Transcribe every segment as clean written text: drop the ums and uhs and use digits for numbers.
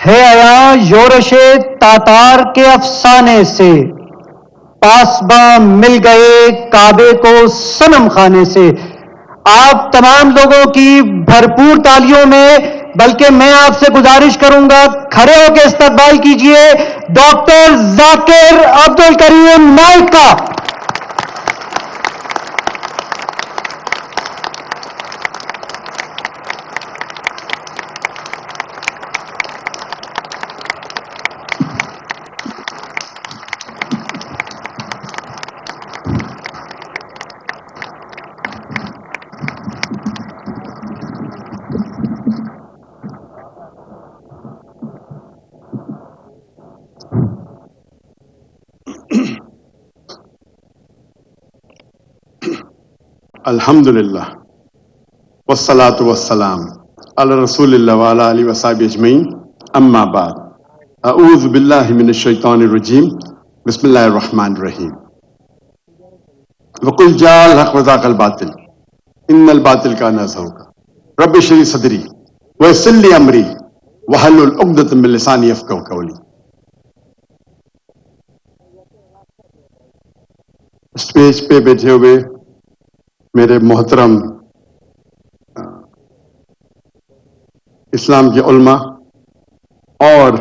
ہے آیا یورش تاتار کے افسانے سے، پاسباں مل گئے کعبے کو صنم خانے سے۔ آپ تمام لوگوں کی بھرپور تالیوں میں، بلکہ میں آپ سے گزارش کروں گا کھڑے ہو کے استقبال کیجئے ڈاکٹر ذاکر عبدالکریم نائک کا۔ الحمدللہ والصلاة والسلام علی رسول اللہ وعلی آلہ وصحبہ اجمعین، اما بعد، اعوذ باللہ من الشیطان الرجیم، بسم اللہ الرحمن الرحیم۔ وقل جاء الحق وزاق الباطل ان الباطل کان زہوقا رب اشرح صدری ویسر لی امری واحلل عقدۃ من لسانی یفقہوا قولی۔ اسٹیج پہ بیٹھے ہوئے میرے محترم اسلام کے علماء اور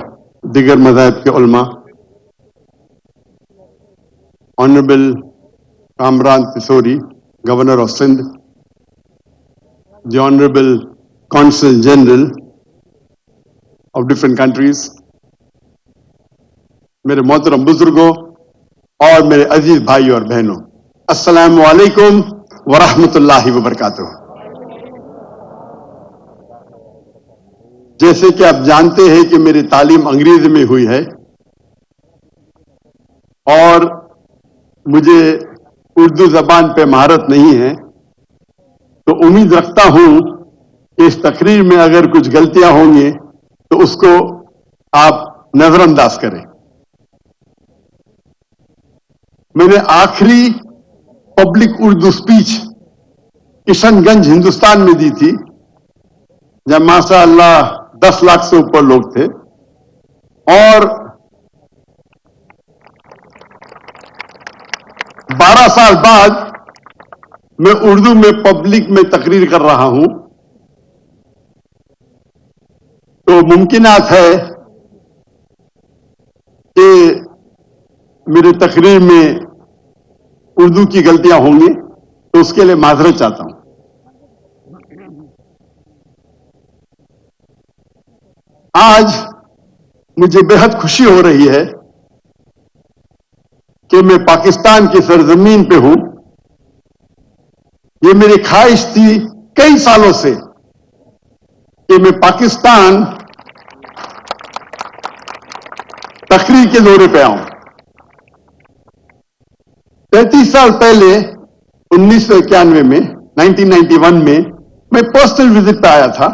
دیگر مذاہب کے علماء، honourable Kamran Tessori governor of Sindh, the honourable consul general of different countries, میرے محترم بزرگوں اور میرے عزیز بھائیوں اور بہنوں، السلام علیکم ورحمۃ اللہ وبرکاتہ۔ جیسے کہ آپ جانتے ہیں کہ میری تعلیم انگریزی میں ہوئی ہے اور مجھے اردو زبان پہ مہارت نہیں ہے، تو امید رکھتا ہوں کہ اس تقریر میں اگر کچھ غلطیاں ہوں گی تو اس کو آپ نظر انداز کریں۔ میں نے آخری پبلک اردو سپیچ کشن گنج ہندوستان میں دی تھی، جب ماشاء اللہ 10 لاکھ سے اوپر لوگ تھے، اور 12 سال بعد میں اردو میں پبلک میں تقریر کر رہا ہوں، تو ممکنات ہے کہ میرے تقریر میں اردو کی غلطیاں ہوں گی، تو اس کے لیے معذرت چاہتا ہوں۔ آج مجھے بے حد خوشی ہو رہی ہے کہ میں پاکستان کی سرزمین پہ ہوں۔ یہ میری خواہش تھی کئی سالوں سے کہ میں پاکستان تقریر کے دورے پہ آؤں۔ 35 سال پہلے 1991 میں 1991 میں پرسنل وزٹ پہ آیا تھا،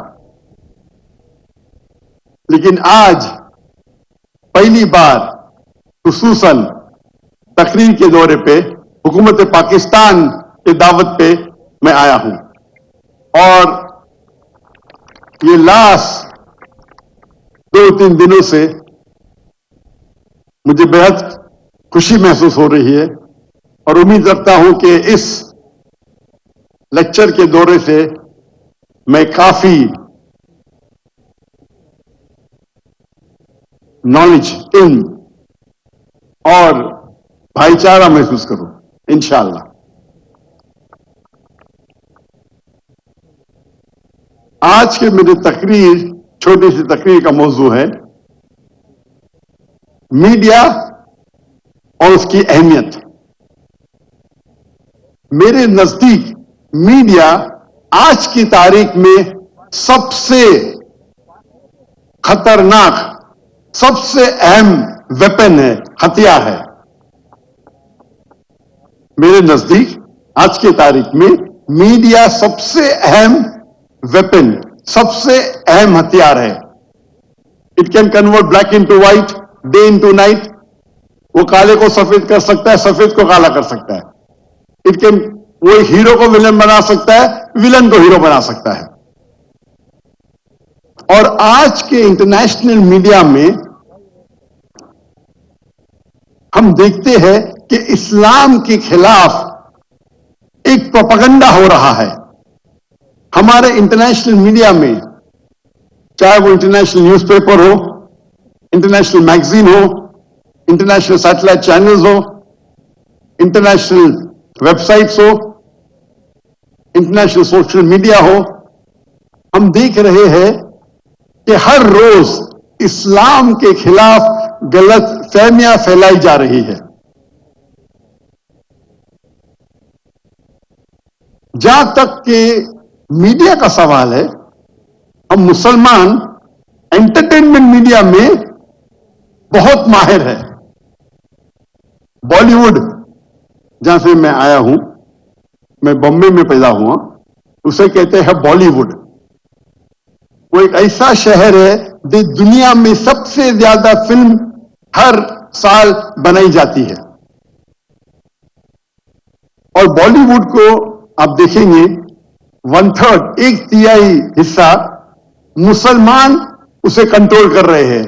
لیکن آج پہلی بار خصوصاً تقریر کے دورے پہ حکومت پاکستان کی دعوت پہ میں آیا ہوں، اور یہ لاسٹ 2-3 دنوں سے مجھے بے حد خوشی محسوس ہو رہی ہے، اور امید رکھتا ہوں کہ اس لیکچر کے دورے سے میں کافی نالج، علم اور بھائی چارہ محسوس کروں انشاءاللہ۔ آج کے میری تقریر، چھوٹی سی تقریر کا موضوع ہے میڈیا اور اس کی اہمیت۔ میرے نزدیک میڈیا آج کی تاریخ میں سب سے خطرناک، سب سے اہم ویپن ہے، ہتھیار ہے۔ میرے نزدیک آج کی تاریخ میں میڈیا سب سے اہم ویپن، سب سے اہم ہتھیار ہے۔ It can convert black into white, day into night. وہ کالے کو سفید کر سکتا ہے، سفید کو کالا کر سکتا ہے۔ وہ ہیرو کو ولن بنا سکتا ہے، ولن کو ہیرو بنا سکتا ہے۔ اور آج کے انٹرنیشنل میڈیا میں ہم دیکھتے ہیں کہ اسلام کے خلاف ایک پروپیگنڈا ہو رہا ہے. ہمارے انٹرنیشنل میڈیا میں، چاہے وہ انٹرنیشنل نیوز پیپر ہو، انٹرنیشنل میگزین ہو، انٹرنیشنل سیٹلائٹ چینلز ہو، انٹرنیشنل ویب سائٹس ہو، انٹرنیشنل سوشل میڈیا ہو، ہم دیکھ رہے ہیں کہ ہر روز اسلام کے خلاف غلط فہمیاں پھیلائی جا رہی ہے. جہاں تک کہ میڈیا کا سوال ہے، ہم مسلمان انٹرٹینمنٹ میڈیا میں بہت ماہر ہے. بالی ووڈ جہاں سے میں آیا ہوں، میں بمبے میں پیدا ہوا، اسے کہتے ہیں بالی ووڈ. وہ ایک ایسا شہر ہے جو دنیا میں سب سے زیادہ فلم ہر سال بنائی جاتی ہے. اور بالی ووڈ کو آپ دیکھیں گے 1/3 ایک تہائی حصہ مسلمان اسے کنٹرول کر رہے ہیں،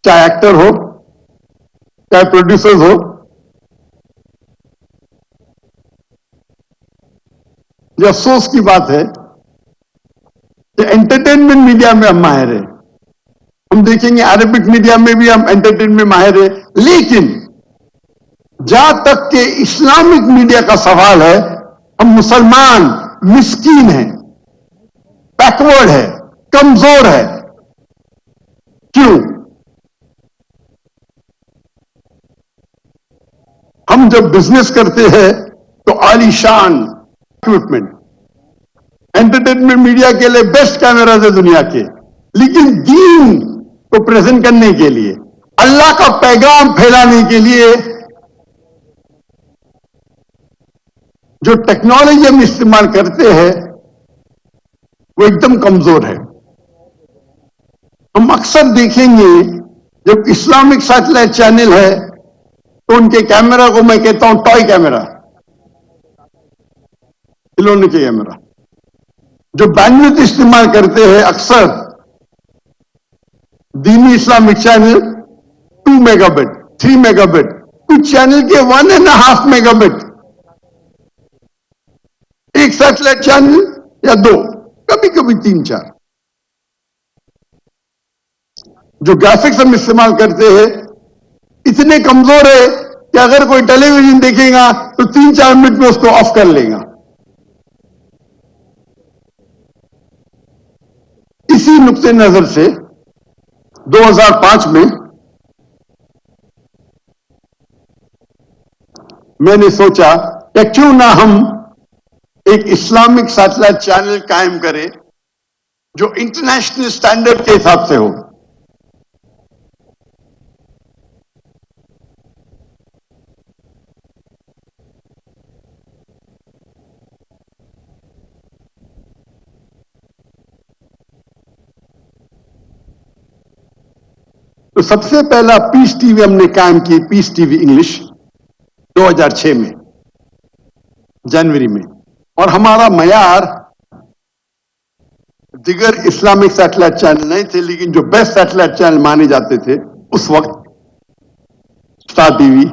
چاہے ایکٹر ہو، چاہے پروڈیوسر ہو. یہ افسوس کی بات ہے کہ انٹرٹینمنٹ میڈیا میں ہم ماہر ہیں. ہم دیکھیں گے عربک میڈیا میں بھی ہم انٹرٹینمنٹ میں ماہر ہیں، لیکن جہاں تک کہ اسلامک میڈیا کا سوال ہے، ہم مسلمان مسکین ہیں، بیکورڈ ہے، کمزور ہے. کیوں؟ ہم جب بزنس کرتے ہیں تو عالی شان اکوپمنٹ، انٹرٹینمنٹ میڈیا کے لیے بیسٹ کیمراز ہے دنیا کے، لیکن دین کو پریزنٹ کرنے کے لیے، اللہ کا پیغام پھیلانے کے لیے جو ٹیکنالوجی ہم استعمال کرتے ہیں وہ ایک دم کمزور ہے. ہم اکثر دیکھیں گے جب اسلامک سیٹلائٹ چینل ہے تو ان کے کیمرہ کو میں کہتا ہوں ٹوائے کیمرہ، کھلونے کے کیمرہ. جو بینڈویڈتھ استعمال کرتے ہیں اکثر دینی Islamic channel 2 mega but, 3 mega but, کچھ چینل کے 1.5 میگا بٹ. ایک سیٹلائٹ چینل یا 2، کبھی کبھی 3-4. جو گرافکس ہم استعمال کرتے ہیں اتنے کمزور ہے کہ اگر کوئی ٹیلی ویژن دیکھے گا تو 3-4 منٹ میں اس کو آف کر لے گا. اسی نقطۂ نظر سے 2005 میں میں نے سوچا کہ کیوں نہ ہم ایک اسلامک سیٹلائٹ چینل قائم کریں جو انٹرنیشنل سٹینڈرڈ کے حساب سے ہو. تو سب سے پہلا پیس ٹی وی ہم نے قائم کی، پیس ٹی وی انگلش، 2006 میں جنوری میں. اور ہمارا معیار دیگر اسلامک سیٹلائٹ چینل نہیں تھے، لیکن جو بیسٹ سیٹلائٹ چینل مانے جاتے تھے اس وقت، star T V,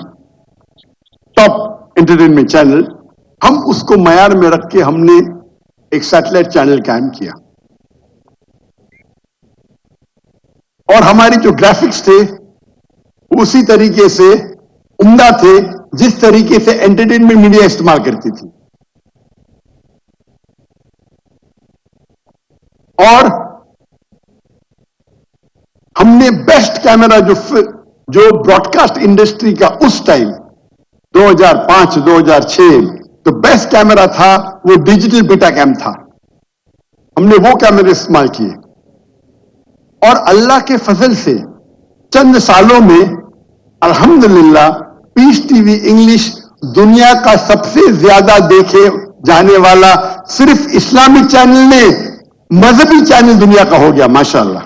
top entertainment channel, ہم اس کو معیار میں رکھ کے ہم نے ایک سیٹلائٹ چینل قائم کیا. اور ہماری جو گرافکس تھے اسی طریقے سے عمدہ تھے جس طریقے سے انٹرٹینمنٹ میڈیا استعمال کرتی تھی. اور ہم نے بیسٹ کیمرہ جو براڈ کاسٹ انڈسٹری کا اس ٹائم 2005-2006 جو بیسٹ کیمرہ تھا وہ ڈیجیٹل بیٹا کیم تھا. ہم نے وہ کیمرے استعمال کیے اور اللہ کے فضل سے چند سالوں میں الحمدللہ پیس ٹی وی انگلش دنیا کا سب سے زیادہ دیکھے جانے والا صرف اسلامک چینل نے مذہبی چینل دنیا کا ہو گیا، ماشاءاللہ.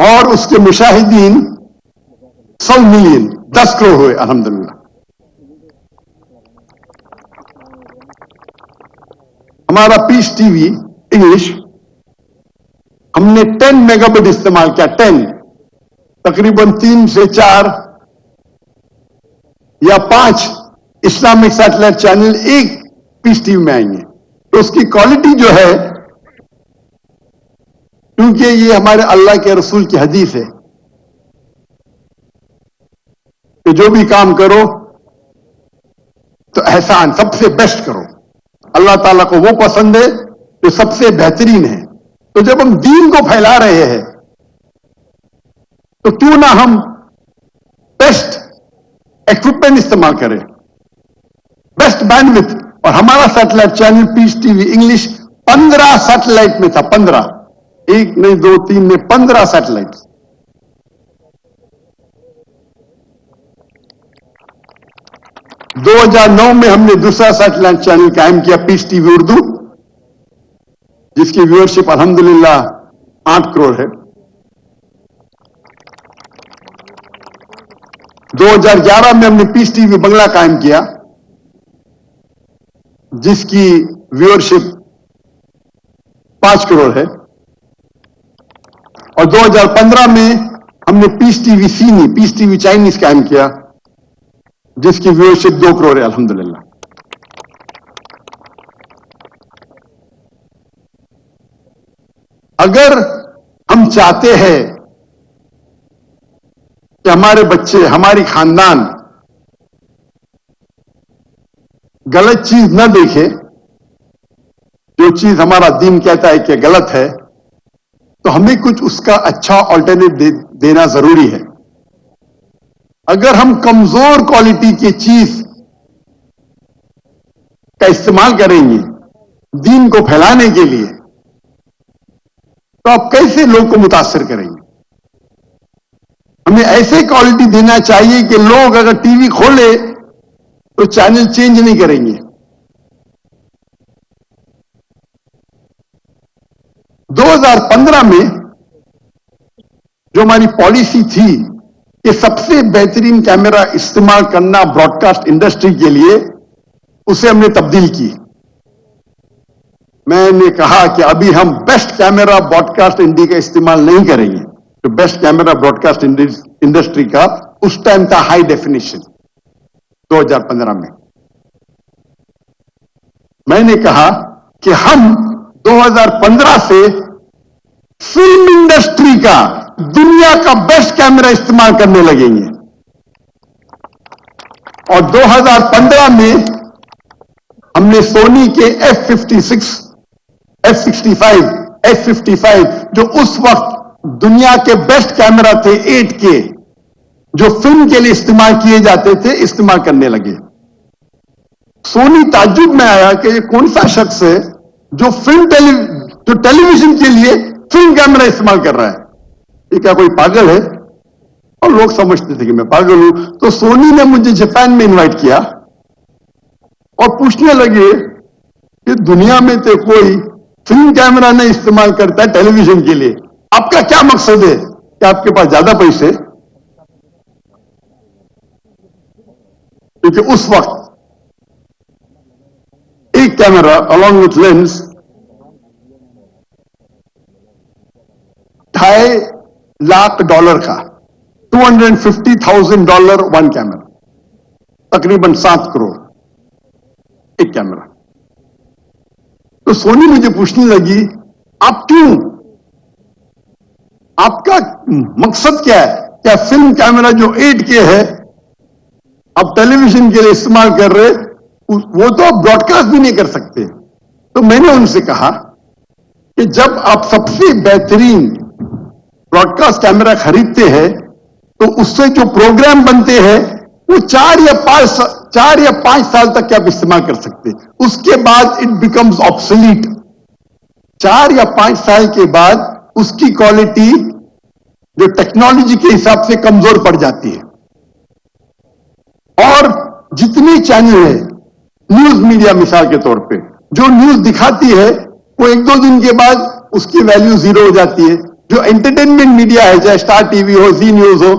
اور اس کے مشاہدین 100 ملین، 10 کروڑ ہوئے الحمدللہ. हमारा पीस टीवी इंग्लिश, हमने 10 मेगाबिट इस्तेमाल किया, 10, तकरीबन 3 से 4 या 5 इस्लामिक सैटेलाइट चैनल एक पीस टीवी में आएंगे। तो उसकी क्वालिटी जो है, क्योंकि ये हमारे अल्लाह के रसूल की हदीस है कि जो भी काम करो तो एहसान सबसे बेस्ट करो। अल्लाह ताला को वो पसंद है जो सबसे बेहतरीन है। तो जब हम दीन को फैला रहे हैं तो क्यों ना हम बेस्ट इक्विपमेंट इस्तेमाल करें, बेस्ट बैंडविड्थ। और हमारा satellite channel peace TV English 15 satellite में था, 15, 1 नहीं 2 3 में 15 सैटेलाइट। दो 2009 में हमने दूसरा सैटेलाइट चैनल कायम किया, पीस टीवी उर्दू, जिसकी व्यूअरशिप अल्हम्दुलिल्लाह 8 करोड़ है। 2011 में हमने पीस टीवी बंगला कायम किया, जिसकी व्यूअरशिप 5 करोड़ है। और 2015 में हमने पीस टीवी सीनी, पीस टीवी चाइनीज कायम किया, जिसकी व्यूअरशिप 2 करोड़ है अल्हम्दुलिल्लाह। अगर हम चाहते हैं कि हमारे बच्चे, हमारी खानदान गलत चीज न देखे, जो चीज हमारा दीन कहता है कि गलत है, तो हमें कुछ उसका अच्छा ऑल्टरनेट देना जरूरी है। अगर हम कमजोर क्वालिटी की चीज का इस्तेमाल करेंगे दीन को फैलाने के लिए, तो आप कैसे लोग को मुतासिर करेंगे? हमें ऐसे क्वालिटी देना चाहिए कि लोग अगर टीवी खोले तो चैनल चेंज नहीं करेंगे। 2015 में जो हमारी पॉलिसी थी कि सबसे बेहतरीन कैमरा इस्तेमाल करना ब्रॉडकास्ट इंडस्ट्री के लिए, उसे हमने तब्दील की। मैंने कहा कि अभी हम बेस्ट कैमरा ब्रॉडकास्ट इंडिया का इस्तेमाल नहीं करेंगे। तो बेस्ट कैमरा ब्रॉडकास्ट इंडस्ट्री का उस टाइम था हाई डेफिनेशन, 2015 में। मैंने कहा कि हम 2015 से फिल्म इंडस्ट्री का, दुनिया का बेस्ट कैमरा इस्तेमाल करने लगेंगे। और 2015 में हमने सोनी के F56, F65, F55 जो उस वक्त दुनिया के बेस्ट कैमरा थे 8K, जो फिल्म के लिए इस्तेमाल किए जाते थे, इस्तेमाल करने लगे। सोनी ताज्जुब में आया कि ये कौन सा शख्स है जो टेलीविजन के लिए फिल्म कैमरा इस्तेमाल कर रहा है, ये क्या कोई पागल है? और लोग समझते थे कि मैं पागल हूं। तो सोनी ने मुझे जापान में इनवाइट किया और पूछने लगे कि दुनिया में तो कोई फिल्म कैमरा नहीं इस्तेमाल करता है टेलीविजन के लिए, आपका क्या मकसद है? कि आपके पास ज्यादा पैसे? क्योंकि उस वक्त एक camera along with lens $2.5 lakh का, $250,000 वन कैमरा, तकरीबन 7 करोड़ एक कैमरा। तो सोनी मुझे पूछने लगी, आप क्यों, आपका मकसद क्या है? क्या फिल्म कैमरा जो 8K है आप टेलीविजन के लिए इस्तेमाल कर रहे, वो तो आप ब्रॉडकास्ट भी नहीं कर सकते। तो मैंने उनसे कहा कि जब आप सबसे बेहतरीन ब्रॉडकास्ट कैमरा खरीदते हैं तो उससे जो प्रोग्राम बनते हैं वो 4 या 5 साल तक के आप इस्तेमाल कर सकते हैं, उसके बाद इट बिकम्स ऑब्सोलीट। 4 या 5 साल के बाद उसकी क्वालिटी जो टेक्नोलॉजी के हिसाब से कमजोर पड़ जाती है। और जितने चैनल है, न्यूज मीडिया मिसाल के तौर पे जो न्यूज दिखाती है वो 1-2 दिन के बाद उसकी वैल्यू 0 हो जाती है। जो एंटरटेनमेंट मीडिया है, चाहे स्टार टीवी हो, जी न्यूज हो,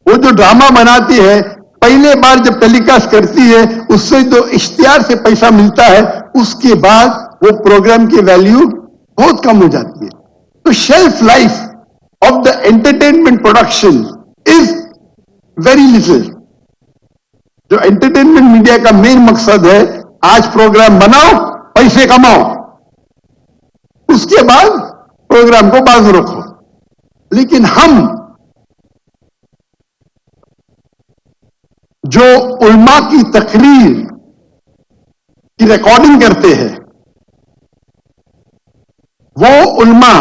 वो जो ड्रामा बनाती है पहले बार जब टेलीकास्ट करती है उससे जो इश्तिहार से पैसा मिलता है, उसके बाद वो प्रोग्राम की वैल्यू बहुत कम हो जाती है. तो shelf life of the entertainment production is very little. जो एंटरटेनमेंट मीडिया का मेन मकसद है, आज प्रोग्राम बनाओ, पैसे कमाओ, उसके बाद प्रोग्राम को बाजू रखो. लेकिन हम जो उलमा की तकरीर की रिकॉर्डिंग करते हैं, वो उलमा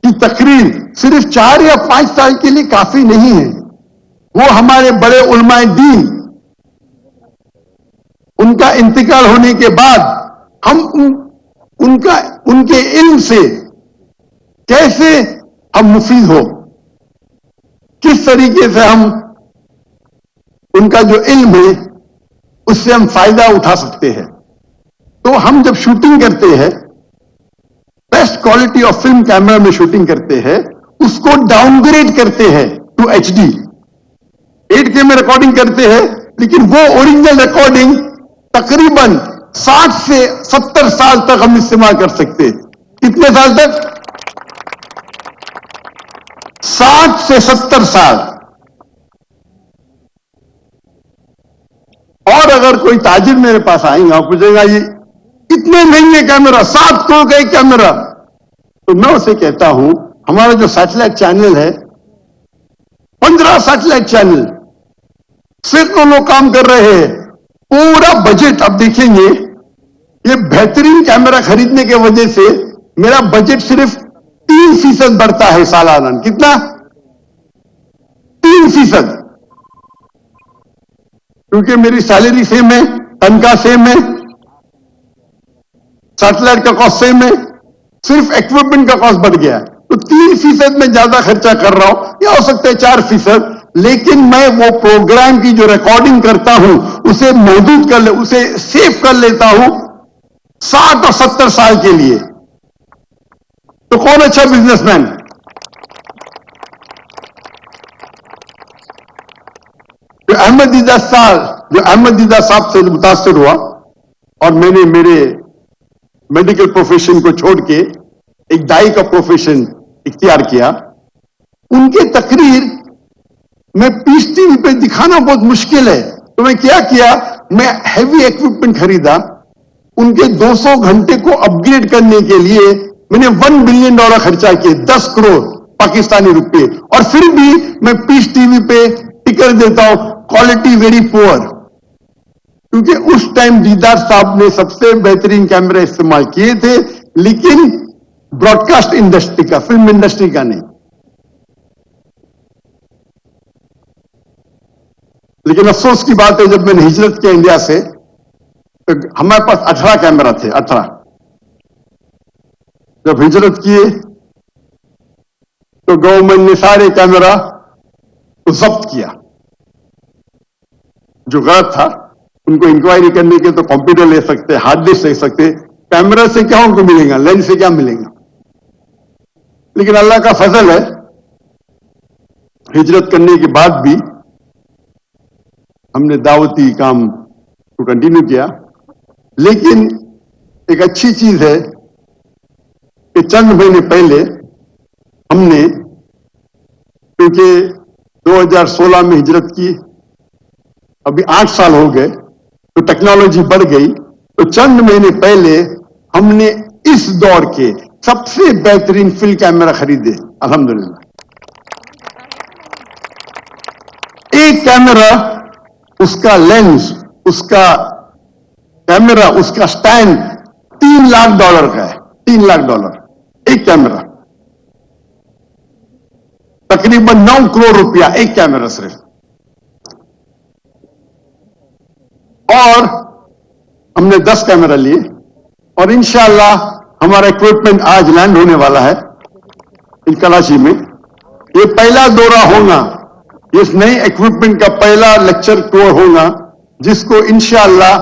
की तकरीर सिर्फ 4 या 5 साल के लिए काफी नहीं है. वो हमारे बड़े उलमाए दीन, उनका इंतकाल होने के बाद हम उनके इल्म से कैसे हम मुफीद हो, किस तरीके से हम उनका जो इल्म है उससे हम फायदा उठा सकते हैं. तो हम जब शूटिंग करते हैं, best quality of film camera में शूटिंग करते हैं, उसको डाउनग्रेड करते हैं टू HD. 8K में रिकॉर्डिंग करते हैं, लेकिन वो ओरिजिनल रिकॉर्डिंग तकरीबन 60 से 70 साल तक हम इस्तेमाल कर सकते हैं. कितने साल तक? 60 से 70 साल. और अगर कोई ताजिर मेरे पास आएगा, पूछेगा ये इतने महंगे कैमरा, 7 करोड़ का एक कैमरा, तो मैं उसे कहता हूं हमारा जो सैटेलाइट चैनल है, 15 सैटेलाइट चैनल, सैकड़ों लोग काम कर रहे हैं. पूरा बजट आप देखेंगे, ये बेहतरीन कैमरा खरीदने के वजह से मेरा बजट सिर्फ 3% बढ़ता है सालाना. कितना? 3%. क्योंकि मेरी सैलरी सेम है, तनख्वाह सेम है, सैटेलाइट का कॉस्ट सेम है, सिर्फ इक्विपमेंट का कॉस्ट बढ़ गया है. तो 3% में ज्यादा खर्चा कर रहा हूं, या हो सकता है 4%, लेकिन मैं वो प्रोग्राम की जो रिकॉर्डिंग करता हूं उसे महदूद कर उसे सेव कर लेता हूं 60 और 70 साल के लिए. तो कौन अच्छा बिजनेसमैन? जो अहमद दीदा साहब से मुतासिर हुआ और मैंने मेरे मेडिकल प्रोफेशन को छोड़ के एक दाई का प्रोफेशन इख्तियार किया, उनके तकरीर में पीस टीवी पे दिखाना बहुत मुश्किल है. तो मैं क्या किया, मैं हैवी इक्विपमेंट खरीदा. उनके 200 घंटे को अपग्रेड करने के लिए मैंने $1 बिलियन खर्चा किए, 10 करोड़ पाकिस्तानी रुपए. और फिर भी मैं पीस टीवी पे टिकर देता हूं, क्वालिटी वेरी पुअर. क्योंकि उस टाइम दीदार साहब ने सबसे बेहतरीन कैमरा इस्तेमाल किए थे, लेकिन ब्रॉडकास्ट इंडस्ट्री का, फिल्म इंडस्ट्री का नहीं. लेकिन अफसोस की बात है, जब मैंने हिजरत किया इंडिया से, तो हमारे पास 18 कैमरा थे. 18. जब हिजरत किए तो गवर्नमेंट ने सारे कैमरा को जब्त किया. जो गलत था, उनको इंक्वायरी करने के तो कंप्यूटर ले सकते, हार्ड डिस्क ले सकते, कैमरा से क्या उनको मिलेगा, लेंस से क्या मिलेगा. लेकिन अल्लाह का फजल है, हिजरत करने के बाद भी हमने दावती काम को कंटिन्यू किया. लेकिन एक अच्छी चीज है कि चंद महीने पहले हमने, क्योंकि 2016 में हिजरत की, अभी 8 साल हो गए, तो टेक्नोलॉजी बढ़ गई. तो चंद महीने पहले हमने इस दौर के सबसे बेहतरीन फिल्म कैमरा खरीदे, अल्हम्दुलिल्लाह. एक कैमरा, उसका लेंस, उसका कैमरा, उसका स्टैंड $3 लाख का है. $3 लाख एक कैमरा, तकरीबन 9 करोड़ रुपया एक कैमरा सिर्फ. और हमने 10 कैमरा लिए और इंशाअल्लाह हमारा इक्विपमेंट आज लैंड होने वाला है कराची में. ये पहला दौरा होगा, इस नए इक्विपमेंट का पहला लेक्चर टूर होगा, जिसको इंशाअल्लाह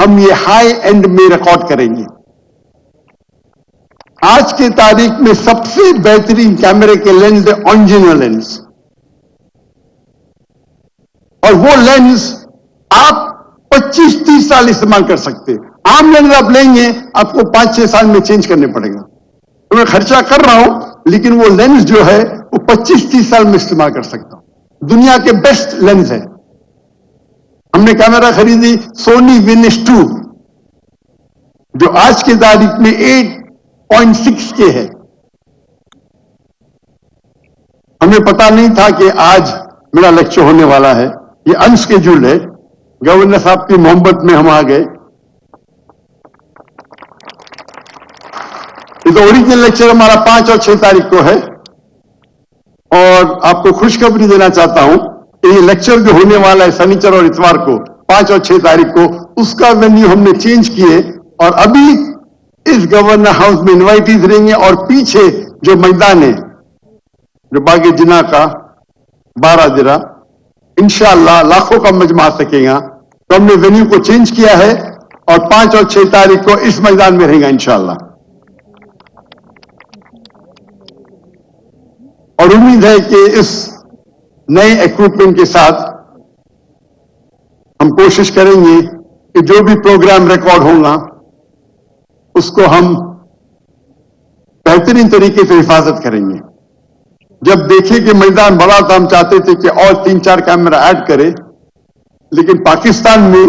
हम ये हाई एंड में रिकॉर्ड करेंगे. आज के तारीख में सबसे बेहतरीन कैमरे के लेंस है ओरिजिनल लेंस. और वो लेंस आप 25-30 साल इस्तेमाल कर सकते हैं. आम लेंस आप लेंगे आपको 5-6 साल में चेंज करने पड़ेगा। तो मैं खर्चा कर रहा हूं लेकिन वो लेंस जो है वो 25-30 साल में इस्तेमाल कर सकता हूं। दुनिया के बेस्ट लेंस है। हमने कैमरा खरीदी सोनी विनिस 2 जो आज की तारीख में 8.6 के है। हमें पता नहीं था कि आज मेरा लेक्चर होने वाला है। ये अनस्केड्यूल्ड है। गवर्नर साहब की मोहब्बत में हम आ गए। ये तो ओरिजिनल लेक्चर हमारा 5 और 6 तारीख को है और आपको खुशखबरी देना चाहता हूं कि ये लेक्चर जो होने वाला है शनिचर और इतवार को 5 और 6 तारीख को, उसका वेन्यू हमने चेंज किए और अभी इस गवर्नर हाउस में इनवाइटीज रहेंगे और पीछे जो मैदान है जो बागे जिना का 12 दिरा इंशाअल्लाह लाखों का मजमा आ सकेगा। तो हमने वेन्यू को चेंज किया है और 5 और 6 तारीख को इस मैदान में रहेगा इंशाअल्लाह। और उम्मीद है कि इस नए इक्विपमेंट के साथ हम कोशिश करेंगे कि जो भी प्रोग्राम रिकॉर्ड होगा उसको हम बेहतरीन तरीके से हिफाजत करेंगे। जब देखे कि मैदान बड़ा तो हम चाहते थे कि और 3-4 कैमरा ऐड करें, लेकिन पाकिस्तान में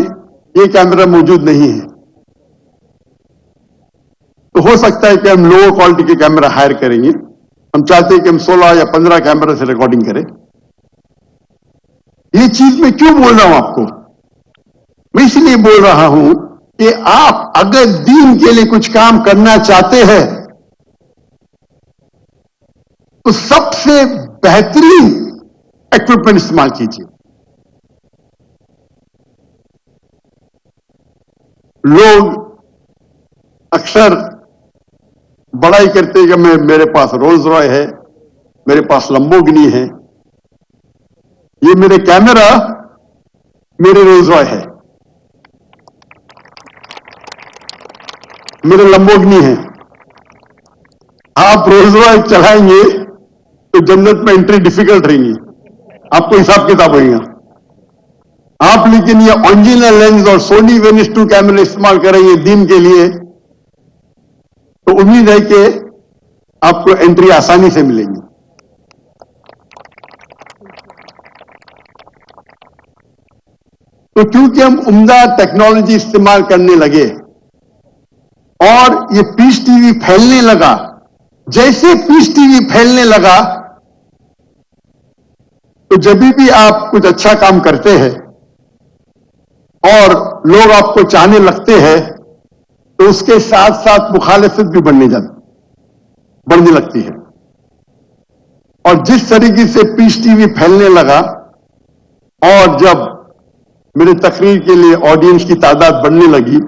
ये कैमरा मौजूद नहीं है। तो हो सकता है कि हम लोअर क्वालिटी के कैमरा हायर करेंगे। हम चाहते हैं कि हम 16 या 15 कैमरा से रिकॉर्डिंग करें। ये चीज मैं क्यों बोल रहा हूं आपको? मैं इसलिए बोल रहा हूं कि आप अगर दीन के लिए कुछ काम करना चाहते हैं तो सबसे बेहतरीन इक्विपमेंट इस्तेमाल कीजिए। लोग अक्सर बड़ाई करते हैं कि मेरे पास रोल्स रॉय है, मेरे पास लंबोर्गिनी है। ये मेरे कैमरा मेरे रोल्स रॉय है, मेरे लंबोर्गिनी है। आप रोल्स रॉय चलाएंगे तो जन्नत में एंट्री डिफिकल्ट रहेगी, आपको हिसाब किताब होगा। आप लेकिन ये ओरिजिनल लेंस और सोनी वेनिस 2 कैमरे इस्तेमाल करेंगे दीन के लिए तो उम्मीद है कि आपको एंट्री आसानी से मिलेगी। तो क्योंकि हम उम्दा टेक्नोलॉजी इस्तेमाल करने लगे और ये पीस टीवी फैलने लगा, जैसे पीस टीवी फैलने लगा तो जब भी आप कुछ अच्छा काम करते हैं और लोग आपको चाहने लगते हैं तो उसके साथ साथ मुखालिफत भी बढ़ने लगती है। और जिस तरीके से पीस टीवी फैलने लगा और जब मेरे तकरीर के लिए ऑडियंस की तादाद बढ़ने लगी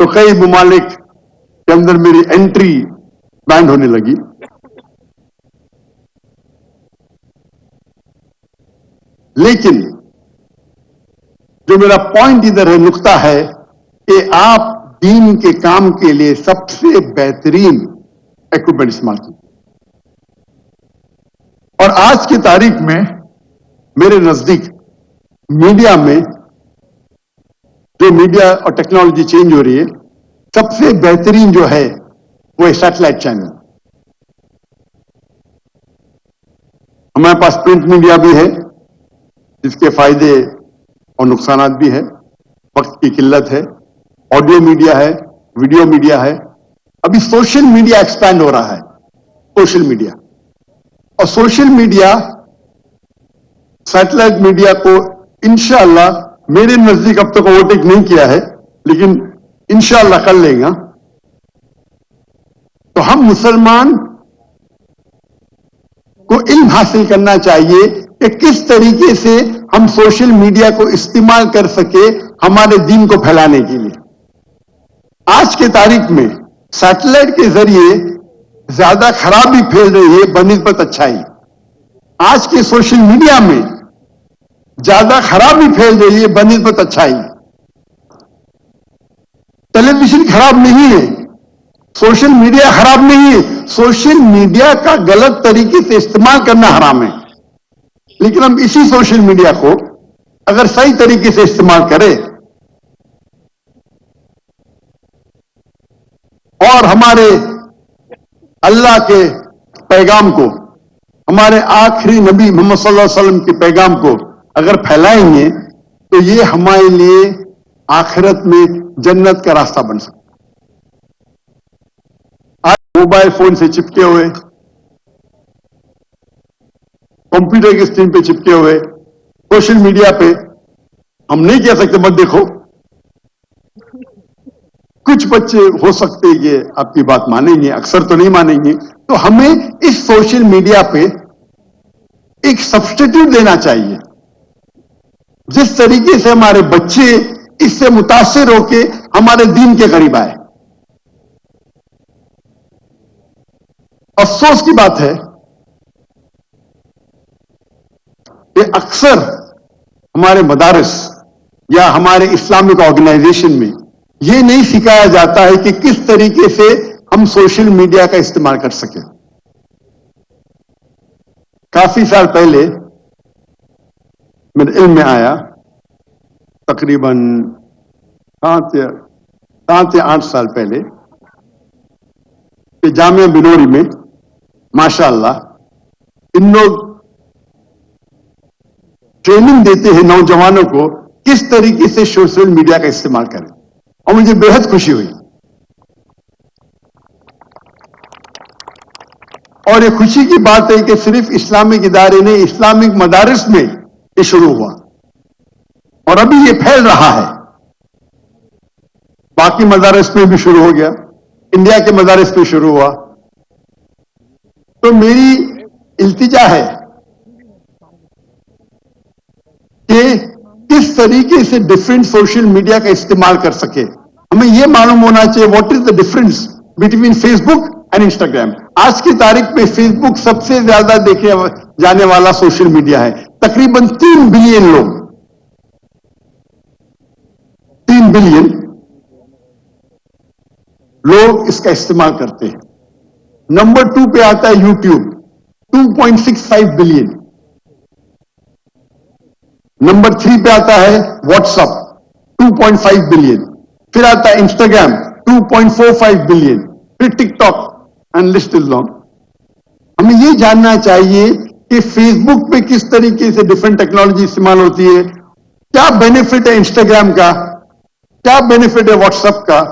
तो कई ममालिक के अंदर मेरी एंट्री बैंड होने लगी। लेकिन जो मेरा पॉइंट इधर है, नुक्ता है कि आप दीन के काम के लिए सबसे बेहतरीन इक्विपमेंट इस्तेमाल कीजिए। और आज की तारीख में मेरे नजदीक मीडिया में जो मीडिया और टेक्नोलॉजी चेंज हो रही है, सबसे बेहतरीन जो है वो है सैटेलाइट चैनल। हमारे पास प्रिंट मीडिया भी है जिसके फायदे और नुकसानात भी है, वक्त की किल्लत है। ऑडियो मीडिया है, वीडियो मीडिया है। अभी सोशल मीडिया एक्सपैंड हो रहा है, सोशल मीडिया। और सोशल मीडिया सैटेलाइट मीडिया को इंशाअल्लाह मेरे नजदीक अब तक ओवरटेक नहीं किया है, लेकिन इंशाअल्लाह कर लेगा। तो हम मुसलमान को इल्म हासिल करना चाहिए कि किस तरीके से हम सोशल मीडिया को इस्तेमाल कर सके हमारे दीन को फैलाने के लिए। आज के तारीख में सैटेलाइट के जरिए ज्यादा खराबी फैल रही है बनिस्बत अच्छाई। आज के सोशल मीडिया में ज्यादा खराबी फैल रही है बनिस्बत अच्छाई। टेलीविजन खराब नहीं है, सोशल मीडिया खराब नहीं है। सोशल मीडिया का गलत तरीके से इस्तेमाल करना हराम है, लेकिन हम इसी सोशल मीडिया को अगर सही तरीके से इस्तेमाल करें اور ہمارے اللہ کے پیغام کو, ہمارے آخری نبی محمد صلی اللہ علیہ وسلم کے پیغام کو اگر پھیلائیں گے تو یہ ہمارے لیے آخرت میں جنت کا راستہ بن سکتا ہے. آج موبائل فون سے چپکے ہوئے, کمپیوٹر کی اسکرین پہ چپکے ہوئے, سوشل میڈیا پہ ہم نہیں کہہ سکتے مت دیکھو. کچھ بچے ہو سکتے کہ آپ کی بات مانیں گے, اکثر تو نہیں مانیں گے. تو ہمیں اس سوشل میڈیا پہ ایک سبسٹیٹیوٹ دینا چاہیے جس طریقے سے ہمارے بچے اس سے متاثر ہو کے ہمارے دین کے قریب آئے. افسوس کی بات ہے کہ اکثر ہمارے مدارس یا ہمارے اسلامک آرگنائزیشن میں یہ نہیں سکھایا جاتا ہے کہ کس طریقے سے ہم سوشل میڈیا کا استعمال کر سکیں. کافی سال پہلے میرے علم میں آیا, تقریباً 7 یا 8 سال پہلے, کہ جامعہ بنوری میں ماشاء اللہ ان لوگ ٹریننگ دیتے ہیں نوجوانوں کو کس طریقے سے سوشل میڈیا کا استعمال کریں, اور مجھے بےحد خوشی ہوئی. اور یہ خوشی کی بات ہے کہ صرف اسلامک ادارے نہیں, اسلامک مدارس میں یہ شروع ہوا اور ابھی یہ پھیل رہا ہے. باقی مدارس میں بھی شروع ہو گیا, انڈیا کے مدارس میں شروع ہوا. تو میری التجا ہے کہ کس طریقے سے ڈفرینٹ سوشل میڈیا کا استعمال کر سکے. ہمیں یہ معلوم ہونا چاہیے what is the difference between Facebook and Instagram. آج کی تاریخ میں فیس بک سب سے زیادہ دیکھے جانے والا سوشل میڈیا ہے. تقریباً 3 بلین لوگ, 3 بلین لوگ اس کا استعمال کرتے ہیں. نمبر 2 پہ آتا ہے یوٹیوب, 2.65 بلین. نمبر 3 پہ آتا ہے واٹس ایپ, 2.5 بلین. پھر آتا ہے انسٹاگرام, 2.45 بلین. پھر TikTok, and list is long. ہمیں یہ جاننا چاہیے کہ فیس بک پہ کس طریقے سے ڈفرینٹ ٹیکنالوجی استعمال ہوتی ہے, کیا بینیفٹ ہے انسٹاگرام کا, کیا بینیفٹ ہے واٹس ایپ کا.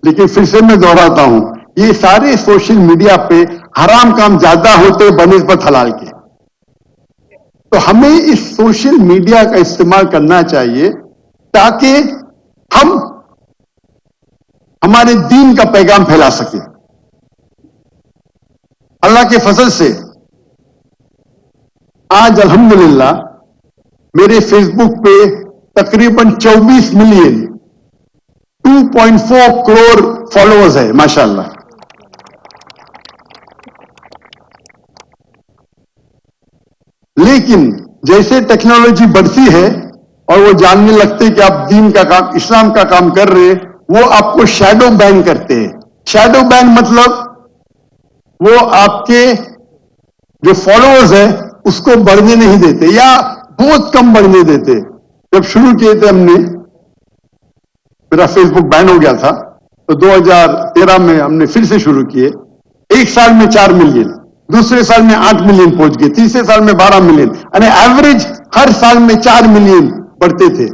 لیکن پھر سے میں دوہراتا ہوں, یہ سارے سوشل میڈیا پہ حرام کام زیادہ ہوتے بنسبت حلال کے. تو ہمیں اس سوشل میڈیا کا استعمال کرنا چاہیے تاکہ ہم ہمارے دین کا پیغام پھیلا سکیں. اللہ کے فضل سے آج الحمدللہ میرے فیس بک پہ تقریباً 24 ملین 2.4 کروڑ فالوورز ہے ماشاءاللہ. لیکن جیسے ٹیکنالوجی بڑھتی ہے اور وہ جاننے لگتے کہ آپ دین کا کام, اسلام کا کام کر رہے ہیں, وہ آپ کو شیڈو بین کرتے ہیں. شیڈو بین مطلب وہ آپ کے جو فالوورز ہیں اس کو بڑھنے نہیں دیتے یا بہت کم بڑھنے دیتے. جب شروع کیے تھے ہم نے, میرا فیس بک بین ہو گیا تھا, تو 2013 میں ہم نے پھر سے شروع کیے. ایک سال میں 4 ملین, دوسرے سال میں 8 ملین پہنچ گئے, تیسرے سال میں 12 ملین, یعنی ایوریج ہر سال میں 4 ملین بڑھتے تھے.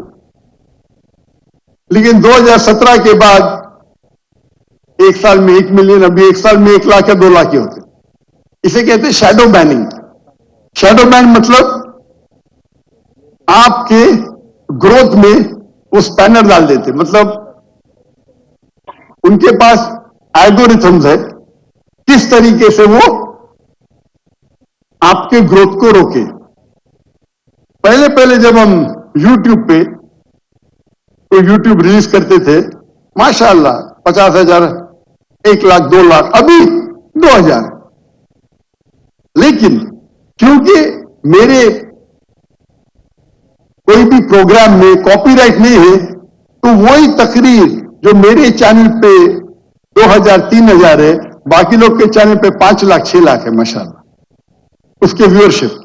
لیکن 2017 کے بعد ایک سال میں 1 ملین, ابھی ایک سال میں 1 لاکھ یا 2 لاکھ ہوتے. اسے کہتے ہیں شیڈو بیننگ. شیڈو بین مطلب آپ کے گروتھ میں وہ اسپینر ڈال دیتے, مطلب ان کے پاس الگورتھمز ہے کس طریقے سے وہ آپ کے گروتھ کو روکے. پہلے جب ہم یوٹیوب پہ کوئی یوٹیوب ریلیز کرتے تھے, ماشاءاللہ 50,000, 1 لاکھ, 2 لاکھ, ابھی 2,000. لیکن کیونکہ میرے کوئی بھی پروگرام میں کاپی رائٹ نہیں ہے, تو وہی تقریر جو میرے چینل پہ 2,000, 3,000 ہے, باقی لوگ کے چینل پہ 5 لاکھ, 6 لاکھ ہے ماشاءاللہ اس کے ویورشپ.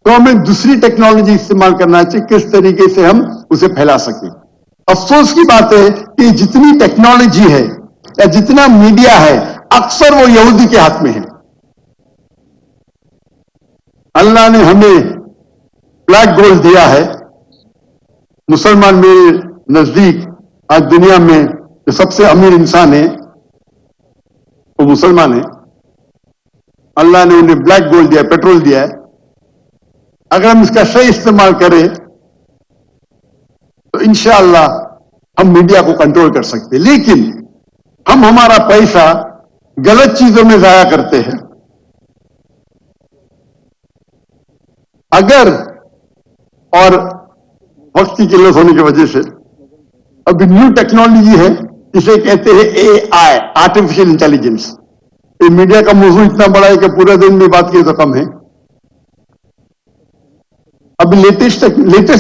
تو ہمیں دوسری ٹیکنالوجی استعمال کرنا چاہیے کس طریقے سے ہم اسے پھیلا سکیں. अफसोस की बात है कि जितनी टेक्नोलॉजी है या जितना मीडिया है अक्सर वो यहूदी के हाथ में है। अल्लाह ने हमें ब्लैक गोल्ड दिया है। मुसलमान मेरे नजदीक आज दुनिया में जो सबसे अमीर इंसान है वो मुसलमान है। अल्लाह ने उन्हें ब्लैक गोल्ड दिया, पेट्रोल दिया है। अगर हम इसका सही इस्तेमाल करें तो इंशाअल्लाह हम मीडिया को कंट्रोल कर सकते हैं। लेकिन हम हमारा पैसा गलत चीजों में जाया करते हैं। अगर और वक्त की किल्लत होने की वजह से अभी न्यू टेक्नोलॉजी है जिसे कहते हैं AI, आर्टिफिशियल इंटेलिजेंस। ये मीडिया का मौजू इतना बड़ा है कि पूरे दिन में बात की तो कम है। अभी लेटेस्ट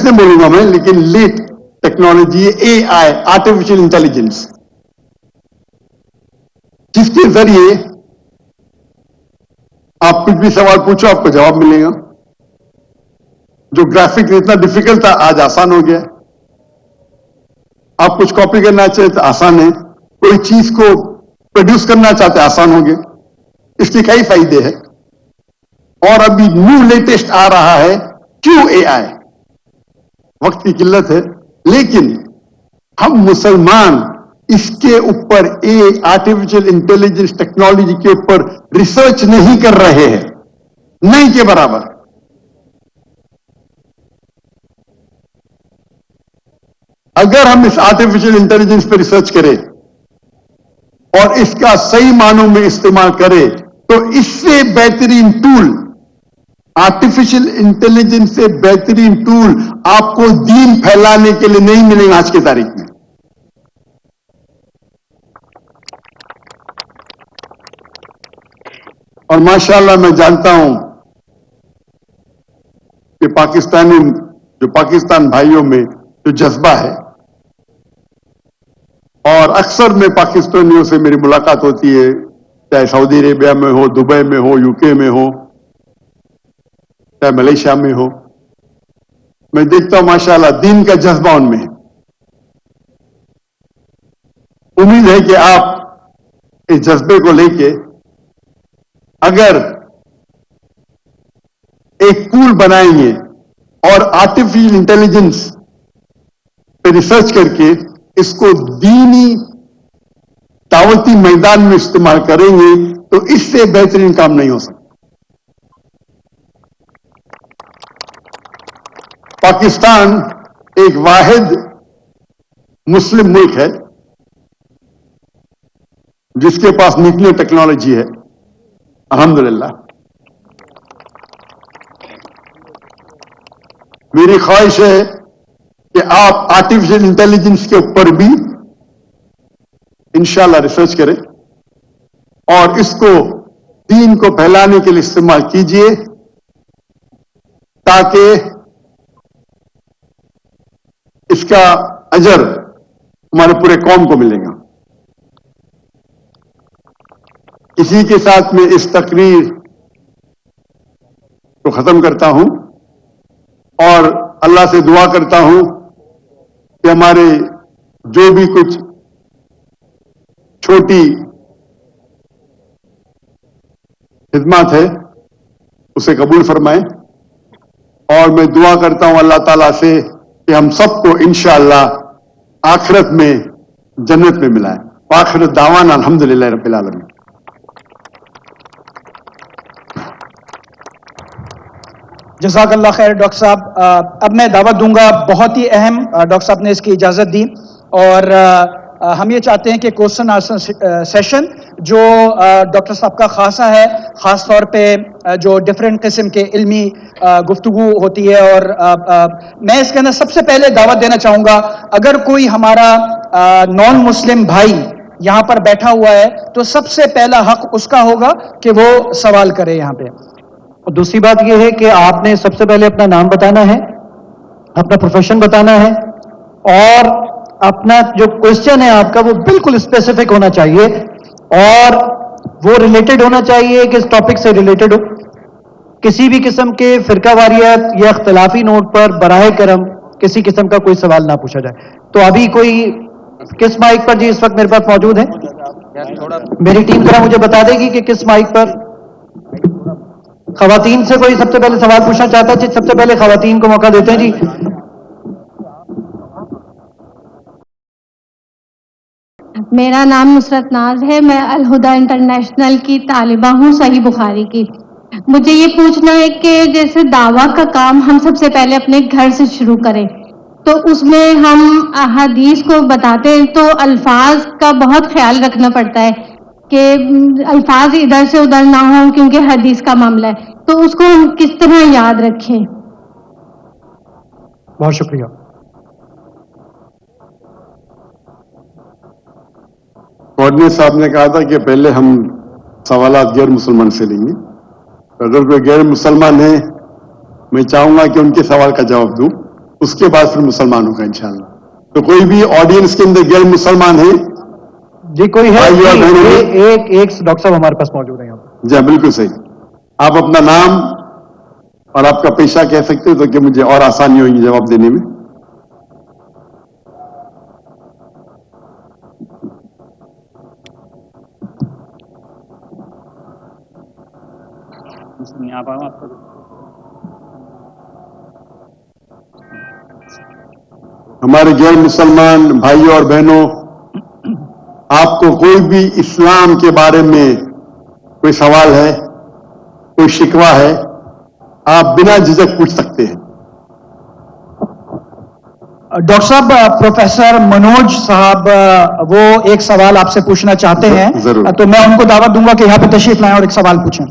नहीं बोलूंगा मैं, लेकिन let technology AI, artificial intelligence, जिसके जरिए आप कुछ भी सवाल पूछो आपको जवाब मिलेगा। जो ग्राफिक इतना डिफिकल्ट था आज आसान हो गया। आप कुछ कॉपी करना चाहते तो आसान है, कोई चीज को प्रोड्यूस करना चाहते आसान हो गया। इसके कई फायदे हैं। और अभी न्यू लेटेस्ट आ रहा है QAI। वक्त की किल्लत है, लेकिन हम मुसलमान इसके ऊपर आर्टिफिशियल इंटेलिजेंस टेक्नोलॉजी के ऊपर रिसर्च नहीं कर रहे हैं, नहीं के बराबर। अगर हम इस आर्टिफिशियल इंटेलिजेंस पर रिसर्च करें और इसका सही मानों में इस्तेमाल करें तो इससे बेहतरीन टूल, आर्टिफिशियल इंटेलिजेंस से बेहतरीन टूल आपको दीन फैलाने के लिए नहीं मिलेगा आज की तारीख में। और माशाअल्लाह मैं जानता हूं कि पाकिस्तान भाइयों में जो जज्बा है, और अक्सर में पाकिस्तानियों से मेरी मुलाकात होती है, चाहे सऊदी अरेबिया में हो, दुबई में हो, यूके में हो, चाहे मलेशिया में हो, मैं देखता हूं माशाअल्लाह दीन का जज्बा उनमें है। उम्मीद है कि आप इस जज्बे को लेके अगर एक टूल बनाएंगे और आर्टिफिशियल इंटेलिजेंस पे रिसर्च करके इसको दीनी दावती मैदान में इस्तेमाल करेंगे तो इससे बेहतरीन काम नहीं हो सकता। पाकिस्तान एक वाहिद मुस्लिम मुल्क है जिसके पास न्यूक्लियर टेक्नोलॉजी है, अल्हम्दुलिल्लाह। मेरी ख्वाहिश है कि आप आर्टिफिशियल इंटेलिजेंस के ऊपर भी इंशाअल्लाह रिसर्च करें और इसको दीन को फैलाने के लिए इस्तेमाल कीजिए, ताकि इसका अजर हमारे पूरे कौम को मिलेगा। इसी के साथ मैं इस तकरीर को खत्म करता हूं और अल्लाह से दुआ करता हूं कि हमारे जो भी कुछ छोटी खिदमत है उसे कबूल फरमाए। और मैं दुआ करता हूं अल्लाह ताला से कि हम सबको इंशाअल्लाह आखिरत में जन्नत में मिलाए। आखिरत दावान अल्हम्दुलिल्लाह रब्बिल आलमीन। जज़ाकल्लाह खैर डॉक्टर साहब। अब मैं दावत दूंगा, बहुत ही अहम डॉक्टर साहब ने इसकी इजाज़त दी, और हम ये चाहते हैं कि क्वेश्चन आंसर सेशन जो डॉक्टर साहब का खासा है, ख़ास तौर पे जो डिफरेंट किस्म के इल्मी गुफ्तगू होती है, और मैं इसके अंदर सबसे पहले दावत देना चाहूँगा, अगर कोई हमारा नॉन मुस्लिम भाई यहाँ पर बैठा हुआ है तो सबसे पहला हक उसका होगा कि वो सवाल करे यहाँ पे। और दूसरी बात यह है कि आपने सबसे पहले अपना नाम बताना है, अपना प्रोफेशन बताना है, और अपना जो क्वेश्चन है आपका वो बिल्कुल स्पेसिफिक होना चाहिए और वो रिलेटेड होना चाहिए कि इस टॉपिक से रिलेटेड हो। किसी भी किस्म के फिरका वारियत या इख्तिलाफी नोट पर बराह करम किसी किस्म का कोई सवाल ना पूछा जाए। तो अभी कोई किस माइक पर जी इस वक्त मेरे पास मौजूद है? मेरी टीम जरा मुझे बता देगी कि किस माइक पर खवातीन से कोई सबसे पहले सवाल पूछना चाहता है। जी सबसे पहले खवातीन को मौका देते हैं जी। मेरा नाम नुसरत नाज है, मैं अलहुदा इंटरनेशनल की तालिबा हूँ, सही बुखारी की। मुझे ये पूछना है कि जैसे दावा का काम हम सबसे पहले अपने घर से शुरू करें, तो उसमें हम हदीस को बताते हैं तो अल्फाज का बहुत ख्याल रखना पड़ता है कि अल्फाज इधर से उधर ना हो, क्योंकि हदीस का मामला है, तो उसको हम किस तरह याद रखें? बहुत शुक्रिया। कोऑर्डिनेटर साहब ने कहा था कि पहले हम सवालात गैर मुसलमान से लेंगे। तो अगर कोई गैर मुसलमान है, मैं चाहूंगा कि उनके सवाल का जवाब दूं, उसके बाद फिर मुसलमान होगा इंशाल्लाह। तो कोई भी ऑडियंस के अंदर गैर मुसलमान है जी? कोई है? एक डॉक्टर साहब हमारे पास मौजूद है यहाँ पर। जी बिल्कुल सही। आप अपना नाम और आपका पेशा कह सकते हो, तो कि मुझे और आसानी होगी जवाब देने में। हमारे गैर मुसलमान भाइयों और बहनों, आपको कोई भी इस्लाम के बारे में कोई सवाल है, कोई शिकवा है, आप बिना झिझक पूछ सकते हैं। डॉक्टर साहब, प्रोफेसर मनोज साहब वो एक सवाल आपसे पूछना चाहते हैं। जरूर। तो मैं उनको दावत दूंगा कि यहाँ पे तशरीफ लाएं और एक सवाल पूछें।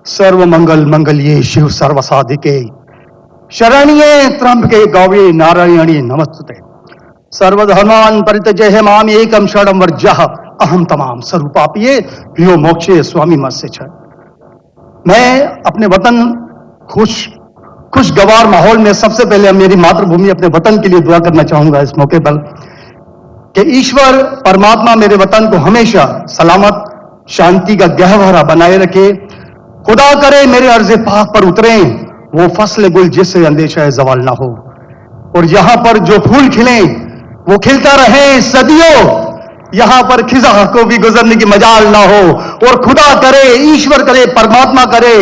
सर्व मंगल मंगल्ये शिव सर्व साधिके शरण्ये त्र्यंबके गौरी नारायणी नमस्ते। सर्वधर्मान् परित्यज्य माम एकम शरणं वर्जः अहम तमाम स्वरूपापिये यो मोक्षे स्वामी मत्स्य छ। मैं अपने वतन खुशगवार माहौल में सबसे पहले मेरी मातृभूमि अपने वतन के लिए दुआ करना चाहूंगा इस मौके पर कि ईश्वर परमात्मा मेरे वतन को हमेशा सलामत शांति का गहवारा बनाए रखे। खुदा करे मेरे अर्ज़े पाक पर उतरे वो फसल गुल जिससे अंदेशा है जवाल ना हो, और यहां पर जो फूल खिले वो खिलता रहे सदियों, यहां पर खिजा को भी गुजरने की मजाल ना हो। और खुदा करे, ईश्वर करे, परमात्मा करे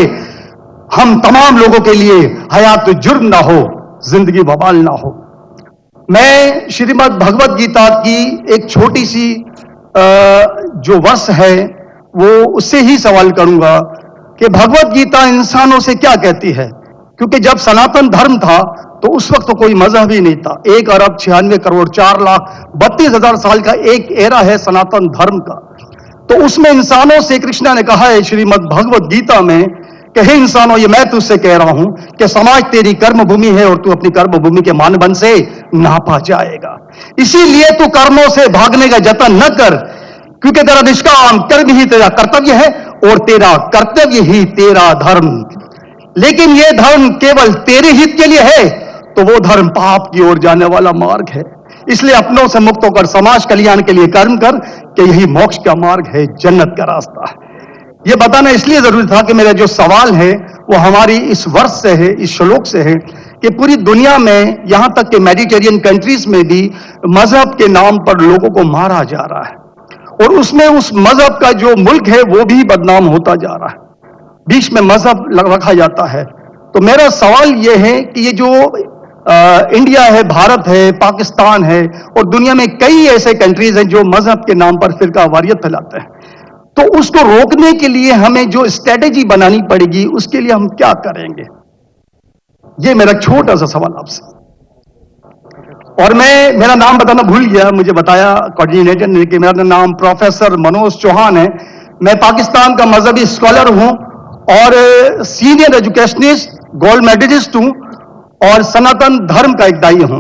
हम तमाम लोगों के लिए हयात जुर्म ना हो, जिंदगी बवाल ना हो। मैं श्रीमद् भगवत गीता की एक छोटी सी जो वर्ष है वो उससे ही सवाल करूंगा कि भगवत गीता इंसानों से क्या कहती है। क्योंकि जब सनातन धर्म था तो उस वक्त तो कोई मजहब ही नहीं था। 1 अरब 96 करोड़ 4,32,000 साल का एक एरा है सनातन धर्म का। तो उसमें इंसानों से कृष्ण ने कहा है श्रीमद् भगवत गीता में कि हे इंसानों, ये मैं तुझसे कह रहा हूं कि समाज तेरी कर्म भूमि है और तू अपनी कर्म भूमि के मानदंड से नापा जाएगा। इसीलिए तू कर्मों से भागने का जतन न कर, क्योंकि तेरा निष्काम कर्म ही तेरा कर्तव्य है और तेरा कर्तव्य ही तेरा धर्म। लेकिन यह धर्म केवल तेरे हित के लिए है तो वो धर्म पाप की ओर जाने वाला मार्ग है। इसलिए अपनों से मुक्त होकर समाज कल्याण के लिए कर्म कर कि यही मोक्ष का मार्ग है, जन्नत का रास्ता है। यह बताना इसलिए जरूरी था कि मेरा जो सवाल है वो हमारी इस वर्ष से है, इस श्लोक से है कि पूरी दुनिया में यहां तक कि मेडिटेरियन कंट्रीज में भी मजहब के नाम पर लोगों को मारा जा रहा है, और उसमें उस मजहब का जो मुल्क है वो भी बदनाम होता जा रहा है, बीच में मजहब रखा जाता है। तो मेरा सवाल यह है कि ये जो इंडिया है, भारत है, पाकिस्तान है और दुनिया में कई ऐसे कंट्रीज हैं जो मजहब के नाम पर फिरका वारियत फैलाते हैं, तो उसको रोकने के लिए हमें जो स्ट्रेटेजी बनानी पड़ेगी उसके लिए हम क्या करेंगे? ये मेरा छोटा सा सवाल आपसे। और मैं मेरा नाम बताना भूल गया, मुझे बताया कोऑर्डिनेटर ने कि मेरा नाम प्रोफेसर मनोज चौहान है। मैं पाकिस्तान का मजहबी स्कॉलर हूं और सीनियर एजुकेशनिस्ट, गोल्ड मेडलिस्ट हूं और सनातन धर्म का एक दाई हूं।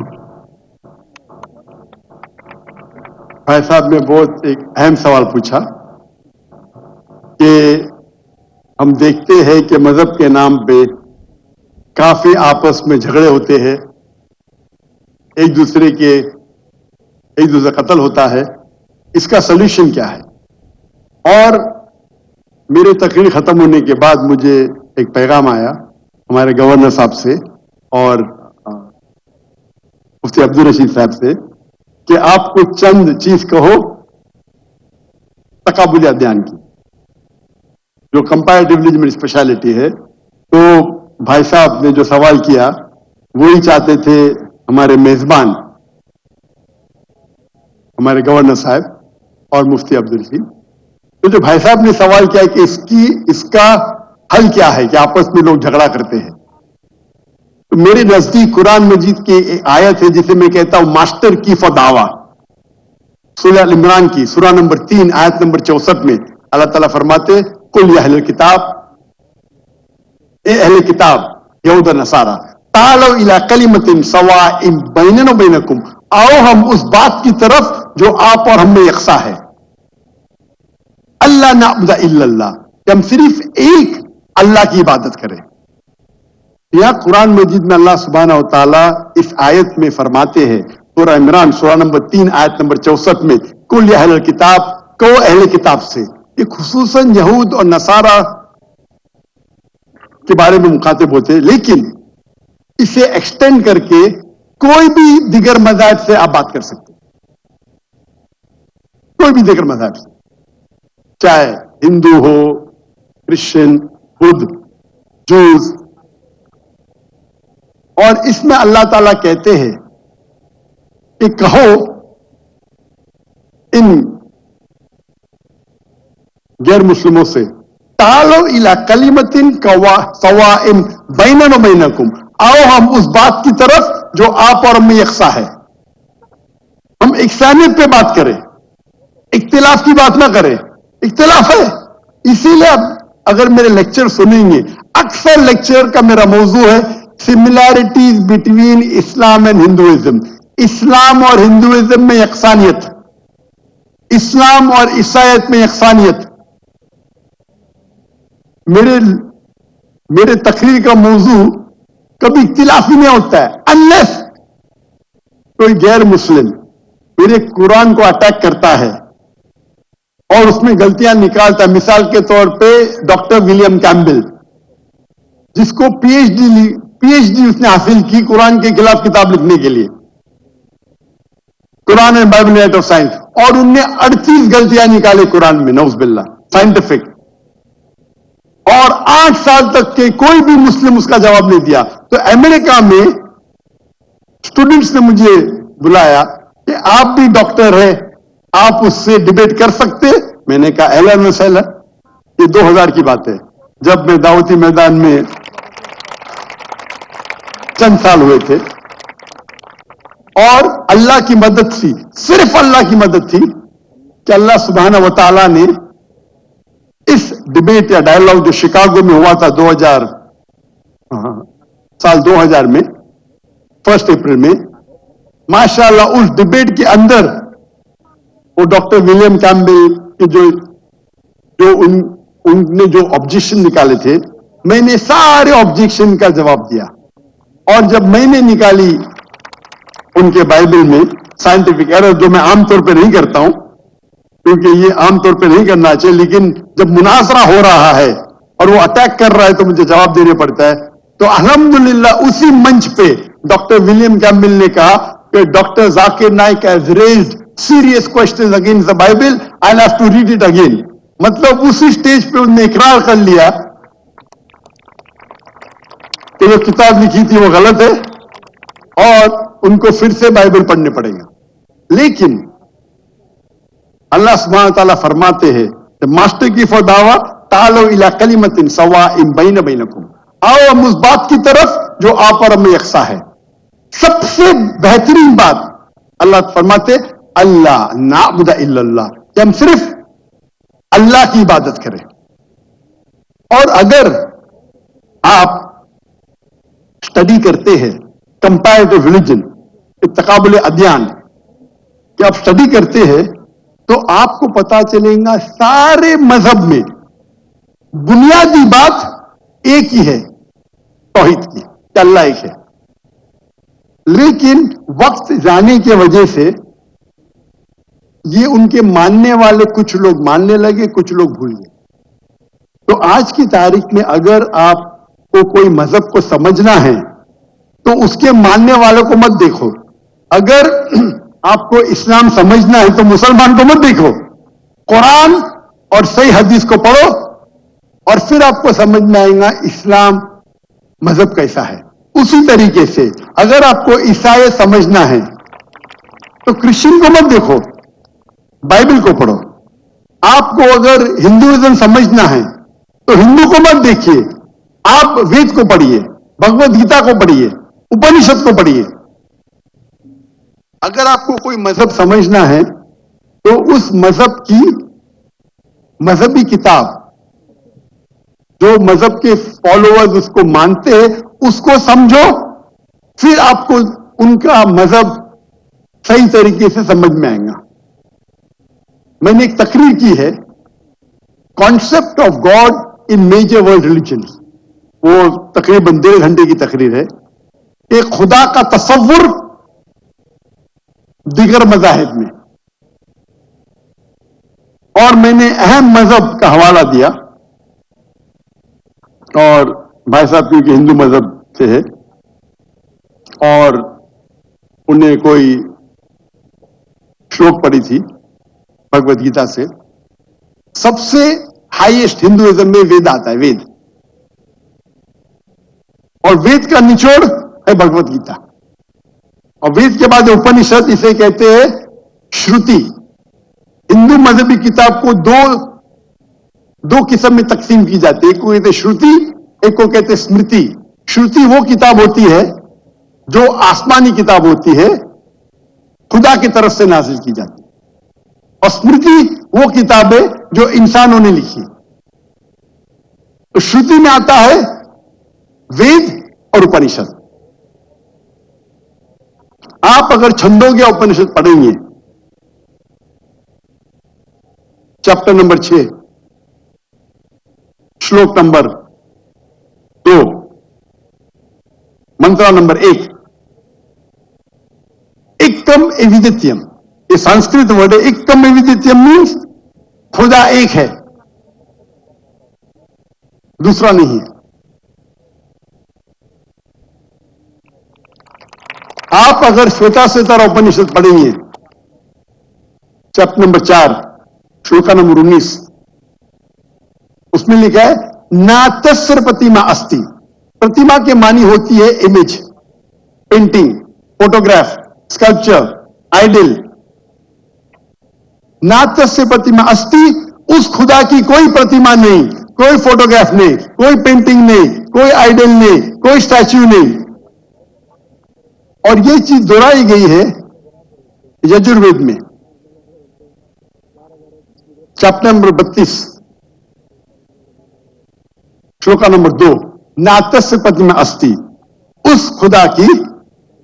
भाई साहब ने बहुत एक अहम सवाल पूछा कि हम देखते हैं कि मजहब के नाम पे काफी आपस में झगड़े होते हैं ایک دوسرے قتل ہوتا ہے, اس کا سولوشن کیا ہے. اور میرے تقریر ختم ہونے کے بعد مجھے ایک پیغام آیا ہمارے گورنر صاحب سے اور مفتی عبدالرشید صاحب سے کہ آپ کو چند چیز کہو تقابل ادیان کی, جو کمپیریٹیو ریلیجن میں اسپیشلٹی ہے. تو بھائی صاحب نے جو سوال کیا وہی چاہتے تھے ہمارے میزبان ہمارے گورنر صاحب اور مفتی عبدالرشید. تو جو بھائی صاحب نے سوال کیا کہ اس کا حل کیا ہے کہ آپس میں لوگ جھگڑا کرتے ہیں, تو میرے نزدیک قرآن مجید کی ایک آیت ہے جسے میں کہتا ہوں ماسٹر کی فور دعویٰ, سورہ عمران کی سورہ نمبر 3 آیت نمبر 64 میں اللہ تعالیٰ فرماتے قل یا اہل کتاب, اے اہل کتاب یہود و نصارہ, تعالوا الی کلمۃ سواء بیننا و بینکم, آؤ ہم اس بات کی طرف جو آپ اور ہم میں یکساں ہے. اللہ نعبد الا اللہ, کہ ہم صرف ایک اللہ کی عبادت کریں. یہاں قرآن مجید میں اللہ سبحانہ و تعالیٰ اس آیت میں فرماتے ہیں سورہ عمران سورہ نمبر 3 آیت نمبر 64 میں قل یا اہل کتاب, کو اہل کتاب سے, یہ خصوصاً یہود اور نصارہ کے بارے میں مخاطب ہوتے ہیں, لیکن اسے ایکسٹینڈ کر کے کوئی بھی دیگر مذاہب سے آپ بات کر سکتے ہیں, کوئی بھی دیگر مذہب سے, چاہے ہندو ہو, کرسچن, بدھ, جوز. اور اس میں اللہ تعالیٰ کہتے ہیں کہ کہو ان غیر مسلموں سے تعالوا الی کلمۃ سواء بیننا و بینکم, آؤ ہم اس بات کی طرف جو آپ اور ہم میں یکساں ہے. ہم یکسانیت پہ بات کریں, اختلاف کی بات نہ کریں. اختلاف ہے, اسی لیے اگر میرے لیکچر سنیں گے, اکثر لیکچر کا میرا موضوع ہے similarities between Islam and Hinduism, اسلام اور ہندوازم میں یکسانیت, اسلام اور عیسائیت میں یکسانیت. میرے تقریر کا موضوع کبھی اختلافی نہیں ہوتا ہے انلیس کوئی غیر مسلم میرے قرآن کو اٹیک کرتا ہے اور اس میں غلطیاں نکالتا ہے. مثال کے طور پہ ڈاکٹر ولیم کیمبل, جس کو پی ایچ ڈی اس نے حاصل کی قرآن کے خلاف کتاب لکھنے کے لیے, Quran and Bible at of science, اور ان نے 38 غلطیاں نکالے قرآن میں, نعوذ باللہ, سائنٹیفک. اور 8 سال تک کے کوئی بھی مسلم اس کا جواب نہیں دیا. تو امریکہ میں اسٹوڈنٹس نے مجھے بلایا کہ آپ بھی ڈاکٹر ہیں, آپ اس سے ڈبیٹ کر سکتے. میں نے کہا اہلا و سہلا. یہ 2000 کی بات ہے, جب میں دعوتی میدان میں چند سال ہوئے تھے, اور اللہ کی مدد تھی, صرف اللہ کی مدد تھی کہ اللہ سبحانہ و تعالیٰ نے اس ڈبیٹ یا ڈائلاگ جو شکاگو میں ہوا تھا 2000 میں 1 اپریل میں, ماشاءاللہ اس ڈبیٹ کے اندر وہ ڈاکٹر ولیم کیمبل کے جو ان نے جو آبجیکشن نکالے تھے, میں نے سارے آبجیکشن کا جواب دیا. اور جب میں نے نکالی ان کے بائبل میں سائنٹیفک ایرر, جو میں عام طور پہ نہیں کرتا ہوں کیونکہ یہ عام طور پہ نہیں کرنا چاہیے, لیکن جب مناظرہ ہو رہا ہے اور وہ اٹیک کر رہا ہے تو مجھے جواب دینے پڑتا ہے. تو الحمدللہ اسی منچ پہ ڈاکٹر ولیم کیمبل نے کہا کہ doctor Zakir Naik has raised serious questions against the Bible, I have to read it again. مطلب اسی سٹیج پہ انہوں نے اقرار کر لیا کہ جو کتاب لکھی تھی وہ غلط ہے اور ان کو پھر سے بائبل پڑھنے پڑے گا. لیکن اللہ سبحانہ تعالیٰ فرماتے ہیں کہ ماسٹر کی فور دعویٰ تعالوا الی کلمۃ سواء بیننا و بینکم, آؤ ہم اس بات کی طرف جو آپ اور ہم میں یکساں ہے. سب سے بہترین بات اللہ فرماتے اللہ نعبد الا اللہ, کہ ہم صرف اللہ کی عبادت کریں. اور اگر آپ اسٹڈی کرتے ہیں کمپیریٹیو ریلیجن, تقابل ادیان, کہ آپ اسٹڈی کرتے ہیں تو آپ کو پتا چلے گا سارے مذہب میں بنیادی بات ایک ہی ہے, توحید کی, کہ اللہ ایک ہے. لیکن وقت جانے کی وجہ سے یہ ان کے ماننے والے کچھ لوگ ماننے لگے, کچھ لوگ بھول گئے. تو آج کی تاریخ میں اگر آپ کو کوئی مذہب کو سمجھنا ہے تو اس کے ماننے والوں کو مت دیکھو. اگر آپ کو اسلام سمجھنا ہے تو مسلمان کو مت دیکھو, قرآن اور صحیح حدیث کو پڑھو اور پھر آپ کو سمجھ میں آئے گا اسلام مذہب کیسا ہے. اسی طریقے سے اگر آپ کو عیسائی سمجھنا ہے تو کرسچن کو مت دیکھو, بائبل کو پڑھو. آپ کو اگر ہندوازم سمجھنا ہے تو ہندو کو مت دیکھیے, آپ وید کو پڑھیے, بھگوت گیتا کو پڑھیے, اپنشد کو پڑھیے. اگر آپ کو کوئی مذہب سمجھنا ہے تو اس مذہب کی مذہبی کتاب, جو مذہب کے فالوورز اس کو مانتے ہیں, اس کو سمجھو, پھر آپ کو ان کا مذہب صحیح طریقے سے سمجھ میں آئے گا. میں نے ایک تقریر کی ہے, concept of God in major world religions. وہ تقریباً 1.5 گھنٹے کی تقریر ہے کہ خدا کا تصور دیگر مذاہب میں. اور میں نے اہم مذہب کا حوالہ دیا, اور بھائی صاحب کیونکہ ہندو مذہب سے ہے اور انہیں کوئی شلوک پڑھی تھی بھگوت گیتا سے. سب سے ہائیسٹ ہندوازم میں وید آتا ہے, وید, اور وید کا نچوڑ ہے بھگوت گیتا. اور وید کے بعد اپنشد, اسے کہتے ہیں شروتی. ہندو مذہبی کتاب کو دو قسم میں تقسیم کی جاتی ہے, ایک کو کہتے ہیں شروتی, ایک کو کہتے ہیں اسمرتی. شروتی وہ کتاب ہوتی ہے جو آسمانی کتاب ہوتی ہے, خدا کی طرف سے نازل کی جاتی ہے, اور اسمرتی وہ کتابیں جو انسانوں نے لکھی. تو شروتی میں آتا ہے وید اور اپنشد. آپ اگر چھندوگیہ اپنشد پڑھیں گے, چیپٹر نمبر 6, شلوک نمبر 2, منترا نمبر 1, ایکم ایویدتیم, یہ سنسکرت ورڈ ہے. ایکم ایویدتیم مینس خدا ایک ہے, دوسرا نہیں ہے. آپ اگر شویتا سوتر اپنشد پڑھیں گے, چیپٹر نمبر 4, شلوکا نمبر 19, اس میں لکھا ہے ناتسر پرتیما استی. پرتیما کے معنی ہوتی ہے image, painting, photograph, sculpture, idol. ناتسر پرتیما استی, اس خدا کی کوئی پرتیما نہیں, کوئی فوٹوگراف نہیں, کوئی پینٹنگ نہیں, کوئی آئیڈل نہیں, کوئی اسٹیچو نہیں. اور یہ چیز دہرائی گئی ہے یجروید میں, چیپٹر نمبر 32, شلوکا نمبر 2, ناتسر پرتیما استی. اس خدا کی,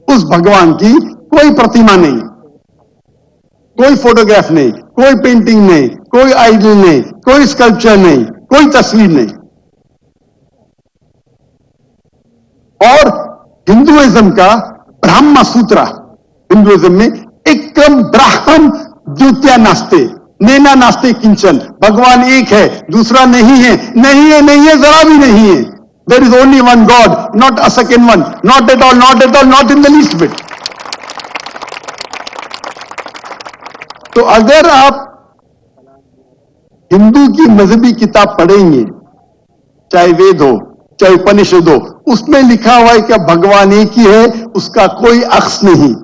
اس بھگوان کی کوئی پرتیما نہیں, کوئی فوٹوگراف نہیں, کوئی پینٹنگ نہیں, کوئی آئیڈل نہیں, کوئی اسکلپچر نہیں, کوئی تصویر نہیں. اور ہندوازم کا برہما سوترا, ہندوازم میں ایکم براہم دوتیا ناستے, نینا ناستے کنچن. بھگوان ایک ہے, دوسرا نہیں ہے, نہیں ہے, نہیں ہے, ذرا بھی نہیں ہے. There is only one God, not a second one, not at all, not at all, not in the least bit. تو اگر آپ ہندو کی مذہبی کتاب پڑھیں گے, چاہے وید ہو چاہے اپنشد ہو, اس میں لکھا ہوا ہے کہ بھگوان ایک ہی ہے, اس کا کوئی عکس نہیں.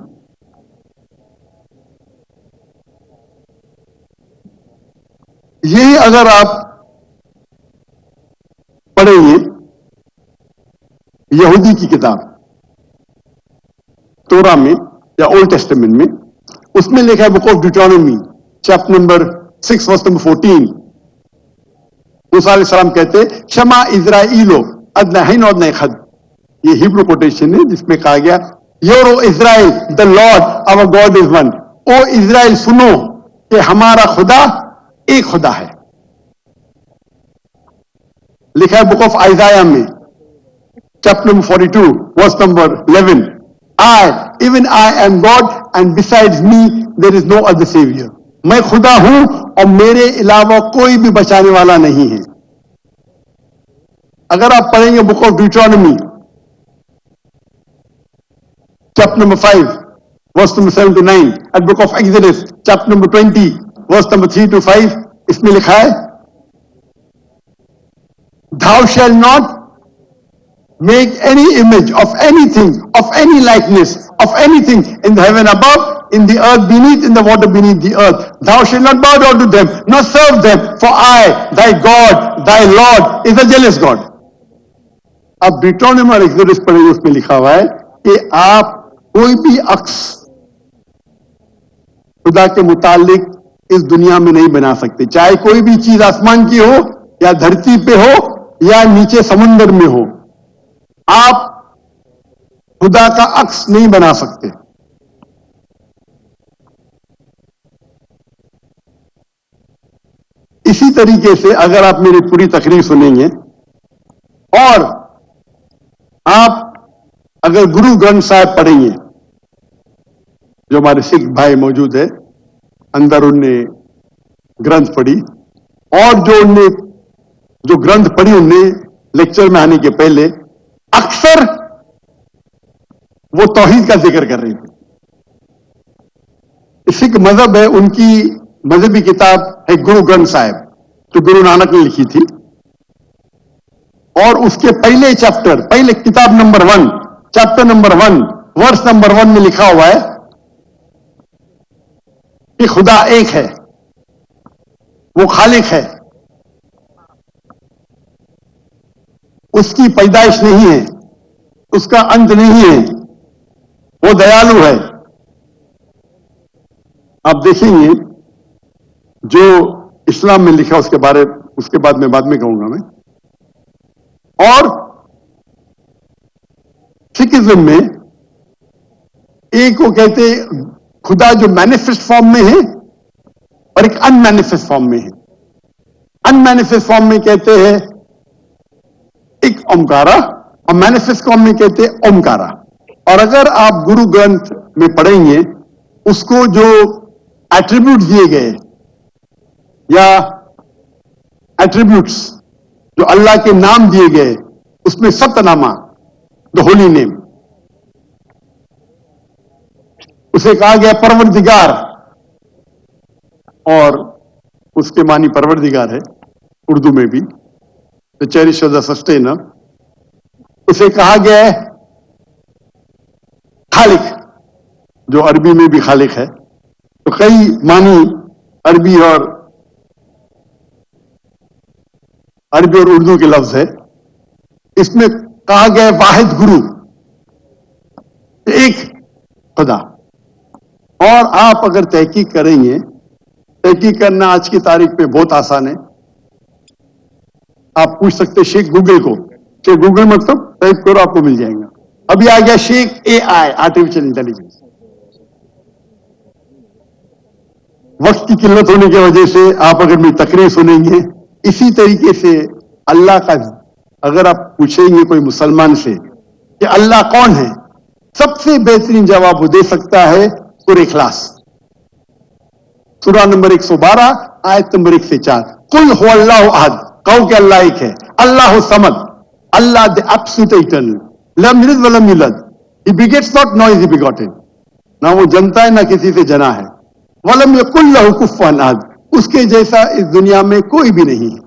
یہی اگر آپ پڑھیں گے یہودی کی کتاب تورا میں یا اولڈ ٹیسٹمنٹ میں, اس میں لکھا ہے book of Deuteronomy chapter number 6 verse number 14. موسیٰ علیہ السلام کہتے شما اسرائیلو ادنہین اور نیخد. یہ ہیبرو کوٹیشن ہے جس میں کہا گیا یورو Israel the Lord our God is one. O Israel سنو کہ ہمارا خدا ایک خدا ہے. لکھا ہے بک آف آئزایا میں chapter number 42 verse number 11, I even I am God and besides me there is no other savior. میں خدا ہوں اور میرے علاوہ کوئی بھی بچانے والا نہیں ہے. اگر آپ پڑھیں گے بک of Deuteronomy chapter number 5 verse number 7 to 9 and book of Exodus chapter number 20 verse number 3 to 5, اس میں لکھا ہے thou shall not make any image of anything, of any likeness, of anything in the heaven above, in the earth beneath, in the water beneath the earth. Thou shalt not bow down to them, nor serve them, for I, thy God, thy Lord, is a jealous God. اب Deuteronomy اور Exodus پڑھیں گے، اس میں لکھا ہوا ہے کہ آپ کوئی بھی عکس خدا کے متعلق اس دنیا میں نہیں بنا سکتے، چاہے کوئی بھی چیز آسمان کی ہو یا دھرتی پہ ہو یا نیچے سمندر میں ہو، آپ خدا کا عکس نہیں بنا سکتے. اسی طریقے سے اگر آپ میری پوری تقریر سنیں گے اور آپ اگر گرو گرنتھ صاحب پڑھیں گے، جو ہمارے سکھ بھائی موجود ہے اندر، ان نے گرنتھ پڑھی اور جو گرنتھ پڑھی ان نے لیکچر میں آنے کے پہلے اکثر وہ توحید کا ذکر کر رہی تھی. سکھ مذہب ہے، ان کی مذہبی کتاب ہے گرو گرنتھ صاحب جو گرو نانک نے لکھی تھی، اور اس کے پہلے چیپٹر، پہلے کتاب number 1 chapter number 1 verse number 1 میں لکھا ہوا ہے کہ خدا ایک ہے، وہ خالق ہے، اس کی پیدائش نہیں ہے، اس کا انت نہیں ہے، وہ دیالو ہے. آپ دیکھیں گے جو اسلام میں لکھا اس کے بعد میں کہوں گا میں. اور سکھزم میں ایک کو کہتے خدا جو مینیفیسٹ فارم میں ہے اور ایک ان مینیفیسٹ فارم میں ہے. ان مینیفیسٹ فارم میں کہتے ہیں ایک اومکارا اور مینیفیسٹ فارم میں کہتے ہیں اومکارا. اور اگر آپ گرو گرنتھ میں پڑھیں گے اس کو جو ایٹریبیوٹ دیے گئے یا ایٹریبیوٹس جو اللہ کے نام دیے گئے، اس میں ست نامہ، دا ہولی نیم، اسے کہا گیا پروردگار، اور اس کے معنی پروردگار ہے اردو میں بھی، the cherisher, the sustainer. اسے کہا گیا ہے خالق، جو عربی میں بھی خالق ہے. تو کئی معنی عربی اور اردو کے لفظ ہے. اس میں کہا گیا ہے واحد گرو، ایک خدا. اور آپ اگر تحقیق کریں گے، تحقیق کرنا آج کی تاریخ پہ بہت آسان ہے. آپ پوچھ سکتے شیخ گوگل کو، شیخ گوگل مطلب ٹائپ کرو آپ کو مل جائے گا. ابھی آ گیا شیخ اے آئی، آرٹیفیشل انٹیلیجنس. وقت کی قلت ہونے کی وجہ سے آپ اگر میری تقریر سنیں گے، اسی طریقے سے اللہ کا اگر آپ پوچھیں گے کوئی مسلمان سے کہ اللہ کون ہے، سب سے بہترین جواب وہ دے سکتا ہے سورہ اخلاص، سورہ نمبر 112 آیت نمبر 1 سے 4. قل هو اللہ احد، کہو کہ اللہ ایک ہے. اللہ الصمد، اللہ the absolute eternal، لم یلد ولم یولد، he begets not nor is he begotten، نہ وہ جنتا ہے نہ کسی سے جنا ہے. ولم یکن لہ کفوا احد، اس کے جیسا اس دنیا میں کوئی بھی نہیں ہے.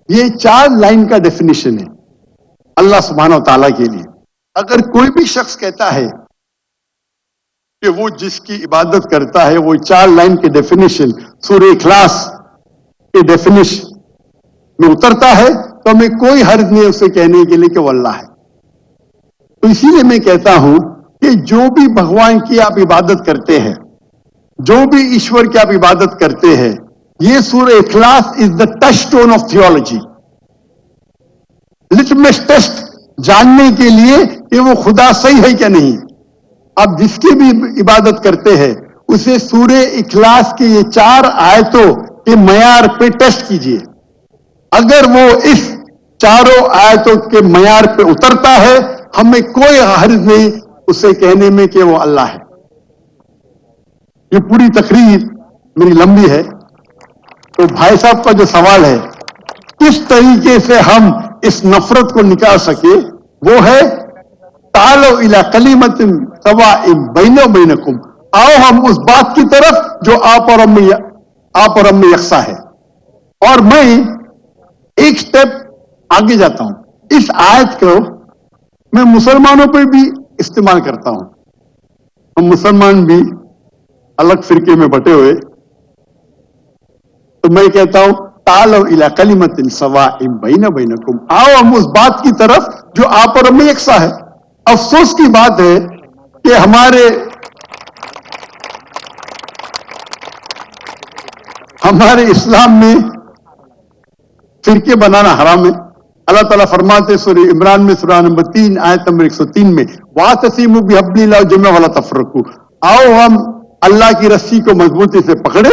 یہ 4 لائن کا ڈیفینیشن ہے اللہ سبحانہ و تعالیٰ کے لیے. اگر کوئی بھی شخص کہتا ہے کہ وہ جس کی عبادت کرتا ہے وہ 4 لائن کے ڈیفینیشن سورہ اخلاص کے ڈیفینیشن میں اترتا ہے، تو ہمیں کوئی حرج نہیں اسے کہنے کے لیے کہ وہ اللہ ہے. تو اسی لیے میں کہتا ہوں کہ جو بھی بھگوان کی آپ عبادت کرتے ہیں، جو بھی ایشور کی آپ عبادت کرتے ہیں، یہ سورہ اخلاص is the touchstone of theology, litmus test جاننے کے لیے کہ وہ خدا صحیح ہے کیا نہیں. آپ جس کی بھی عبادت کرتے ہیں اسے سورہ اخلاص کی یہ 4 آیتوں کے معیار پہ ٹیسٹ کیجئے. اگر وہ اس 4 آیتوں کے معیار پہ اترتا ہے، ہمیں کوئی حرج نہیں उसे कहने में कि वो अल्लाह है। ये पूरी तकरीर मेरी लंबी है, तो भाई साहब का जो सवाल है किस तरीके से हम इस नफरत को निकाल सके, वो है तालो इला कलिमतिन सवाइम बैनो बैनकुम, आओ हम उस बात की तरफ जो आप और हम में यकसा है। और मैं एक स्टेप आगे जाता हूं, इस आयत को मैं मुसलमानों पर भी इस्तेमाल करता हूं। हम मुसलमान भी अलग फिरके में बटे हुए, तो मैं कहता हूं तालो इला कलिमतिन सवाइम बैनो बैनकुम, आओ हम उस बात की तरफ जो आप और हम में यकसा है। अफसोस की बात है कि हमारे इस्लाम में फिरके बनाना हराम है। अल्लाह ताला फरमाते सूरह इमरान में सूरह नंबर 3 आयत नंबर 103 में वातसिमु बिहब्लिल्लाहि जमीअन वला तफरकू, आओ हम अल्लाह की रस्सी को मजबूती से पकड़े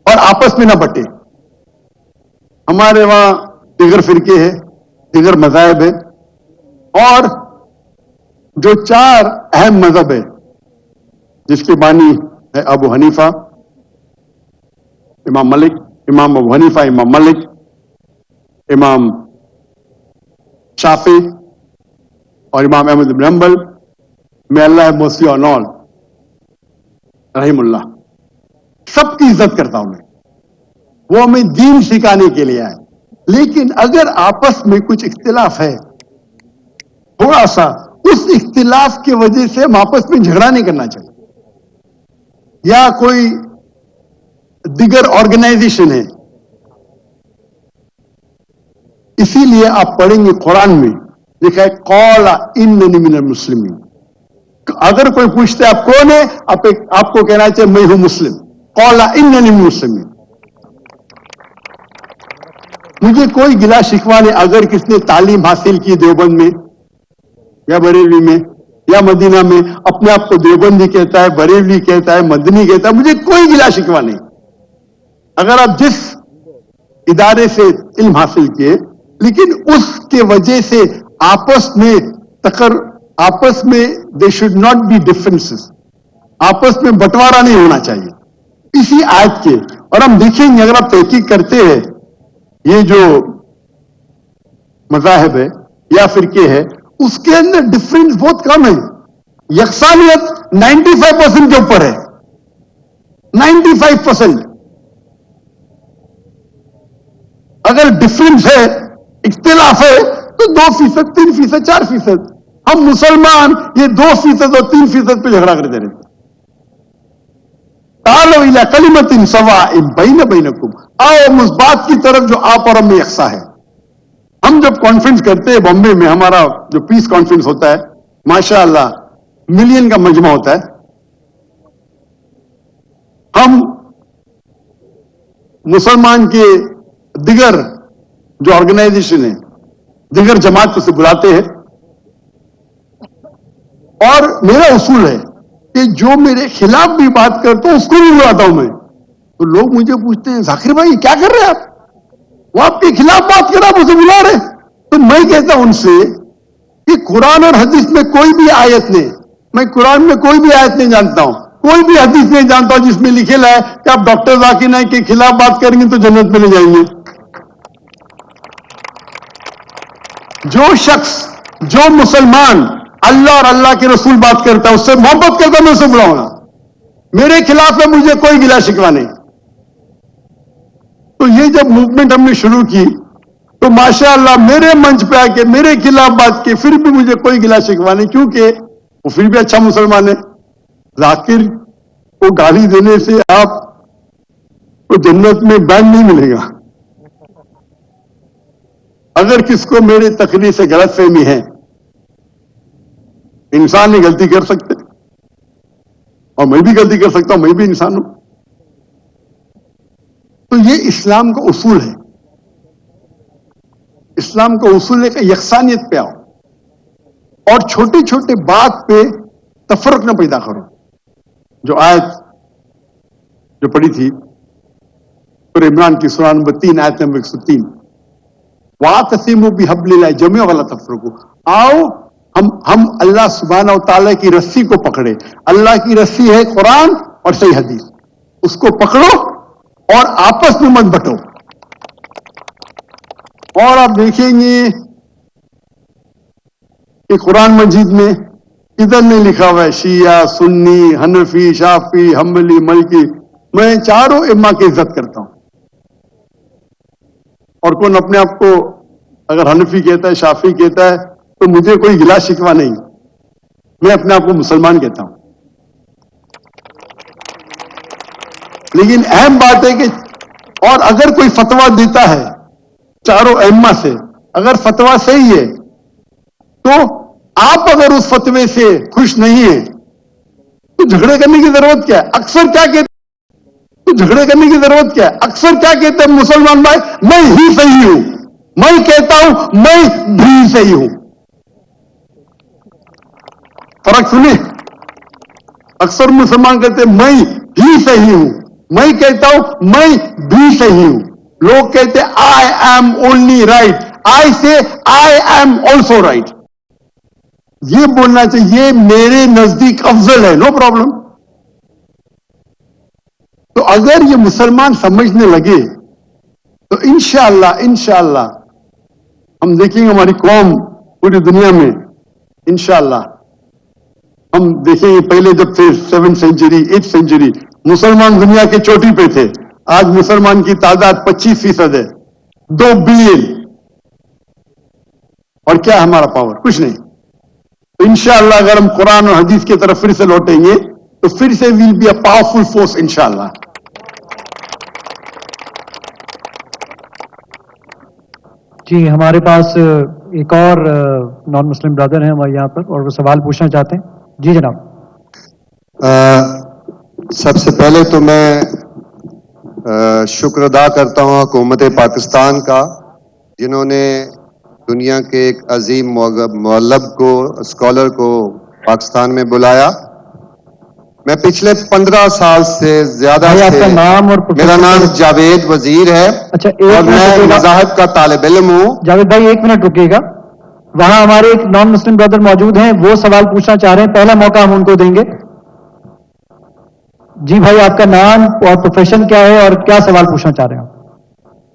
और आपस में ना बटे। हमारे वहां दिगर फिरके है, दिगर मज़ाहिब है, और जो 4 अहम मजहब है जिसके बानी है अबू हनीफा, इमाम मलिक, इमाम अबू हनीफा, इमाम मलिक, इमाम शाफी और इमाम अहमद बिन हंबल, मैं अल्लाह मोसी और नौल रहीमुल्लाह, सबकी इज्जत करता हूं मैं। वो हमें दीन सिखाने के लिए आए, लेकिन अगर आपस में कुछ इख्तिलाफ है थोड़ा सा, उस इख्तिलाफ की वजह से हम आपस में झगड़ा नहीं करना चाहिए। या कोई दिगर ऑर्गेनाइजेशन है, इसीलिए आप पढ़ेंगे कुरान में लिखा है कौला इन्ननी मिनल मुस्लिमीन। अगर कोई पूछते आप कौन है, आपको कहना चाहिए मैं हूं मुस्लिम। कौला इन्ननी मिनल मुस्लिमीन। मुझे कोई गिला शिकवा नहीं अगर किसने तालीम हासिल की देवबंद में या बरेली में या मदीना में, अपने आप को देवबंदी कहता है, बरेली कहता है, मदनी कहता है, मुझे कोई गिला शिकवा नहीं। अगर आप जिस इदारे से इल्म हासिल किए, लेकिन उसके वजह से आपस में they should not be differences, आपस में बंटवारा नहीं होना चाहिए इसी आयत के। और हम देखेंगे, अगर आप तहकीक करते हैं, ये जो मज़ाहिब है या फिरके है, उसके अंदर डिफरेंस बहुत कम है। यकसानियत 95% के ऊपर है, 95%। अगर डिफरेंस है, इख्तिलाफ है, तो 2%, 3%, 4%। हम मुसलमान ये 2% और 3% पे झगड़ा करते रहते। तालो इला कलिमतिन सवाइम बैन बैनकुम, आओ हम उस बात की तरफ जो आप और हम में यकसा है। हम जब कॉन्फ्रेंस करते हैं बॉम्बे में, हमारा जो पीस कॉन्फ्रेंस होता है, माशाअल्लाह मिलियन का मजमा होता है। हम मुसलमान के दिगर जो ऑर्गेनाइजेशन है, दिगर जमात को से बुलाते हैं, और मेरा उसूल है कि जो मेरे खिलाफ भी बात करता हूं उसको भी बुलाता हूं मैं। तो लोग मुझे पूछते हैं जाकिर भाई क्या कर रहे हैं आप, वो आपके खिलाफ बात कर रहा, आप उसे बुला रहे। तो मैं कहता हूं उनसे कि कुरान और हदीस में कोई भी आयत नहीं, मैं कुरान में कोई भी आयत नहीं जानता हूं, कोई भी हदीस नहीं जानता हूं जिसमें लिखेला है कि आप डॉक्टर जाकिर नाइक के खिलाफ बात करेंगे तो जन्नत में ले जाएंगे। जो शख्स, जो मुसलमान अल्लाह और अल्लाह के रसूल बात करता है, उससे मोहब्बत करता मैं उसे बुलाऊंगा। मेरे खिलाफ में मुझे कोई गिला शिकवा नहीं। तो ये जब मूवमेंट हमने शुरू की, तो माशाअल्लाह मेरे मंच पे आके मेरे खिलाफ बात की, फिर भी मुझे कोई गिला शिकवा नहीं, क्योंकि वो फिर भी अच्छा मुसलमान है। जाकिर को गाली देने से आपको जन्नत में बैन नहीं मिलेगा। अगर किसको मेरे तकरीर से गलतफहमी है, इंसान ही गलती कर सकते, और मैं भी गलती कर सकता हूं, मैं भी इंसान हूं। तो ये इस्लाम का उसूल है। इस्लाम का उसूल है कि यकसानियत पे आओ और छोटे छोटे बात पे तफरक न पैदा करो। जो आयत जो पढ़ी थी सूरह इमरान की सूरह नंबर 3 आयत नंबर 103, वातसिमु बिहब्लिल्लाहि जमीअन वला तफरकू, आओ हम अल्लाह सुब्हानहू व तआला की रस्सी को पकड़े. अल्लाह की रस्सी है कुरान और सही हदीस, उसको पकड़ो और आपस में मत बंटो. और आप देखेंगे कि कुरान मजीद में किधर नहीं लिखा हुआ है शिया, सुन्नी, हनफी, शाफी, हम्बली, मलकी. मैं चारों इम्मा की इज्जत करता हूं. और कौन अपने आप को अगर हनफी कहता है, शाफी कहता है, तो मुझे कोई गिला शिकवा नहीं. मैं अपने आप को मुसलमान कहता हूं. लेकिन अहम बात है कि और अगर कोई फतवा देता है चारों अइम्मा से, अगर फतवा सही है, तो आप अगर उस फतवे से खुश नहीं है तो झगड़े करने की जरूरत क्या है? अक्सर क्या कहते तो झगड़े करने की जरूरत क्या है? अक्सर क्या कहते हैं मुसलमान भाई, मैं ही सही हूं. मैं कहता हूं मैं भी सही हूं. फर्क सुनिए. अक्सर मुसलमान कहते हैं मैं ही सही हूं, मैं कहता हूं मैं भी सही हूं. लोग कहते हैं आई एम ओनली राइट, आई से आई एम ऑल्सो राइट. ये बोलना चाहिए मेरे नजदीक अफजल है, नो प्रॉब्लम. तो अगर ये मुसलमान समझने लगे तो इंशाअल्लाह हम देखेंगे हमारी कौम पूरी दुनिया में इंशाअल्लाह हम देखेंगे. पहले जब थे 7th सेंचुरी 8th सेंचुरी मुसलमान दुनिया के चोटी पे थे. आज मुसलमान की तादाद 25% है, 2 बिलियन. और क्या है हमारा पावर? कुछ नहीं. तो इंशाअल्लाह अगर हम कुरान और हदीस की तरफ फिर से लौटेंगे तो फिर से will be a powerful force इंशाअल्लाह. जी, हमारे पास एक और नॉन मुस्लिम ब्रदर हैं हमारे यहाँ पर और वो सवाल पूछना चाहते हैं. जी जनाब. सबसे पहले तो मैं शुक्र अदा करता हूँ हुकूमत पाकिस्तान का, जिन्होंने दुनिया के एक अजीम मुअल्लब को, स्कॉलर को पाकिस्तान में बुलाया. मैं पिछले 15 साल से ज्यादा से, आपका नाम और मेरा नाम जावेद वजीर है. अच्छा, और मैं मज़ाहिब का तालिब इल्म हूँ. जावेद भाई 1 मिनट रुकिएगा. वहां हमारे एक नॉन मुस्लिम ब्रदर मौजूद हैं, वो सवाल पूछना चाह रहे हैं. पहला मौका हम उनको देंगे. जी भाई, आपका नाम और प्रोफेशन क्या है और क्या सवाल पूछना चाह रहे हैं?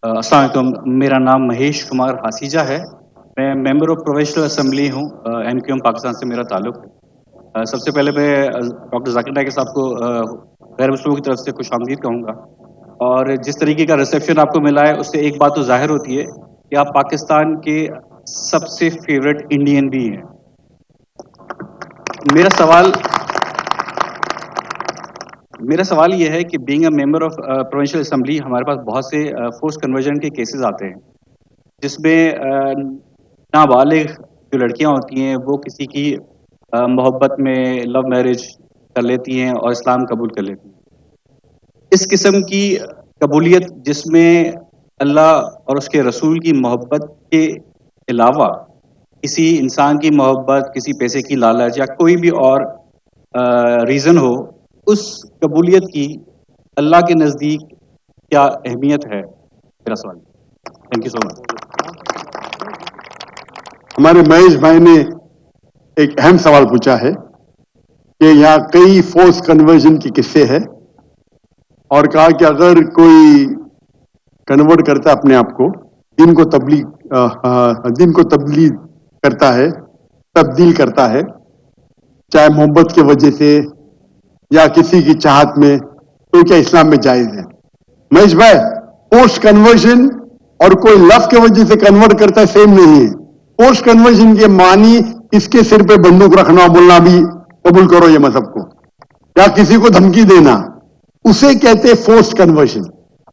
अस्सलाम वालेकुम. मेरा नाम महेश कुमार हासीजा है. मैं मेंबर ऑफ प्रोविंशियल असेंबली हूँ. MQM पाकिस्तान से मेरा ताल्लुक है. सबसे पहले मैं डॉक्टर जाकिर नाइक साहब को गैर मुस्लिमों की तरफ से खुशामदीद कहूँगा. और जिस तरीके का रिसेप्शन आपको मिला है उससे एक बात तो जाहिर होती है कि आप पाकिस्तान के सबसे फेवरेट इंडियन भी हैं. मेरा सवाल ये है कि being a member of provincial assembly हमारे पास बहुत से फोर्स कन्वर्जन के केसेस आते हैं जिसमें नाबालिग जो लड़कियां होती हैं वो किसी की मोहब्बत में लव मैरिज कर लेती हैं और इस्लाम कबूल कर लेती हैं. इस किस्म की कबूलियत जिसमें अल्लाह और उसके रसूल की मोहब्बत के अलावा किसी इंसान की मोहब्बत, किसी पैसे की लालच या कोई भी और रीज़न हो, उस कबूलियत की अल्लाह के नज़दीक क्या अहमियत है? मेरा सवाल. Thank you so much. हमारे महेश भाई ने एक अहम सवाल पूछा है कि यहाँ कई फोर्स कन्वर्जन के किस्से हैं और कहा कि अगर कोई कन्वर्ट करता है अपने आप को, दिन को तब्लीग करता है, तब्दील करता है, चाहे मोहब्बत की वजह से या किसी की चाहत में, तो क्या इस्लाम में जायज है? महेश भाई, पोस्ट कन्वर्जन और कोई लव के वजह से कन्वर्ट करता है सेम नहीं है. पोस्ट कन्वर्जन के मानी इसके सिर पे बंदूक रखना, बोलना भी कबूल करो ये मजहब को, या किसी को धमकी देना, उसे कहते हैं फोर्स्ड कन्वर्जन.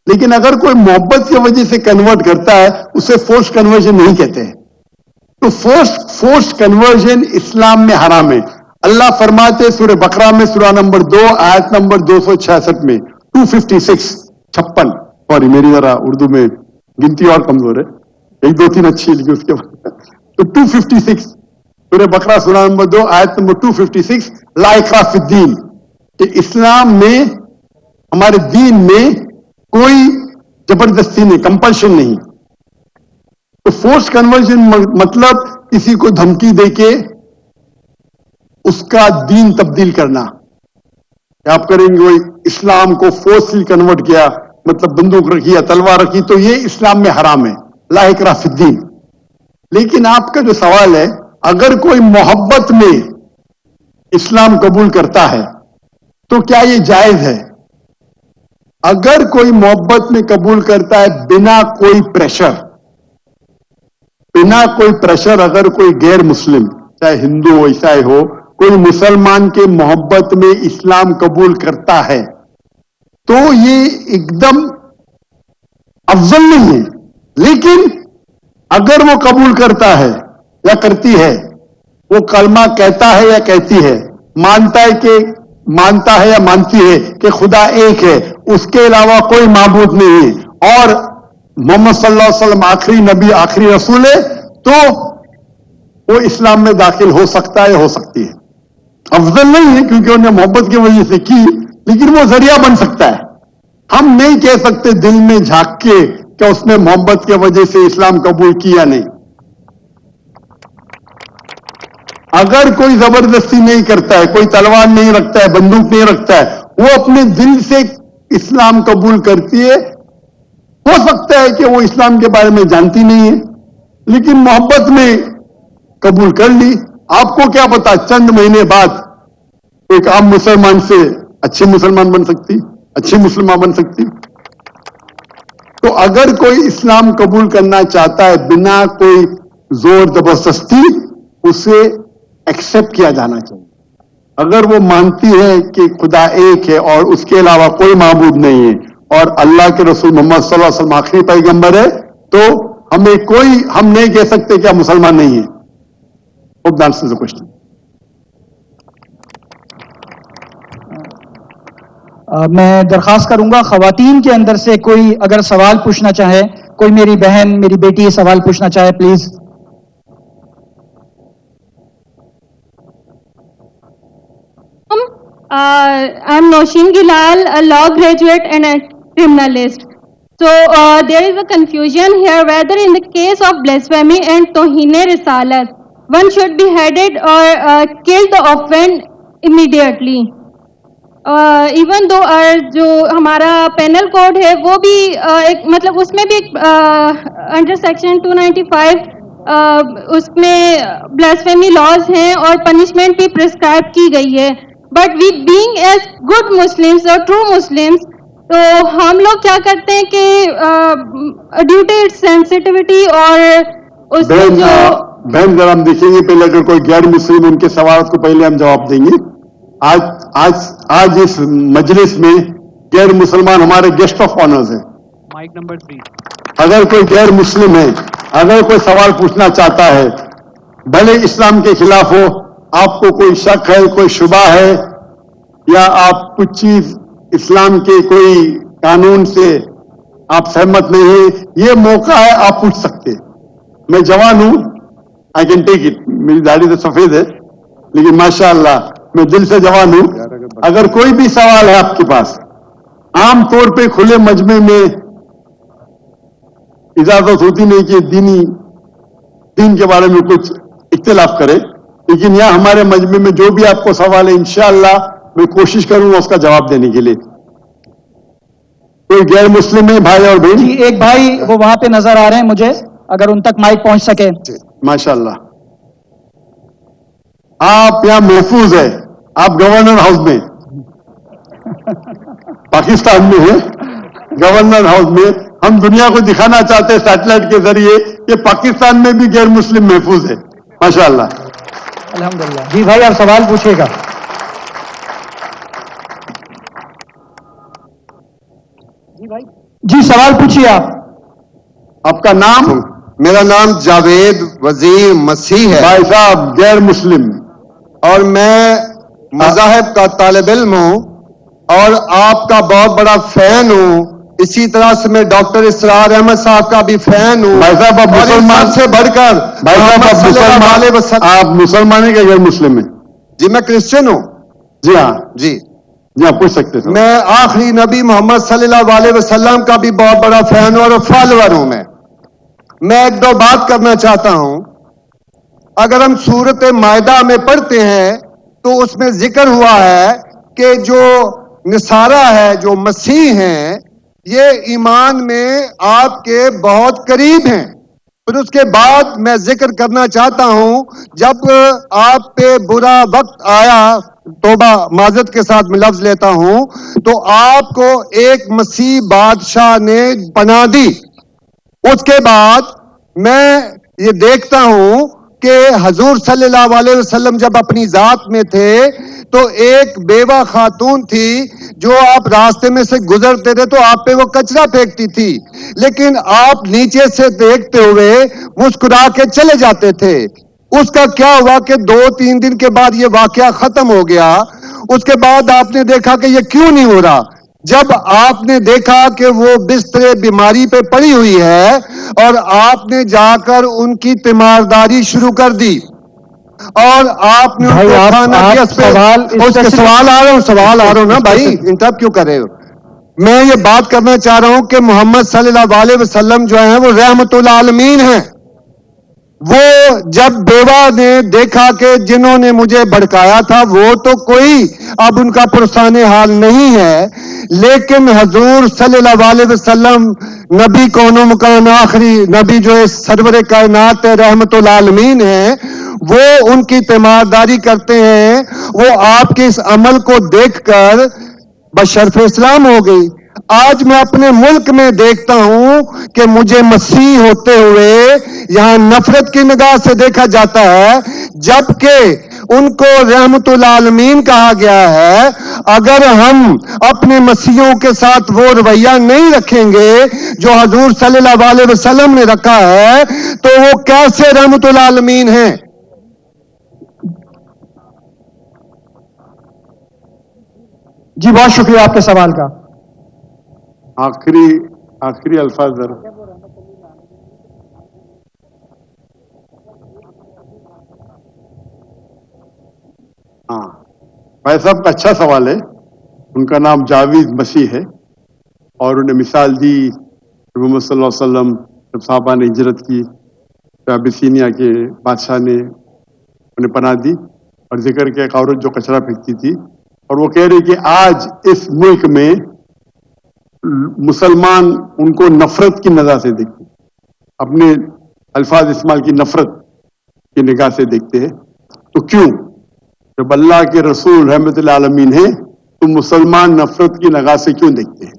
लेकिन अगर कोई मोहब्बत की वजह से कन्वर्ट करता है उसे फोर्स्ड कन्वर्जन नहीं कहते हैं. तो फोर्स्ड कन्वर्जन इस्लाम में हराम है. अल्लाह फरमाते सूरह बकरा में सूरह नंबर 2 आयत नंबर 266 में 256 सॉरी मेरी जरा उर्दू में गिनती और कमजोर है, 1 2 3 अच्छी लिखी उसके बाद. तो 256 सूरह बकरा सूरह नंबर 2 आयत नंबर 256 ला इकराह फिद्दीन, कि इस्लाम में, हमारे दीन में कोई जबरदस्ती नहीं, कंपल्शन नहीं. तो फोर्स कन्वर्जन मतलब किसी को धमकी देके اس کا دین تبدیل کرنا. آپ کریں گے وہ اسلام کو فورسلی کنورٹ کیا, مطلب بندوق رکھی یا تلوار رکھی, تو یہ اسلام میں حرام ہے, لا اکراہ فی الدین. لیکن آپ کا جو سوال ہے, اگر کوئی محبت میں اسلام قبول کرتا ہے تو کیا یہ جائز ہے؟ اگر کوئی محبت میں قبول کرتا ہے بنا کوئی پریشر, اگر کوئی غیر مسلم چاہے ہندو ہو عیسائی ہو, کوئی مسلمان کے محبت میں اسلام قبول کرتا ہے تو یہ ایک دم افضل نہیں ہے. لیکن اگر وہ قبول کرتا ہے یا کرتی ہے, وہ کلمہ کہتا ہے یا کہتی ہے, مانتا ہے یا مانتی ہے کہ خدا ایک ہے, اس کے علاوہ کوئی معبود نہیں ہے, اور محمد صلی اللہ علیہ وسلم آخری نبی آخری رسول ہے, تو وہ اسلام میں داخل ہو سکتا ہے, ہو سکتی ہے. افضل نہیں ہے کیونکہ انہیں محبت کی وجہ سے کی, لیکن وہ ذریعہ بن سکتا ہے. ہم نہیں کہہ سکتے دل میں جھانک کے کہ اس نے محبت کی وجہ سے اسلام قبول کیا نہیں. اگر کوئی زبردستی نہیں کرتا ہے, کوئی تلوار نہیں رکھتا ہے, بندوق نہیں رکھتا ہے, وہ اپنے دل سے اسلام قبول کرتی ہے, ہو سکتا ہے کہ وہ اسلام کے بارے میں جانتی نہیں ہے لیکن محبت میں قبول کر لی. آپ کو کیا پتا چند مہینے بعد ایک عام مسلمان سے اچھی مسلمان بن سکتی, اچھی مسلمان بن سکتی. تو اگر کوئی اسلام قبول کرنا چاہتا ہے بنا کوئی زور زبردستی, اسے ایکسپٹ کیا جانا چاہیے. اگر وہ مانتی ہے کہ خدا ایک ہے اور اس کے علاوہ کوئی معبود نہیں ہے اور اللہ کے رسول محمد صلی اللہ علیہ وسلم آخری پیغمبر ہے, تو ہم نہیں کہہ سکتے کہ آپ مسلمان نہیں ہیں. Hope that answers the question. میں درخواست کروں گا خواتین کے اندر سے کوئی اگر سوال پوچھنا چاہے, کوئی میری بہن میری بیٹی سوال پوچھنا چاہے please. I'm Nosheen Gilal, a law graduate and a criminalist. So there is a confusion here whether in the case of blasphemy and Tohine Risalat, one should be beheaded or kill the offender immediately. Even though جو ہمارا penal code ہے وہ بھی ایک مطلب اس میں بھی under section 295 اس میں بلاسفیمی لاز ہیں اور پنشمنٹ بھی پرسکرائب کی گئی ہے. But we being as good Muslims اور ٹرو مسلمس, تو ہم لوگ کیا کرتے ہیں کہ ڈیو ٹو اٹس سینسٹیوٹی اور اس میں جو بہن ذرا ہم دیکھیں گے پہلے اگر کوئی غیر مسلم ان کے سوالات کو پہلے ہم جواب دیں گے. آج اس مجلس میں غیر مسلمان ہمارے گیسٹ آف آنرز ہیں. Mic number 3. اگر کوئی غیر مسلم ہے, اگر کوئی سوال پوچھنا چاہتا ہے, بھلے اسلام کے خلاف ہو, آپ کو کوئی شک ہے, کوئی شبہ ہے, یا آپ کچھ چیز اسلام کے کوئی قانون سے آپ سہمت نہیں ہیں, یہ موقع ہے, آپ پوچھ سکتے. میں جوان ہوں, آئی کین ٹیک اٹ, میری داڑھی تو سفید ہے لیکن ماشاء اللہ میں دل سے جوان ہوں. اگر کوئی بھی سوال ہے آپ کے پاس, عام طور پہ کھلے مجمع میں اجازت ہوتی نہیں کہ دین کے بارے میں کچھ اختلاف کرے, لیکن یہاں ہمارے مجمع میں جو بھی آپ کو سوال ہے انشاءاللہ میں کوشش کروں گا اس کا جواب دینے کے لیے. کوئی غیر مسلم ہے بھائی اور بہن؟ جی ایک بھائی وہ وہاں پہ نظر آ رہے ہیں مجھے, اگر ان تک مائک پہنچ سکے. ماشاءاللہ آپ یہاں محفوظ ہے, آپ گورنر ہاؤس میں پاکستان میں ہیں, گورنر ہاؤس میں. ہم دنیا کو دکھانا چاہتے ہیں سیٹلائٹ کے ذریعے کہ پاکستان میں بھی غیر مسلم محفوظ ہے. ماشاءاللہ الحمدللہ. جی بھائی آپ سوال پوچھیے گا. جی سوال پوچھیے آپ. آپ کا نام؟ میرا نام جاوید وزیر مسیح ہے. بھائی صاحب غیر مسلم, اور میں مذاہب کا طالب علم ہوں اور آپ کا بہت بڑا فین ہوں. اسی طرح سے میں ڈاکٹر اسرار احمد صاحب کا بھی فین ہوں. بھائی صاحب آپ مسلمان سے بڑھ کر بھائی صاحب آپ مسلمان ہیں کہ غیر مسلم ہیں؟ جی میں کرسچن ہوں. جی ہاں جی جی آپ پوچھ سکتے ہیں. میں آخری نبی محمد صلی اللہ علیہ وسلم کا بھی بہت بڑا فین اور فالوور ہوں. میں ایک دو بات کرنا چاہتا ہوں. اگر ہم سورت مائدہ میں پڑھتے ہیں تو اس میں ذکر ہوا ہے کہ جو نصارہ ہے, جو مسیح ہیں, یہ ایمان میں آپ کے بہت قریب ہیں. پھر اس کے بعد میں ذکر کرنا چاہتا ہوں, جب آپ پہ برا وقت آیا, توبہ معذرت کے ساتھ میں لفظ لیتا ہوں, تو آپ کو ایک مسیح بادشاہ نے پناہ دی. اس کے بعد میں یہ دیکھتا ہوں کہ حضور صلی اللہ علیہ وسلم جب اپنی ذات میں تھے تو ایک بیوہ خاتون تھی جو آپ راستے میں سے گزرتے تھے تو آپ پہ وہ کچرا پھینکتی تھی, لیکن آپ نیچے سے دیکھتے ہوئے مسکرا کے چلے جاتے تھے. اس کا کیا ہوا کہ 2-3 دن کے بعد یہ واقعہ ختم ہو گیا. اس کے بعد آپ نے دیکھا کہ یہ کیوں نہیں ہو رہا. جب آپ نے دیکھا کہ وہ بستر بیماری پہ پڑی ہوئی ہے اور آپ نے جا کر ان کی تیمارداری شروع کر دی اور آپ نے ان بھائی کو آپ کھانا دیا, اس کے سوال آ رہا ہوں نا بھائی, انٹرپٹ کیوں کر رہے ہو. میں یہ بات کرنا چاہ رہا ہوں کہ محمد صلی اللہ علیہ وسلم جو ہیں وہ رحمت العالمین ہیں. وہ جب بیوہ نے دیکھا کہ جنہوں نے مجھے بھڑکایا تھا وہ تو کوئی اب ان کا پرسان حال نہیں ہے, لیکن حضور صلی اللہ علیہ وسلم نبی کون و مکان آخری نبی جو ہے سرور کائنات رحمت العالمین ہیں, وہ ان کی تیمارداری کرتے ہیں. وہ آپ کے اس عمل کو دیکھ کر بشرف اسلام ہو گئی. آج میں اپنے ملک میں دیکھتا ہوں کہ مجھے مسیح ہوتے ہوئے یہاں نفرت کی نگاہ سے دیکھا جاتا ہے, جبکہ ان کو رحمت العالمین کہا گیا ہے. اگر ہم اپنے مسیحوں کے ساتھ وہ رویہ نہیں رکھیں گے جو حضور صلی اللہ علیہ وسلم نے رکھا ہے تو وہ کیسے رحمت العالمین ہیں؟ جی بہت شکریہ آپ کے سوال کا. آخری الفاظ ذرا. ہاں بھائی صاحب کا اچھا سوال ہے. ان کا نام جاوید مسیح ہے اور انہیں مثال دی محمد صلی اللہ علیہ وسلم جب صحابہ نے ہجرت کی تو ابیسینیا کے بادشاہ نے انہیں پناہ دی, اور ذکر کے ایک عورت جو کچرا پھینکتی تھی, اور وہ کہہ رہی کہ آج اس ملک میں مسلمان ان کو نفرت کی نظر سے دیکھتے, اپنے الفاظ استعمال کی نفرت کی نگاہ سے دیکھتے ہیں. تو کیوں جب اللہ کے رسول رحمت العالمین ہیں تو مسلمان نفرت کی نگاہ سے کیوں دیکھتے ہیں؟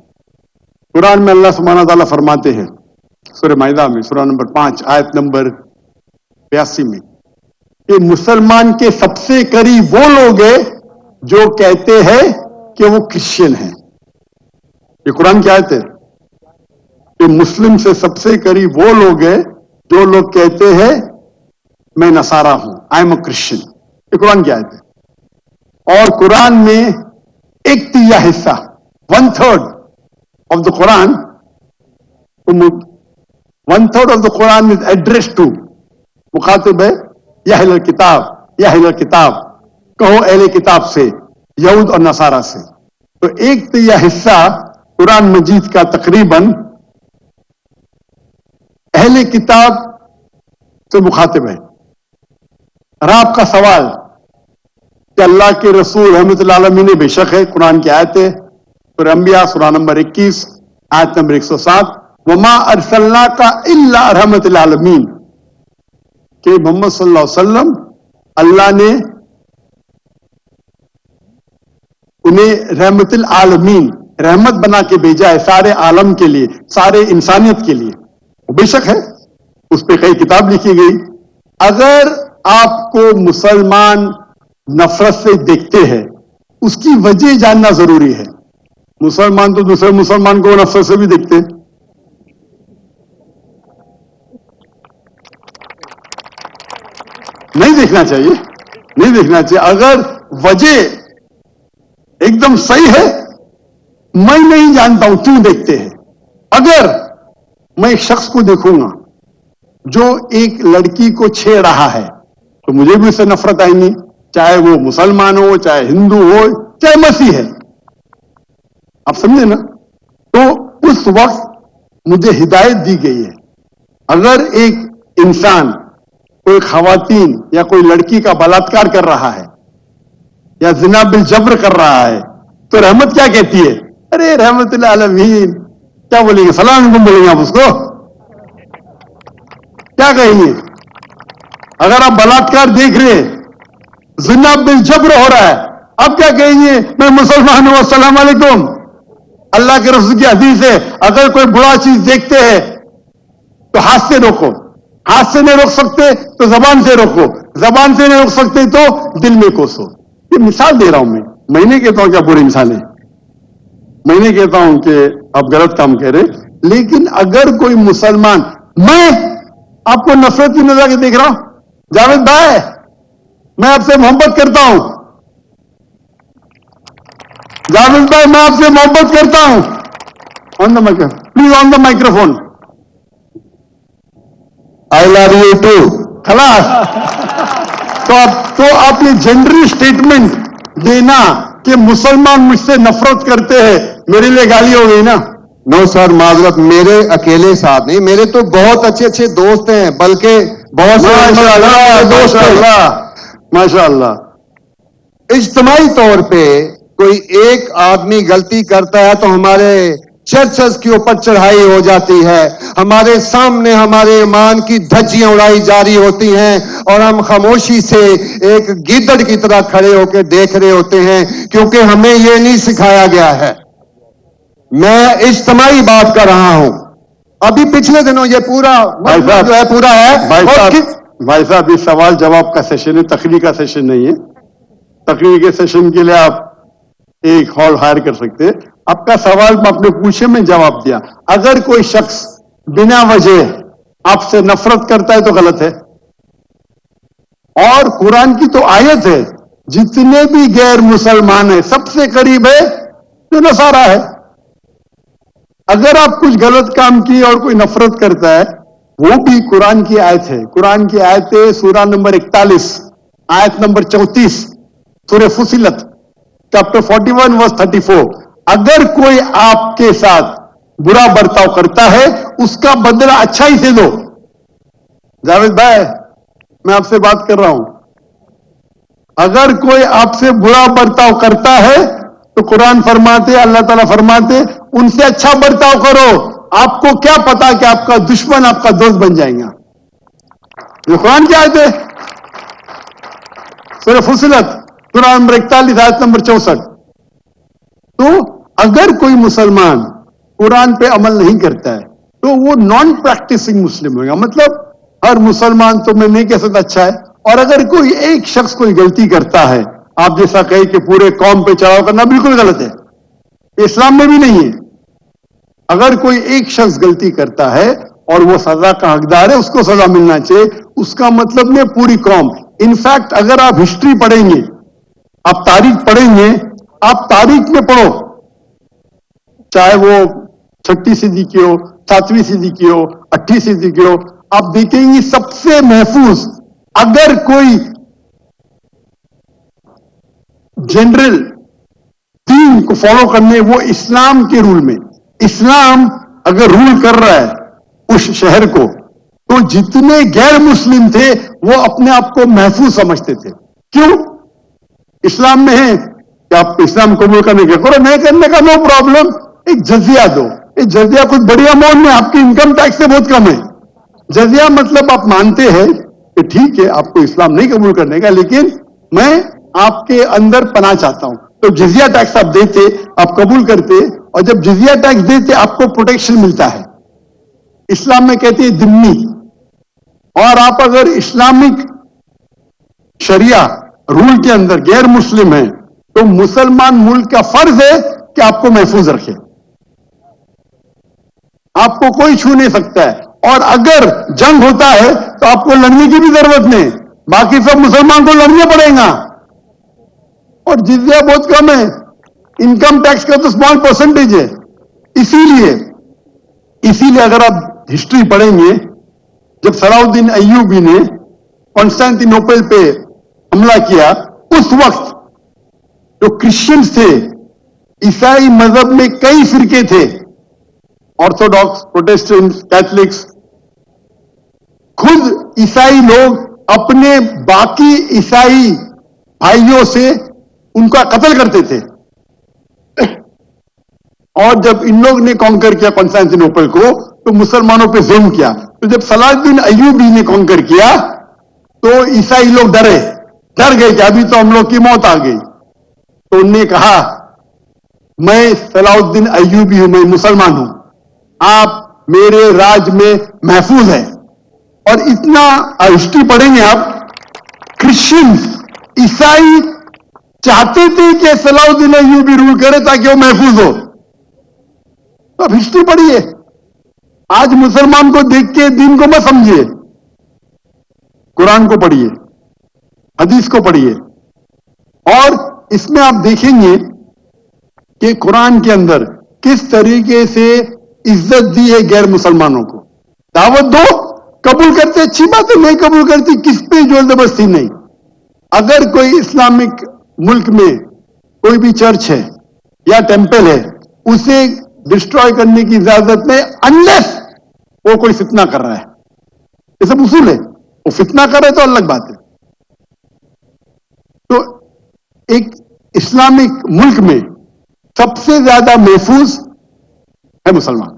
قرآن میں اللہ سبحانہ تعالیٰ فرماتے ہیں سورہ مائدہ میں سورہ نمبر 5 آیت نمبر 82 میں کہ مسلمان کے سب سے قریب وہ لوگ ہیں جو کہتے ہیں کہ وہ کرسچن ہیں. یہ قرآن کی آیت ہے کہ مسلم سے سب سے قریب وہ لوگ ہیں جو لوگ کہتے ہیں میں نصارہ ہوں, آئی ایم اے کرسچن. یہ قرآن کی آیت ہے. اور قرآن میں 1/3 حصہ 1/3 of the Quran 1/3 of the Quran is address to مخاطب ہے یا اہل کتاب, یا اہل کتاب کہو اہل کتاب سے, یہود اور نصارہ سے. تو 1/3 حصہ قرآن مجید کا تقریباً اہل کتاب سے مخاطب ہے. اور آپ کا سوال کہ اللہ کے رسول رحمت اللہ عالمین بے شک ہے, قرآن کی آیت ہے سورہ انبیاء سورہ نمبر 21 آیت نمبر 107 وما ارسلناک الا رحمت العالمین, کہ محمد صلی اللہ علیہ وسلم اللہ نے انہیں رحمت العالمین رحمت بنا کے بھیجا ہے سارے عالم کے لیے, سارے انسانیت کے لیے. وہ بے شک ہے, اس پہ کئی کتاب لکھی گئی. اگر آپ کو مسلمان نفرت سے دیکھتے ہیں اس کی وجہ جاننا ضروری ہے. مسلمان تو دوسرے مسلمان کو نفرت سے بھی دیکھتے ہیں. نہیں دیکھنا چاہیے, نہیں دیکھنا چاہیے. اگر وجہ ایک دم صحیح ہے, میں نہیں جانتا ہوں کیوں دیکھتے ہیں. اگر میں ایک شخص کو دیکھوں گا جو ایک لڑکی کو چھیڑ رہا ہے تو مجھے بھی اس سے نفرت آئیں گی, چاہے وہ مسلمان ہو, چاہے ہندو ہو, چاہے مسیح ہے. آپ سمجھے نا؟ تو اس وقت مجھے ہدایت دی گئی ہے اگر ایک انسان کوئی خواتین یا کوئی لڑکی کا بلاತ್ಕಾರ کر رہا ہے یا زنا بالجبر کر رہا ہے تو رحمت کیا کہتی ہے؟ ارے رحمت للعالمین. کیا بولیں گے؟ سلام علیکم بولیں گے آپ اس کو؟ کیا کہیں گے؟ اگر آپ بلاತ್ಕಾರ دیکھ رہے ہیں, زنا بالجبر ہو رہا ہے, اب کیا کہیں گے؟ میں مسلمان ہوں, السلام علیکم. اللہ کے رسول کی حدیث ہے, اگر کوئی برا چیز دیکھتے ہیں تو ہاتھ سے روکو, ہاتھ سے نہیں روک سکتے تو زبان سے روکو, زبان سے نہیں روک سکتے تو دل میں کوسو. یہ مثال دے رہا ہوں میں نہیں کہتا ہوں کہ آپ برے انسان ہیں, میں نہیں کہتا ہوں کہ آپ غلط کام کہہ رہے, لیکن اگر کوئی مسلمان, میں آپ کو نفرت کی نظر کے دیکھ رہا ہوں, جاوید بھائی میں آپ سے محبت کرتا ہوں, جاوید بھائی میں آپ سے محبت کرتا ہوں, on the microphone please, on the microphone, I love you too. خلاص. تو آپ یہ جنرل اسٹیٹمنٹ دینا کہ مسلمان مجھ سے نفرت کرتے ہیں, میرے لیے گالی ہو گئی نا. نو سر, معذرت, میرے اکیلے ساتھ نہیں, میرے تو بہت اچھے اچھے دوست ہیں, بلکہ بہت ماشاء اللہ, دوست ماشاء ہیں. اللہ, ماشاء اللہ. اجتماعی طور پہ کوئی ایک آدمی غلطی کرتا ہے تو ہمارے چرچز کے اوپر چڑھائی ہو جاتی ہے, ہمارے سامنے ہمارے ایمان کی دھجیاں اڑائی جاری ہوتی ہیں, اور ہم خاموشی سے ایک گیدڑ کی طرح کھڑے ہو کے دیکھ رہے ہوتے ہیں, کیونکہ ہمیں یہ نہیں سکھایا گیا ہے. میں اجتماعی بات کر رہا ہوں. ابھی پچھلے دنوں یہ پورا بھائی صاحب, جو ہے پورا ہے, بھائی صاحب یہ سوال جواب کا سیشن ہے, تقریر کا سیشن نہیں ہے. تقریر کے سیشن کے لیے آپ ایک ہال ہائر کر سکتے. آپ کا سوال آپ نے پوچھے, میں جواب دیا. اگر کوئی شخص بنا وجہ آپ سے نفرت کرتا ہے تو غلط ہے, اور قرآن کی تو آیت ہے, جتنے بھی غیر مسلمان ہیں سب سے قریب ہے جو نصارہ ہے. اگر آپ کچھ غلط کام کیے اور کوئی نفرت کرتا ہے, وہ بھی قرآن کی آیت ہے. قرآن کی آیت ہے سورہ نمبر 41 آیت نمبر 34 سورہ فصلت چیپٹر 41 ورس 34. اگر کوئی آپ کے ساتھ برا برتاؤ کرتا ہے اس کا بدلہ اچھائی سے دو. جاوید بھائی میں آپ سے بات کر رہا ہوں, اگر کوئی آپ سے برا برتاؤ کرتا ہے تو قرآن فرماتے, اللہ تعالیٰ فرماتے, ان سے اچھا برتاؤ کرو. آپ کو کیا پتا کہ آپ کا دشمن آپ کا دوست بن جائے گا. یہ قرآن کی آیت ہے, سورہ فصلت سورہ نمبر 41 آیت نمبر 64. تو اگر کوئی مسلمان قرآن پہ عمل نہیں کرتا ہے تو وہ نان پریکٹسنگ مسلم ہوگا. مطلب ہر مسلمان تو میں نہیں کہہ سکتا اچھا ہے, اور اگر کوئی ایک شخص کوئی غلطی کرتا ہے, آپ جیسا کہیں کہ پورے قوم پہ چڑھاؤ کرنا بالکل غلط ہے, اسلام میں بھی نہیں ہے. اگر کوئی ایک شخص غلطی کرتا ہے اور وہ سزا کا حقدار ہے, اس کو سزا ملنا چاہیے. اس کا مطلب نہیں پوری قوم. انفیکٹ اگر آپ ہسٹری پڑھیں گے, آپ تاریخ پڑھیں گے, آپ تاریخ میں پڑھو, چاہے وہ 6 صدی کی ہو, 7ویں صدی کی ہو, 8ویں صدی کی ہو, آپ دیکھیں گے سب سے محفوظ اگر کوئی جنرل دین کو فالو کرنے, وہ اسلام کے رول میں. اسلام اگر رول کر رہا ہے اس شہر کو, تو جتنے غیر مسلم تھے وہ اپنے آپ کو محفوظ سمجھتے تھے. کیوں؟ اسلام میں ہے کہ آپ اسلام قبول کرنے کے کرو, نہیں کرنے کا نو پرابلم, ایک جزیہ دو. یہ جزیہ کچھ بڑی اماؤنٹ میں, آپ کی انکم ٹیکس سے بہت کم ہے. جزیہ مطلب آپ مانتے ہیں کہ ٹھیک ہے آپ کو اسلام نہیں قبول کرنے کا, لیکن میں آپ کے اندر پناہ چاہتا ہوں. تو جزیہ ٹیکس آپ دیتے, آپ قبول کرتے, اور جب جزیہ ٹیکس دیتے آپ کو پروٹیکشن ملتا ہے. اسلام میں کہتے ہیں ذمہ. اور آپ اگر اسلامک شریعہ رول کے اندر غیر مسلم ہیں تو مسلمان ملک کا فرض ہے کہ آپ کو محفوظ رکھے, آپ کو کوئی چھو نہیں سکتا ہے. اور اگر جنگ ہوتا ہے تو آپ کو لڑنے کی بھی ضرورت نہیں, باقی سب مسلمان کو لڑنا پڑے گا. اور جزیہ بہت کم ہے, انکم ٹیکس کا تو اسمال پرسنٹیج ہے. اسی لیے اگر آپ ہسٹری پڑھیں گے, جب صلاح الدین ایوبی نے کانسٹینٹی نوپل پہ حملہ کیا, اس وقت جو کرسچنز تھے, عیسائی مذہب میں کئی فرقے تھے, آرتھوڈاکس, پروٹیسٹنٹ, کیتھلکس, خود عیسائی لوگ اپنے باقی عیسائی بھائیوں سے ان کا قتل کرتے تھے. اور جب ان لوگ نے کانکر کیا کانسٹینٹینوپل کو تو مسلمانوں پہ ظلم کیا. تو جب صلاح الدین ایوبی نے کانکر کیا تو عیسائی لوگ ڈر گئے کہ ابھی تو ہم لوگ کی موت آ گئی. تو انہوں نے کہا میں صلاح الدین ایوبی ہوں, میں مسلمان ہوں, آپ میرے راج میں محفوظ ہیں. اور اتنا ہسٹری پڑھیں گے آپ, کرسچنز عیسائی چاہتے تھے کہ صلاح الدین ایوبی رول کرے تاکہ وہ محفوظ ہو. تو اب ہسٹری پڑھیے. آج مسلمان کو دیکھ کے دین کو مت سمجھیے, قرآن کو پڑھیے, حدیث کو پڑھیے. اور اس میں آپ دیکھیں گے کہ قرآن کے اندر کس طریقے سے عزت دی ہے غیر مسلمانوں کو. دعوت دو, قبول کرتے اچھی بات ہے, نہیں قبول کرتی کس پہ زور زبردستی نہیں. اگر کوئی اسلامک ملک میں کوئی بھی چرچ ہے یا ٹیمپل ہے, اسے ڈسٹروائے کرنے کی اجازت نہیں, انلیس وہ کوئی فتنہ کر رہا ہے. یہ سب اصول ہے. وہ فتنہ کر رہے تو الگ بات ہے. تو ایک اسلامک ملک میں سب سے زیادہ محفوظ ہے مسلمان.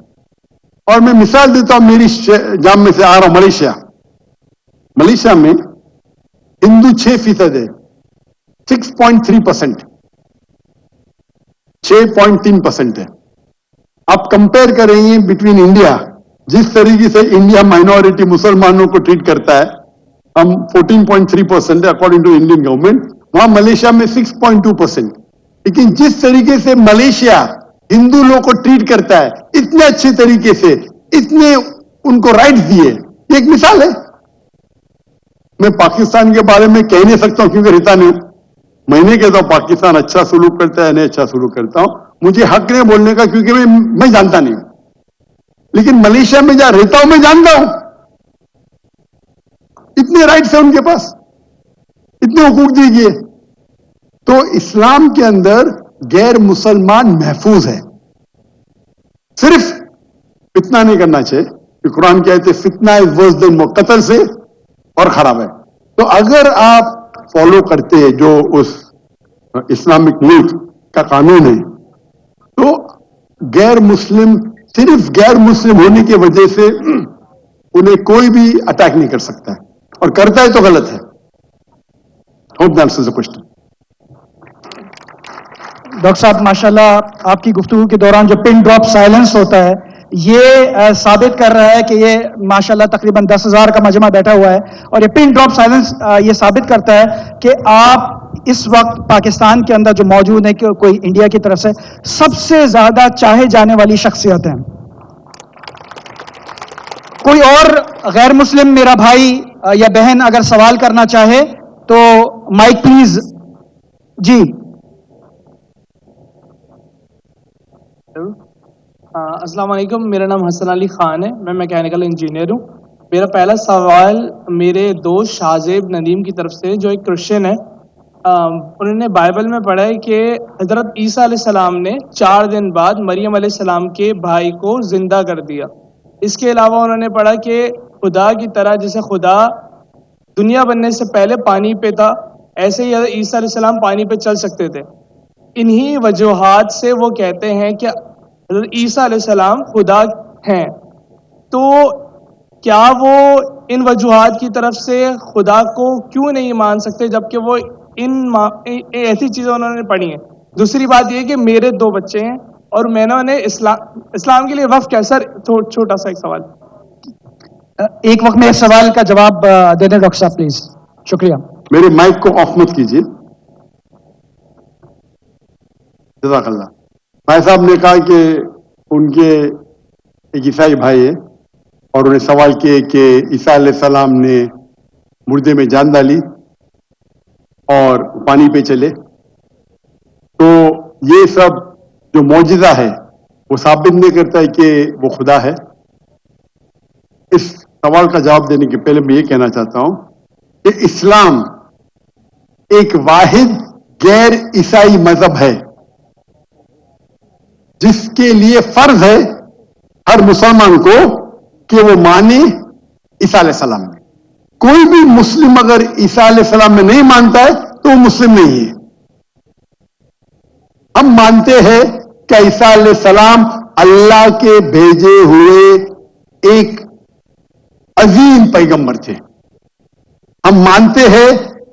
اور میں مثال دیتا ہوں, میری جام میں سے آ رہا ہوں ملیشیا. ملیشیا میں ہندو 6% ہے, 6.3%, 6.3% ہے. آپ کمپیئر کریں گے بٹوین انڈیا, جس طریقے سے انڈیا مائنورٹی مسلمانوں کو ٹریٹ کرتا ہے, ہم 14.3% ہے اکارڈنگ ٹو انڈین گورنمنٹ, وہاں ملیشیا میں 6.2%. لیکن جس طریقے سے ملیشیا ہندو لوگوں کو ٹریٹ کرتا ہے, اتنے اچھے طریقے سے, اتنے ان کو رائٹس دیے, یہ ایک مثال ہے. میں پاکستان کے بارے میں کہہ نہیں سکتا ہوں کیونکہ رہتا نہیں ہوں. میں نہیں کہتا ہوں پاکستان اچھا سلوک کرتا ہے, نہیں اچھا سلوک کرتا ہوں, مجھے حق نہیں بولنے کا کیونکہ میں جانتا نہیں ہوں. لیکن ملیشیا میں جہاں رہتا ہوں میں جانتا ہوں, اتنے رائٹس ہیں ان کے پاس, اتنے حقوق دیجیے. تو اسلام کے اندر غیر مسلمان محفوظ ہے. صرف فتنہ نہیں کرنا چاہیے کہ قرآن کہتے فتنہ از ورس دین موت, قتل سے اور خراب ہے. تو اگر آپ فالو کرتے ہیں جو اس اسلامک ملک کا قانون ہے, تو غیر مسلم صرف غیر مسلم ہونے کی وجہ سے انہیں کوئی بھی اٹیک نہیں کر سکتا ہے, اور کرتا ہے تو غلط ہے. Hope that answers the question. Doctor صاحب ماشاءاللہ آپ کی گفتگو کے دوران جو پن ڈراپ سائلنس ہوتا ہے یہ ثابت کر رہا ہے کہ یہ ماشاءاللہ تقریباً 10,000 کا مجمع بیٹھا ہوا ہے, اور یہ پن ڈراپ سائلنس یہ ثابت کرتا ہے کہ آپ اس وقت پاکستان کے اندر جو موجود ہیں کہ کوئی انڈیا کی طرف سے سب سے زیادہ چاہے جانے والی شخصیت ہیں. کوئی اور غیر مسلم میرا بھائی یا بہن اگر سوال کرنا چاہے تو مائک پلیز. جی السلام علیکم, میرا نام حسن علی خان ہے, میں میکینیکل انجینئر ہوں. میرا پہلا سوال میرے دوست شاہزیب ندیم کی طرف سے جو ایک کرسچن ہے, انہوں نے بائبل میں پڑھا ہے کہ حضرت عیسیٰ علیہ السلام نے 4 دن بعد مریم علیہ السلام کے بھائی کو زندہ کر دیا. اس کے علاوہ انہوں نے پڑھا کہ خدا کی طرح جیسے خدا دنیا بننے سے پہلے پانی پہ تھا, ایسے ہی عیسیٰ علیہ السلام پانی پہ چل سکتے تھے. انہی وجوہات سے وہ کہتے ہیں کہ حضرت عیسیٰ علیہ السلام خدا ہیں. تو کیا وہ ان وجوہات کی طرف سے خدا کو کیوں نہیں مان سکتے جبکہ وہ ایسی چیزیں انہوں نے پڑھی ہیں؟ دوسری بات یہ کہ میرے 2 بچے ہیں اور میں نے انہیں اسلام کے لیے وقف کیا. سر چھوٹا سا ایک سوال, ایک وقت میں سوال کا جواب دے دیں ڈاکٹر صاحب پلیز. شکریہ. میرے مائک کو آف مت کیجیے. جزاک اللہ. بھائی صاحب نے کہا کہ ان کے ایک عیسائی بھائی ہے اور انہیں سوال کیے کہ عیسیٰ علیہ السلام نے مردے میں جان ڈالی اور پانی پہ چلے, تو یہ سب جو معجزہ ہے وہ ثابت نہیں کرتا ہے کہ وہ خدا ہے. اس سوال کا جواب دینے کے پہلے میں یہ کہنا چاہتا ہوں کہ اسلام ایک واحد غیر عیسائی مذہب ہے جس کے لیے فرض ہے ہر مسلمان کو کہ وہ مانے عیسیٰ علیہ السلام میں. کوئی بھی مسلم اگر عیسیٰ علیہ السلام میں نہیں مانتا ہے تو وہ مسلم نہیں ہے. ہم مانتے ہیں کہ عیسیٰ علیہ السلام اللہ کے بھیجے ہوئے ایک عظیم پیغمبر تھے. ہم مانتے ہیں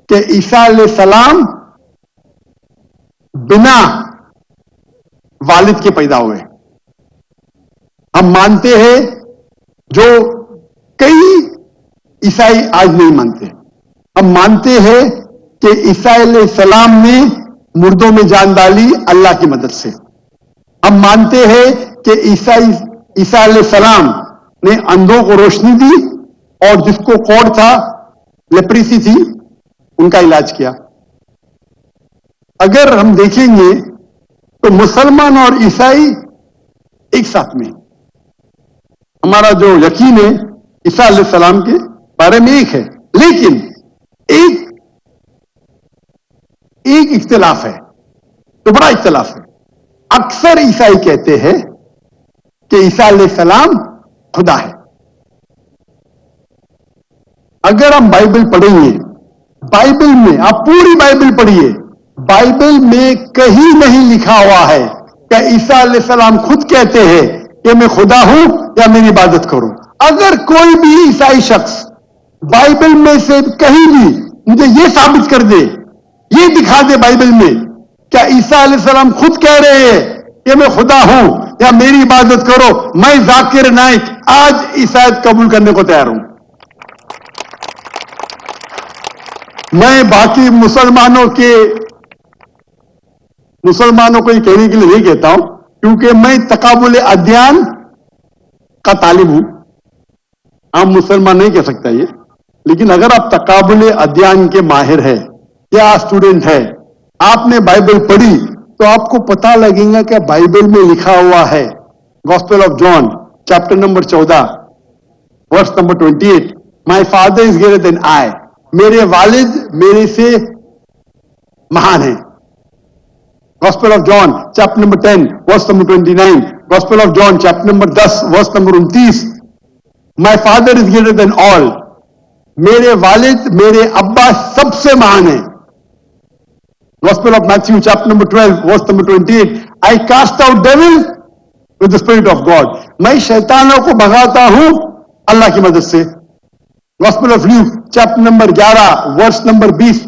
کہ عیسیٰ علیہ السلام بنا والد کے پیدا ہوئے. ہم مانتے ہیں جو کئی عیسائی آج نہیں مانتے. ہم مانتے ہیں کہ عیسیٰ علیہ السلام نے مردوں میں جان ڈالی اللہ کی مدد سے. ہم مانتے ہیں کہ عیسیٰ علیہ السلام نے اندھوں کو روشنی دی اور جس کو کوڑ تھا, لیپریسی تھی, ان کا علاج کیا. اگر ہم دیکھیں گے تو مسلمان اور عیسائی ایک ساتھ میں. ہمارا جو یقین ہے عیسیٰ علیہ السلام کے بارے میں ایک ہے, لیکن ایک اختلاف ہے, تو بڑا اختلاف ہے. اکثر عیسائی کہتے ہیں کہ عیسیٰ علیہ السلام خدا ہے. اگر ہم بائبل پڑھیں گے, بائبل میں آپ پوری بائبل پڑھیے, بائبل میں کہیں نہیں لکھا ہوا ہے کہ عیسیٰ علیہ السلام خود کہتے ہیں کہ میں خدا ہوں یا میری عبادت کروں. اگر کوئی بھی عیسائی شخص بائبل میں سے کہیں بھی مجھے یہ ثابت کر دے, یہ دکھا دے بائبل میں کیا عیسیٰ علیہ السلام خود کہہ رہے ہیں کہ میں خدا ہوں یا میری عبادت کرو, میں ذاکر نائک آج عیسائیت قبول کرنے کو تیار ہوں. میں باقی مسلمانوں کو یہ کہنے کے لیے نہیں کہتا ہوں, کیونکہ میں تقابل ادیان کا طالب ہوں. عام مسلمان نہیں کہہ سکتا یہ, لیکن اگر آپ تقابل ادیان کے ماہر ہیں یا اسٹوڈنٹ ہے, آپ نے بائبل پڑھی تو آپ کو پتا لگے گا کہ بائبل میں لکھا ہوا ہے, gospel of John chapter number 14 verse number 28, my father is greater than I, میرے والد میرے سے مہان ہیں. Gospel of John chapter number 10 verse number 29, gospel of John chapter number 10 verse number 29, my father is greater than all, میرے والد میرے ابا سب سے مہان ہیں. Gospel of Matthew chapter number 12 verse number 28, I cast out dual with the spirit of God, میں شیطانوں کو بھگاتا ہوں اللہ کی مدد سے. Gospel of Luke chapter number 11 verse number 20,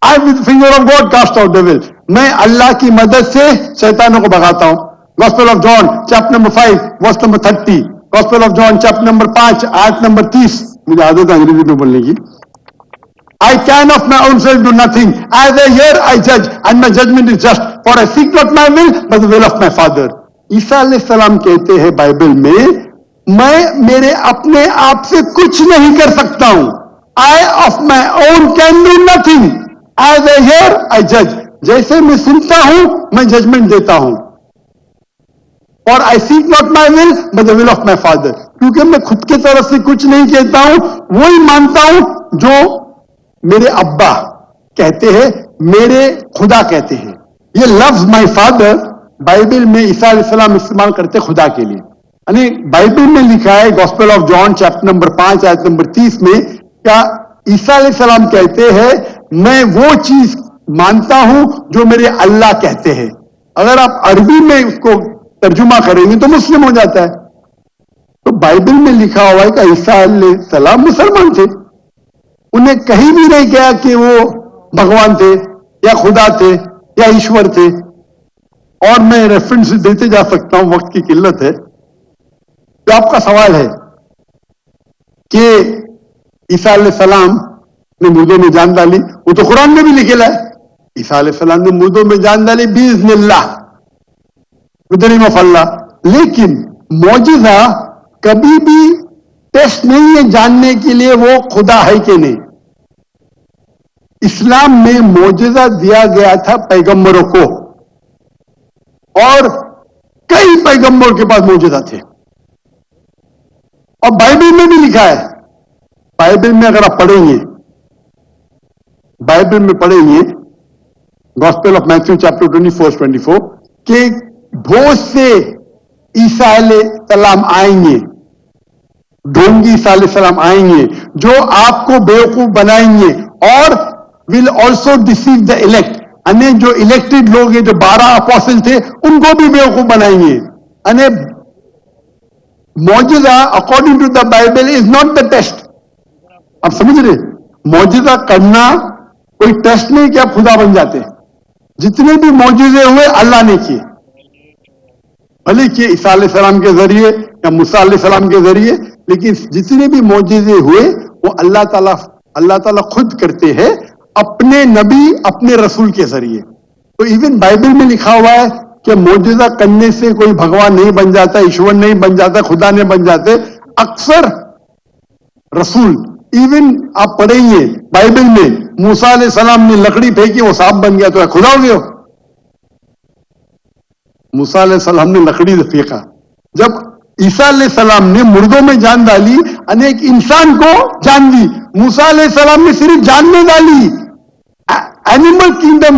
I with finger of God cast out devil, میں اللہ کی مدد سے شیطانوں کو بھگاتا ہوں. Gospel of John chapter number 5 verse number 30, gospel of John chapter number 5 آیت نمبر 30, مجھے عادت ہے انگریزی میں بولنے کی. I can of my own self do nothing. As I hear, I judge, and my judgment is just. For I seek not my will, but the will of my Father. عیسیٰ علیہ السلام کہتے ہیں بائبل میں میرے اپنے آپ سے کچھ نہیں کر سکتا ہوں. I of my own can do nothing. As I hear, I judge. جیسے میں سنتا ہوں میں ججمنٹ دیتا ہوں. اور I seek not my will, but the will of my Father. کیونکہ میں خود کی طرف سے کچھ نہیں کہتا ہوں, وہی مانتا ہوں جو میرے ابا کہتے ہیں, میرے خدا کہتے ہیں. یہ لفظ مائی فادر بائبل میں عیسیٰ علیہ السلام استعمال کرتے خدا کے لیے. یعنی بائبل میں لکھا ہے gospel of John chapter number 5 آیت نمبر 30 میں, کیا عیسیٰ علیہ السلام کہتے ہیں میں وہ چیز مانتا ہوں جو میرے اللہ کہتے ہیں. اگر آپ عربی میں اس کو ترجمہ کریں گے تو مسلم ہو جاتا ہے. تو بائبل میں لکھا ہوا ہے کہ عیسیٰ علیہ السلام مسلمان تھے, انہیں کہیں بھی نہیں کہا کہ وہ بھگوان تھے یا خدا تھے یا ایشور تھے. اور میں ریفرنس دیتے جا سکتا ہوں, وقت کی قلت ہے. تو آپ کا سوال ہے کہ عیسیٰ علیہ السلام نے مردوں میں جان ڈالی, وہ تو قرآن میں بھی لکھا ہے عیسیٰ علیہ السلام نے مردوں میں جان ڈالی باذن اللہ, ود نیم آف اللہ. لیکن معجزہ کبھی بھی ٹیسٹ نہیں ہے جاننے کے لیے وہ خدا ہے کہ نہیں. اسلام میں معجزہ دیا گیا تھا پیغمبروں کو, اور کئی پیغمبروں کے پاس معجزہ تھے, اور بائبل میں بھی لکھا ہے. بائبل میں اگر آپ پڑھیں گے, بائبل میں پڑھیں گے گاسپل آف میتھیو چیپٹر 24 کہ بہت سے عیسیٰ علیہ السلام آئیں گے, ڈھونگی عیسیٰ علیہ السلام آئیں گے جو آپ کو بیوقوف بنائیں گے, اور will also deceive the elect. अने जो इलेक्टेड लोग हैं, जो 12 अपोस्टल थे, उनको भी बेवकूफ बनाएंगे. अने मौजूदा according to the Bible is not the test. आप समझ रहे? मौजूदा करना कोई टेस्ट नहीं कि आप खुदा बन जाते. जितने भी मौजूदे हुए अल्लाह ने किए, भले किए ईसा अलैहिस्सलाम के जरिए या मूसा अलैहिस्सलाम के जरिए, लेकिन जितने भी मौजूदे हुए वो अल्लाह ताला खुद करते हैं अपने नबी, अपने रसूल के जरिए. तो इवन बाइबल में लिखा हुआ है कि मौजूदा करने से कोई भगवान नहीं बन जाता, ईश्वर नहीं बन जाता, खुदा नहीं बन जाते. अक्सर रसूल, इवन आप पढ़ेंगे बाइबल में, मूसा अलैहिस्सलाम ने लकड़ी फेंकी, वो सांप बन गया, तो खुदा हो गया. मूसा अलैहिस्सलाम ने लकड़ी फेंका. जब ईसा अलैहिस्सलाम ने मुर्दों में जान डाली, अनेक इंसान को जान दी. मूसा अलैहिस्सलाम ने सिर्फ जान में डाली. एनिमल किंगडम,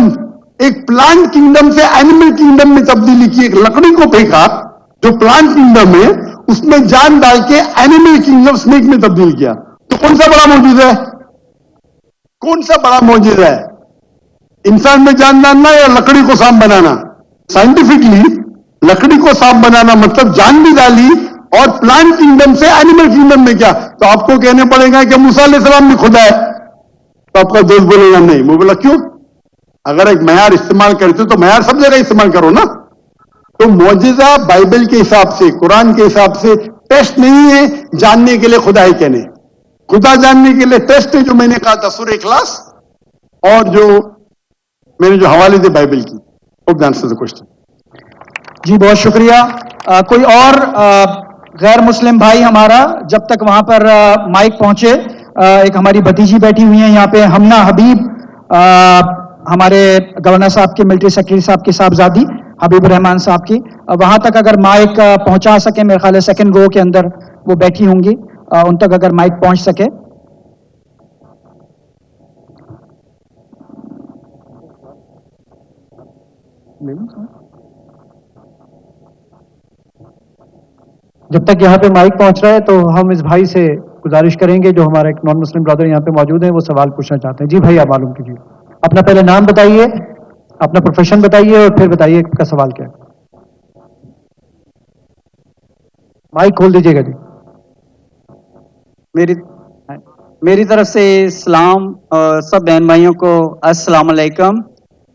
एक प्लांट किंगडम से एनिमल किंगडम में तब्दीली की. एक लकड़ी को फेंका जो प्लांट किंगडम है, उसमें जान डाल के एनिमल किंगडम स्नेक में तब्दील किया. तो कौन सा बड़ा मौजूदा है? कौन सा बड़ा मौजूदा है? इंसान में जान डालना या लकड़ी को सांप बनाना? साइंटिफिकली लकड़ी को सांप बनाना मतलब जान भी डाली, और प्लांट किंगडम से एनिमल किंगडम में क्या? तो आपको कहने पड़ेगा कि मूसा अलैहिस्सलाम भी खुदा है. तो आपका दोस्त बोलेगा नहीं. मैं बोला क्यों? अगर एक मैयार इस्तेमाल करते हो तो मैयार सब जगह इस्तेमाल करो ना. तो मौजूदा बाइबल के हिसाब से, कुरान के हिसाब से टेस्ट नहीं है जानने के लिए खुदा है क्या नहीं. खुदा जानने के लिए टेस्ट है जो मैंने कहा था सूरह इखलास, और जो मैंने जो हवाले थे बाइबल की. Hope the answer the question. जी बहुत शुक्रिया. कोई और गैर मुस्लिम भाई हमारा, जब तक वहां पर माइक पहुंचे, एक हमारी भतीजी बैठी हुई है यहाँ पे, हमना हबीब, हमारे गवर्नर साहब के, मिलिट्री सेक्रेटरी साहब की साहबजादी हबीब रहमान साहब की, वहां तक अगर माइक पहुंचा सके, मेरे ख्याल है सेकंड रो के अंदर वो बैठी होंगी, उन तक अगर माइक पहुंच सके. जब तक यहाँ पे माइक पहुंच रहा है तो हम इस भाई से गुजारिश करेंगे, जो हमारा एक नॉन मुस्लिम ब्रदर यहाँ पे मौजूद है, वो सवाल पूछना चाहते हैं. जी भाई, आप मालूम कीजिए, अपना पहले नाम बताइए, अपना प्रोफेशन बताइए, और फिर बताइए आपका सवाल क्या है. माइक खोल दीजिएगा जी. मेरी तरफ से सलाम, और सब बहन भाइयों को अस्सलाम वालेकुम,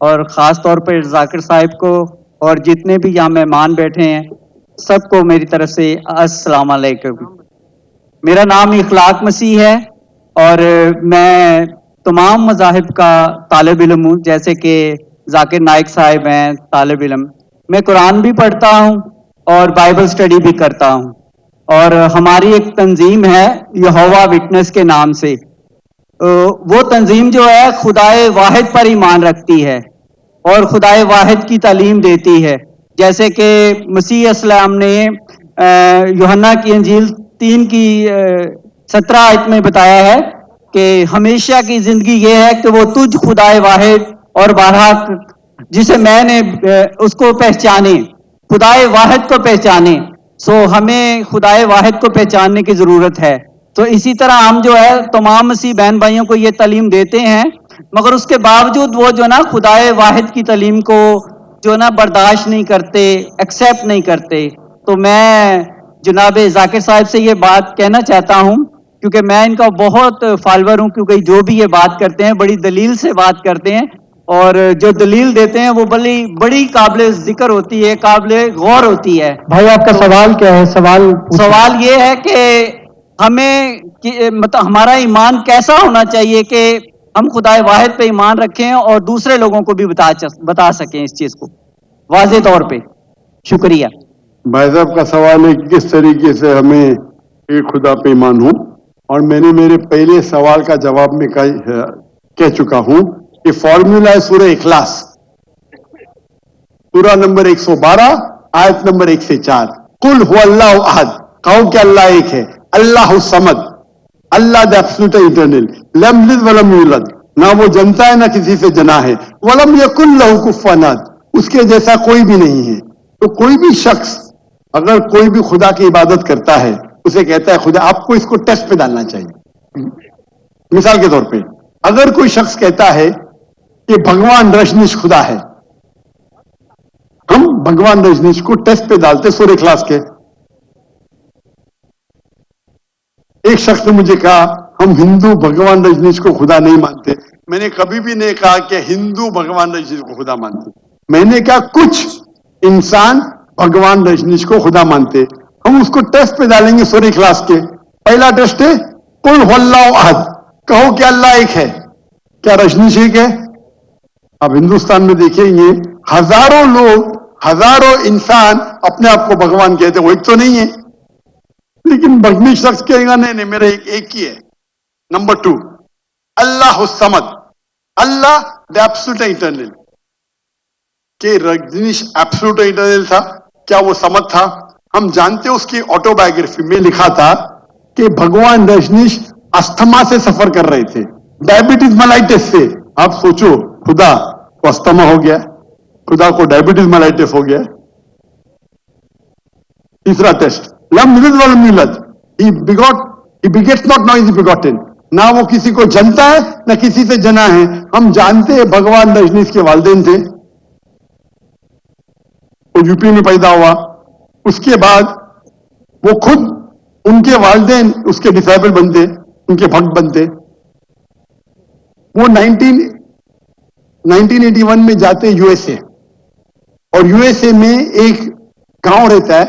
और ख़ास तौर पर जाकिर साहिब को, और जितने भी यहाँ मेहमान बैठे हैं सबको मेरी तरफ से अस्सलाम वालेकुम. मेरा नाम इखलाक मसीह है, और मैं तमाम मज़ाहिब का तालिब इल्म हूँ, जैसे कि जाकिर नाइक साहिब हैं तालिब इल्म. मैं कुरान भी पढ़ता हूँ और बाइबल स्टडी भी करता हूँ, और हमारी एक तंजीम है यहोवा विटनेस के नाम से. वो तंजीम जो है खुदाए वाहिद पर ईमान रखती है और खुदाए वाहिद की तालीम देती है. जैसे कि मसीह अस्सलाम ने यूहन्ना की इंजील 3 की 17 आयत में बताया है कि हमेशा की जिंदगी ये है कि वो तुझ खुदाए वाहिद और बारहा जिसे मैंने उसको पहचाने, खुदाए वाहिद को पहचाने. सो हमें खुदाए वाहिद को पहचानने की जरूरत है. तो इसी तरह हम जो है तमाम मसीह बहन भाइयों को ये तालीम देते हैं, मगर उसके बावजूद वो जो ना खुदाए वाहिद की तालीम को जो ना बर्दाश्त नहीं करते, एक्सेप्ट नहीं करते. तो मैं जनाब जाकिर साहब से ये बात कहना चाहता हूँ, क्योंकि मैं इनका बहुत फॉलोअर हूँ, क्योंकि जो भी ये बात करते हैं बड़ी दलील से बात करते हैं, और जो दलील देते हैं वो बड़ी काबिल जिक्र होती है, काबिल गौर होती है. भाई आपका सवाल क्या है? सवाल ये है कि हमें मतलब हमारा ईमान कैसा होना चाहिए कि हम खुदाए वाहिद पे ईमान रखें और दूसरे लोगों को भी बता सकें इस चीज को वाज़े तौर पे. शुक्रिया. भाई साहब का सवाल है किस तरीके से हमें एक खुदा पे ईमान हो, और मैंने मेरे पहले सवाल का जवाब में कह चुका हूं कि फॉर्मूला है सूरह इखलास, सूरा नंबर 112 आयत नंबर 1 से 4. कुल हुवल्लाहु अहद, कहो कि अल्लाह एक है, अल्लाहु समद, अल्लाह द एब्सोल्यूट इटर्नल, लम यलिद वलम यूलद, ना वो जनता है ना किसी से जना है, वलम यकुल लहू कुफुवन अहद, उसके जैसा कोई भी नहीं है. तो कोई भी शख्स अगर कोई भी खुदा की इबादत करता है, उसे कहता है खुदा, आपको इसको टेस्ट पे डालना चाहिए. मिसाल के तौर पे अगर कोई शख्स कहता है कि भगवान रजनीश खुदा है। हम भगवान रजनीश को टेस्ट पे डालते सूर्य क्लास के। एक शख्स ने मुझे कहा हम हिंदू भगवान रजनीश को खुदा नहीं मानते। मैंने कभी भी नहीं कहा कि हिंदू भगवान रजनीश को खुदा मानते। मैंने कहा कुछ इंसान भगवान रजनीश को खुदा मानते। हम उसको टेस्ट पे डालेंगे सूर्य क्लास के। पहला टेस्ट है कुल हुवल्लाहु अहद, कहो कि अल्लाह एक है, क्या रजनीश एक है? अब हिंदुस्तान में देखेंगे हजारों लोग, हजारों इंसान अपने आप को भगवान कहते, वो एक तो नहीं है। लेकिन भगनी शख्स कहेगा नहीं नहीं मेरा एक ही है। Number 2, Allah Samad, Allah the absolute eternal. कि रजनीश एब्सोल्यूट इटर्नल था, क्या वो समद था? हम जानते हैं उसकी ऑटोबायोग्राफी में लिखा था कि भगवान रजनीश अस्थमा से सफर कर रहे थे, डायबिटीज मेलाइटिस से। आप सोचो खुदा को अस्थमा हो गया, खुदा को डायबिटीज मेलाइटिस हो गया। तीसरा टेस्ट, लम यलिद वलम यूलद, he begets not, nor is begotten. ना वो किसी को जनता है ना किसी से जना है। हम जानते हैं भगवान रजनीश के वालिदैन थे, वो यूपी में पैदा हुआ। उसके बाद वो खुद, उनके वालिदैन उसके डिसेबल बनते, उनके भक्त बनते। वो 1981 में जाते यूएसए, और यूएसए में एक गांव रहता है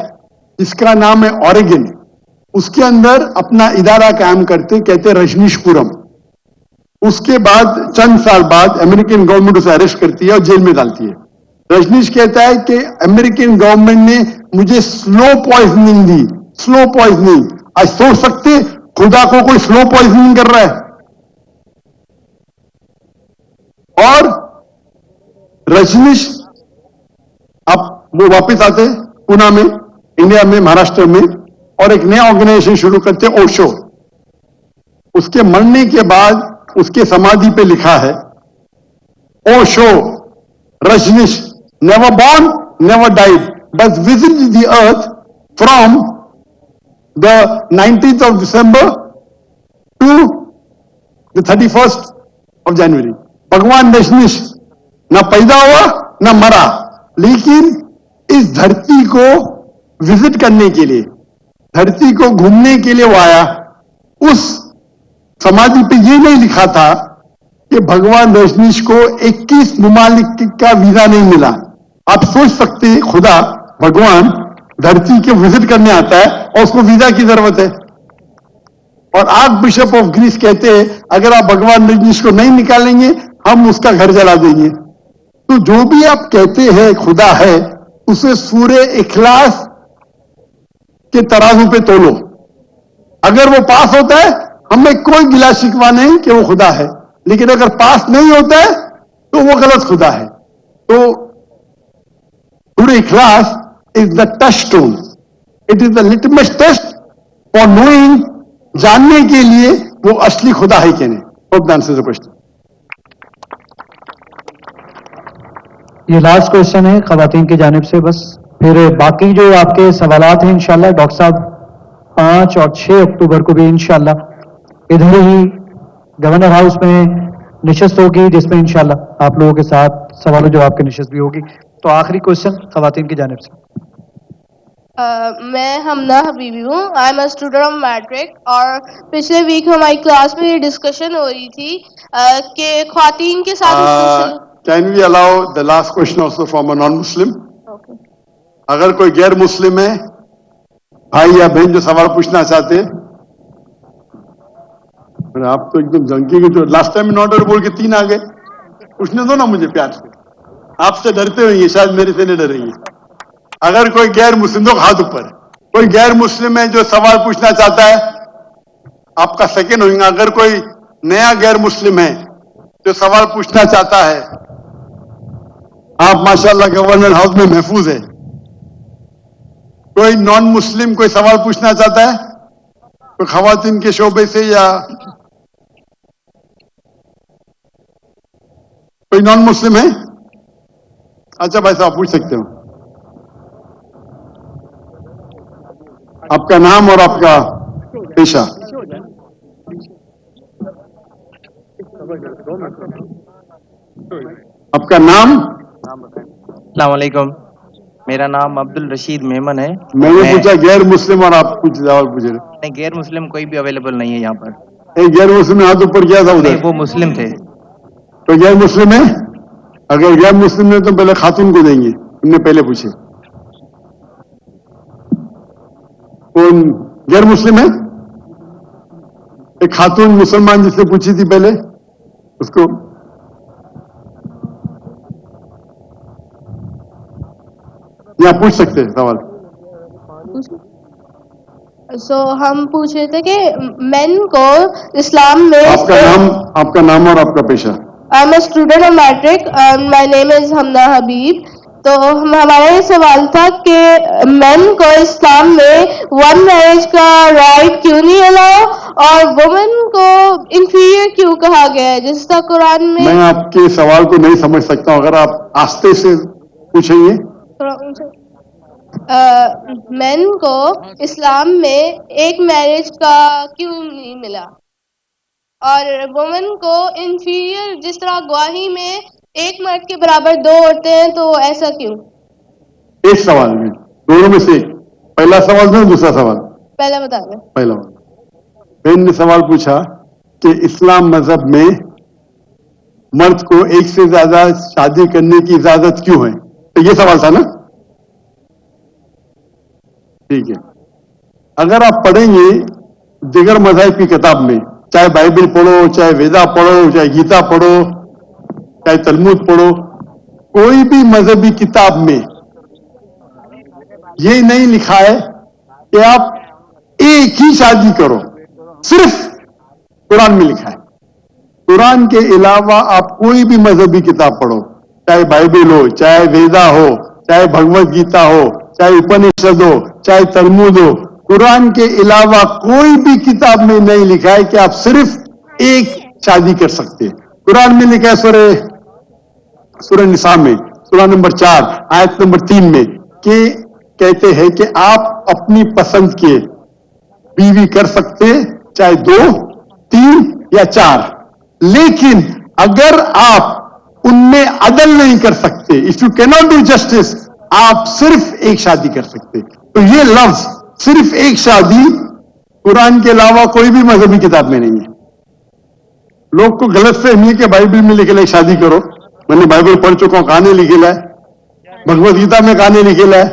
जिसका नाम है ऑरेगन। उसके अंदर अपना इदारा कायम करते, कहते रजनीशपुरम। उसके बाद चंद साल बाद अमेरिकन गवर्नमेंट उसे अरेस्ट करती है और जेल में डालती है। रजनीश कहता है कि अमेरिकन गवर्नमेंट ने मुझे स्लो पॉइजनिंग दी, स्लो पॉइजनिंग। आज सोच सकते खुदा को कोई स्लो पॉइजनिंग कर रहा है? और रजनीश अब वो वापस आते पुणे में, इंडिया में, महाराष्ट्र में, और एक नया ऑर्गेनाइजेशन शुरू करते ओशो। उसके मरने के बाद उसके समाधि पे लिखा है Osho Rajneesh never born, never died, but visited the earth from the 19th of December to the 31st of January. भगवान रजनीश ना पैदा हुआ ना मरा, लेकिन इस धरती को विजिट करने के लिए, धरती को घूमने के लिए वो आया। उस समाधि पे ये नहीं लिखा था कि भगवान रजनीश को 21 ममालिक का वीजा नहीं मिला। आप सोच सकते हैं खुदा भगवान धरती के विजिट करने आता है और उसको वीजा की जरूरत है। और आर्क बिशप ऑफ ग्रीस कहते हैं अगर आप भगवान रजनीश को नहीं निकालेंगे हम उसका घर जला देंगे। तो जो भी आप कहते हैं खुदा है, उसे सूरे इखलास के तराजू पे तोलो। अगर वो पास होता है हमें कोई गिला शिकवा नहीं कि वो खुदा है, लेकिन अगर पास नहीं होता है तो वो गलत खुदा है। तो सूरे इखलास is the touchstone, it is the litmus test for knowing, जानने के लिए वो असली खुदा है कि नहीं। Hope the answer the question. ये लास्ट क्वेश्चन है खवातीन की जानिब से बस, फिर बाकी जो आपके सवालात हैं इंशाल्लाह डॉक्टर साहब 5 और 6 अक्टूबर को भी इंशाल्लाह इधर ही गवर्नर हाउस में निशस्त होगी, जिसमें इंशाल्लाह आप लोगों के साथ सवाल जवाब की निशस्त भी होगी। तो आखिरी क्वेश्चन खवातीन की जानिब से। मैं हमना हबीबी हूँ, I am a student of matric. और पिछले वीक हमारी क्लास में ये डिस्कशन हो रही थी कि ख्वातीन के साथ can we allow the last question also from a non Muslim? अगर कोई गैर मुस्लिम है भाई या बहन जो सवाल पूछना चाहते, आप तो एकदम जंकी के जो लास्ट टाइम ऑर्डर बोल के 3 आ गए, पूछने दो ना मुझे प्यार से। आपसे डरते होंगे, शायद मेरे से नहीं डरेंगे। अगर कोई गैर मुस्लिम, तो हाथ ऊपर, कोई गैर मुस्लिम है जो सवाल पूछना चाहता है, आपका सेकंड होगा। अगर कोई नया गैर मुस्लिम है जो सवाल पूछना चाहता है, आप माशाल्लाह गवर्नर हाउस में महफूज है। कोई नॉन मुस्लिम कोई सवाल पूछना चाहता है, कोई खवातीन के शोबे से या कोई नॉन मुस्लिम है? अच्छा भाई साहब पूछ सकते हो। आपका नाम और आपका पेशा। आपका नाम? अस्सलाम वालेकुम, मेरा नाम अब्दुल रशीद मेमन है। मैंने पूछा गैर मुस्लिम और आप कुछ सवाल पूछ रहे। नहीं, गैर मुस्लिम कोई भी अवेलेबल नहीं है यहाँ पर। एक गैर मुस्लिम ने हाथ ऊपर किया था उधर, वो मुस्लिम थे। तो गैर मुस्लिम है? अगर गैर मुस्लिम है तो पहले खातून को देंगे, हमने पहले पूछे। कौन गैर मुस्लिम है? एक खातून मुसलमान जिसने पूछी थी पहले, उसको। या पूछ सकते हैं सवाल। हम पूछ रहे थे कि मेन को इस्लाम में आपका नाम और आपका पेशा। I am a student of matric, my name is Hamna Habib. तो हमारा ये सवाल था कि मेन को इस्लाम में वन मैरिज का राइट क्यों नहीं अलाउ और वुमेन को इंफीरियर क्यों कहा गया है, जिसका कुरान में। मैं आपके सवाल को नहीं समझ सकता हूं, अगर आप आस्ते से पूछेंगे। मेन को इस्लाम में एक मैरिज का क्यों नहीं मिला और वुमेन को इंफीरियर, जिस तरह गवाही में एक मर्द के बराबर दो औरतें हैं, तो ऐसा क्यों? एक सवाल में दोनों में से एक, पहला सवाल था दूसरा सवाल? पहला बता दें। पहला बहन ने सवाल पूछा कि इस्लाम मजहब में मर्द को एक से ज्यादा शादी करने की इजाजत क्यों है, तो ये सवाल था ना? ठीक है, अगर आप पढ़ेंगे दिगर मज़ाहिब की किताब में, चाहे बाइबल पढ़ो, चाहे वेदा पढ़ो, चाहे गीता पढ़ो, चाहे तलमुद पढ़ो, कोई भी मजहबी किताब में ये नहीं लिखा है कि आप एक ही शादी करो, सिर्फ कुरान में लिखा है। कुरान के अलावा आप कोई भी मजहबी किताब पढ़ो, चाहे बाइबल हो, चाहे वेदा हो, चाहे भगवत गीता हो, चाहे उपनिषद हो, चाहे तलमुद हो, कुरान के अलावा कोई भी किताब में नहीं लिखा है कि आप सिर्फ एक शादी कर सकते हैं। कुरान में लिखा है सूरह निसा में, सूरह नंबर 4 आयत नंबर 3 में, कि कहते हैं कि आप अपनी पसंद के बीवी कर सकते, चाहे 2, 3 या 4, लेकिन अगर आप उनमें अदल नहीं कर सकते, if you cannot do justice, आप सिर्फ एक शादी कर सकते। तो ये लफ्ज सिर्फ एक शादी कुरान के अलावा कोई भी मजहबी किताब में नहीं है। लोग को गलत फहमी है कि बाइबल में लिखेला है शादी करो, मैंने बाइबल पढ़ चुका हूं, कहानी लिखेला है, भगवत गीता में कहानी लिखेला है,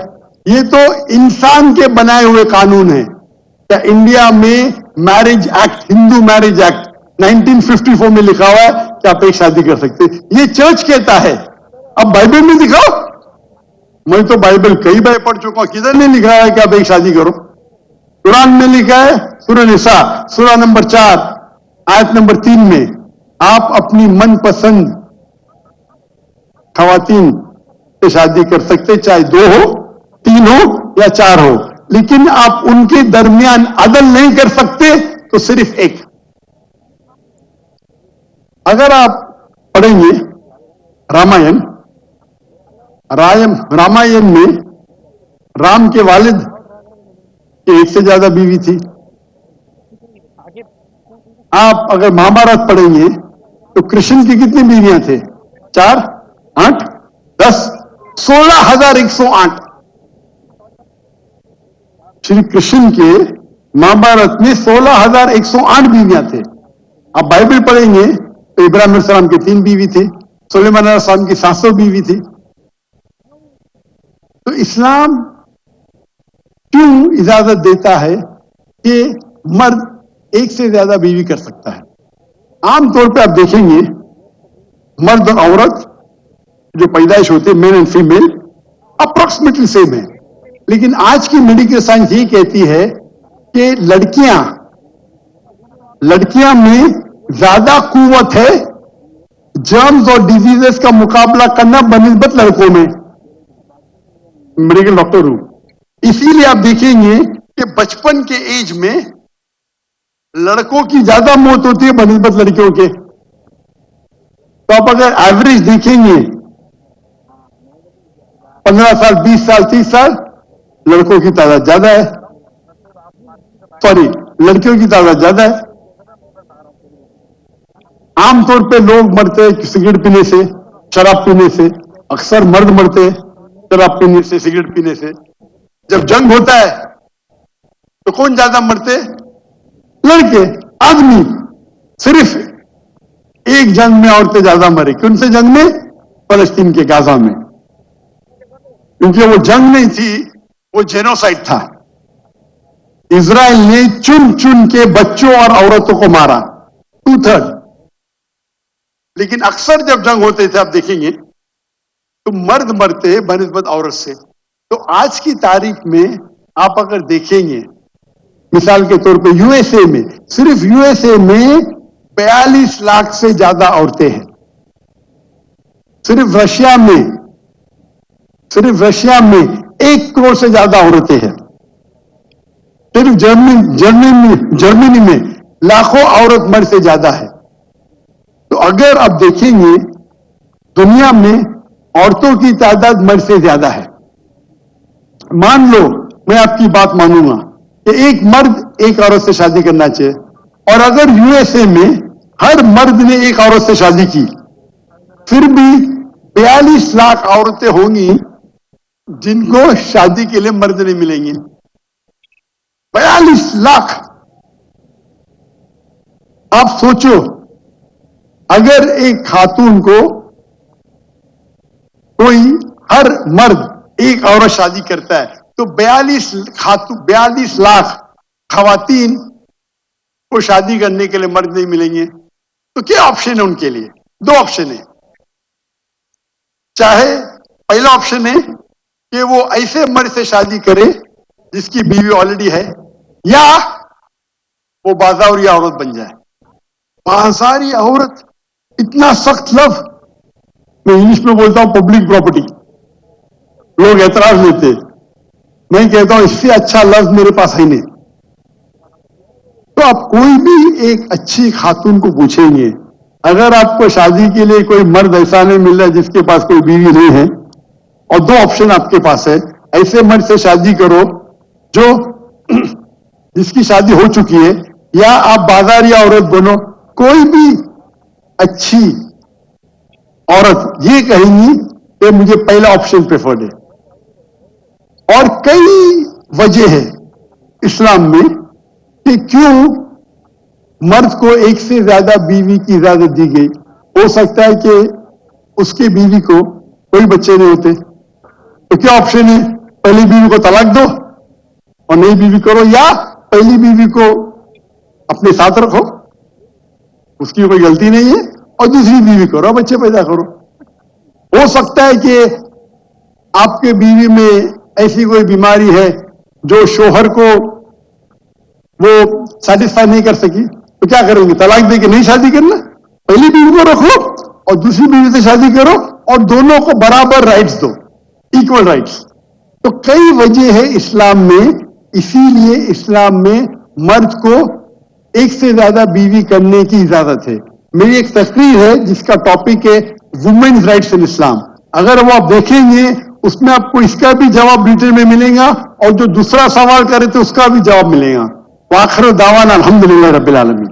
ये तो इंसान के बनाए हुए कानून है। क्या इंडिया में marriage act, Hindu marriage act 1954 में लिखा हुआ है कि आप एक शादी कर सकते, ये चर्च कहता है। अब बाइबल में दिखाओ, मैं तो बाइबल कई बार पढ़ चुका हूं, किधर नहीं लिखा है कि आप एक शादी करो? कुरान में लिखा है सूरह निसा सूरह नंबर 4 आयत नंबर 3 में, आप अपनी मनपसंद खवातीन से शादी कर सकते, चाहे 2 हो, 3 हो या 4 हो, लेकिन आप उनके दरमियान अदल नहीं कर सकते, तो सिर्फ एक। अगर आप पढ़ेंगे रामायण में राम के वालिद की एक से ज्यादा बीवी थी। आप अगर महाभारत पढ़ेंगे तो कृष्ण की कितनी बीवियां थे? 4, 8, 10, 16,108। श्री कृष्ण के महाभारत में 16,108 बीवियां थे। आप बाइबल पढ़ेंगे तो इब्राहिम अलैहिस्सलाम की 3 बीवी थी, सुलेमान अलैहिस्सलाम की 700 बीवी थी। तो इस्लाम क्यों इजाजत देता है कि मर्द एक से ज्यादा बीवी कर सकता है? आमतौर पे आप देखेंगे मर्द और औरत जो पैदाइश होते हैं, male and female, approximately same है, लेकिन आज की मेडिकल साइंस ये कहती है कि लड़कियां में ज्यादा कुव्वत है जर्म्स और डिजीजेस का मुकाबला करना बनिस्बत लड़कों में। मेडिकल डॉक्टर हूं, इसीलिए आप देखेंगे कि बचपन के एज में लड़कों की ज्यादा मौत होती है बनिस्बत लड़कियों के। तो आप अगर एवरेज देखेंगे 15 साल, 20 साल, 30 साल, लड़कों की तादाद ज्यादा है, लड़कियों की तादाद ज्यादा है। आमतौर पे लोग मरते हैं सिगरेट पीने से, शराब पीने से, अक्सर मर्द मरते हैं शराब पीने से, सिगरेट पीने से। जब जंग होता है तो कौन ज्यादा मरते? लड़के, आदमी। सिर्फ एक जंग में औरतें ज्यादा मरे। कौन से जंग में? फलस्तीन के गाजा में। क्योंकि वो जंग नहीं थी, वो जेनोसाइड था। इजराइल ने चुन चुन के बच्चों और औरतों को मारा, 2/3। लेकिन अक्सर जब जंग होते थे, आप देखेंगे तो मर्द मरते बनिस्बत औरत से। तो आज की तारीख में आप अगर देखेंगे, मिसाल के तौर पे यूएसए में, सिर्फ यूएसए में 42 लाख से ज्यादा औरतें हैं। सिर्फ रशिया में 1 करोड़ से ज्यादा औरतें हैं। सिर्फ जर्मनी में लाखों औरत मर्द से ज्यादा है। तो अगर आप देखेंगे दुनिया में औरतों की तादाद मर्द से ज्यादा है। मान लो, मैं आपकी बात मानूंगा कि एक मर्द एक औरत से शादी करना चाहिए, और अगर यूएसए में हर मर्द ने एक औरत से शादी की, फिर भी 42 लाख औरतें होंगी जिनको शादी के लिए मर्द नहीं मिलेंगे। 42 लाख। आप सोचो, अगर एक खातून को कोई हर मर्द एक औरत शादी करता है तो 42 लाख खवातीन को शादी करने के लिए मर्द नहीं मिलेंगे। तो क्या ऑप्शन है उनके लिए? 2 ऑप्शन है। चाहे पहला ऑप्शन है कि वो ऐसे मर्द से शादी करे जिसकी बीवी ऑलरेडी है, या वो बाजारी औरत बन जाए। बाजारी औरत, इतना सख्त लफ्ज, मैं इंग्लिश में बोलता हूं पब्लिक प्रॉपर्टी, लोग एतराज लेते। मैं कहता हूं इससे अच्छा लफ्ज मेरे पास है नहीं। तो आप कोई भी एक अच्छी खातून को पूछेंगे, अगर आपको शादी के लिए कोई मर्द ऐसा नहीं मिल रहा है जिसके पास कोई बीवी नहीं है, और 2 ऑप्शन आपके पास है, ऐसे मर्द से शादी करो जो जिसकी शादी हो चुकी है, या आप बाजारी औरत बनो। कोई भी अच्छी औरत ये कहेंगी कि मुझे पहला ऑप्शन प्रेफर्ड है। और कई वजह है इस्लाम में कि क्यों मर्द को एक से ज्यादा बीवी की इजाजत दी गई। हो सकता है कि उसके बीवी को कोई बच्चे नहीं होते, तो क्या ऑप्शन है? पहली बीवी को तलाक दो और नई बीवी करो, या पहली बीवी को अपने साथ रखो, उसकी कोई गलती नहीं है, और दूसरी बीवी करो, बच्चे पैदा करो। हो सकता है कि आपके बीवी में ऐसी कोई बीमारी है जो शोहर को वो सेटिस्फाई नहीं कर सकी, तो क्या करेंगे? तलाक दे के नहीं शादी करना, पहली बीवी को रखो और दूसरी बीवी से शादी करो, और दोनों को बराबर राइट्स दो, इक्वल राइट्स। तो कई वजह है इस्लाम में, इसीलिए इस्लाम में मर्द को एक से ज्यादा बीवी करने की इजाजत है। मेरी एक तकरीर है जिसका टॉपिक है वुमेन्स राइट्स इन इस्लाम। अगर वो आप देखेंगे उसमें आपको इसका भी जवाब डिटेल में मिलेगा, और जो दूसरा सवाल करे थे उसका भी जवाब मिलेगा। वाखिर दावाना अल्हम्दुलिल्लाह रब्बिल आलमीन।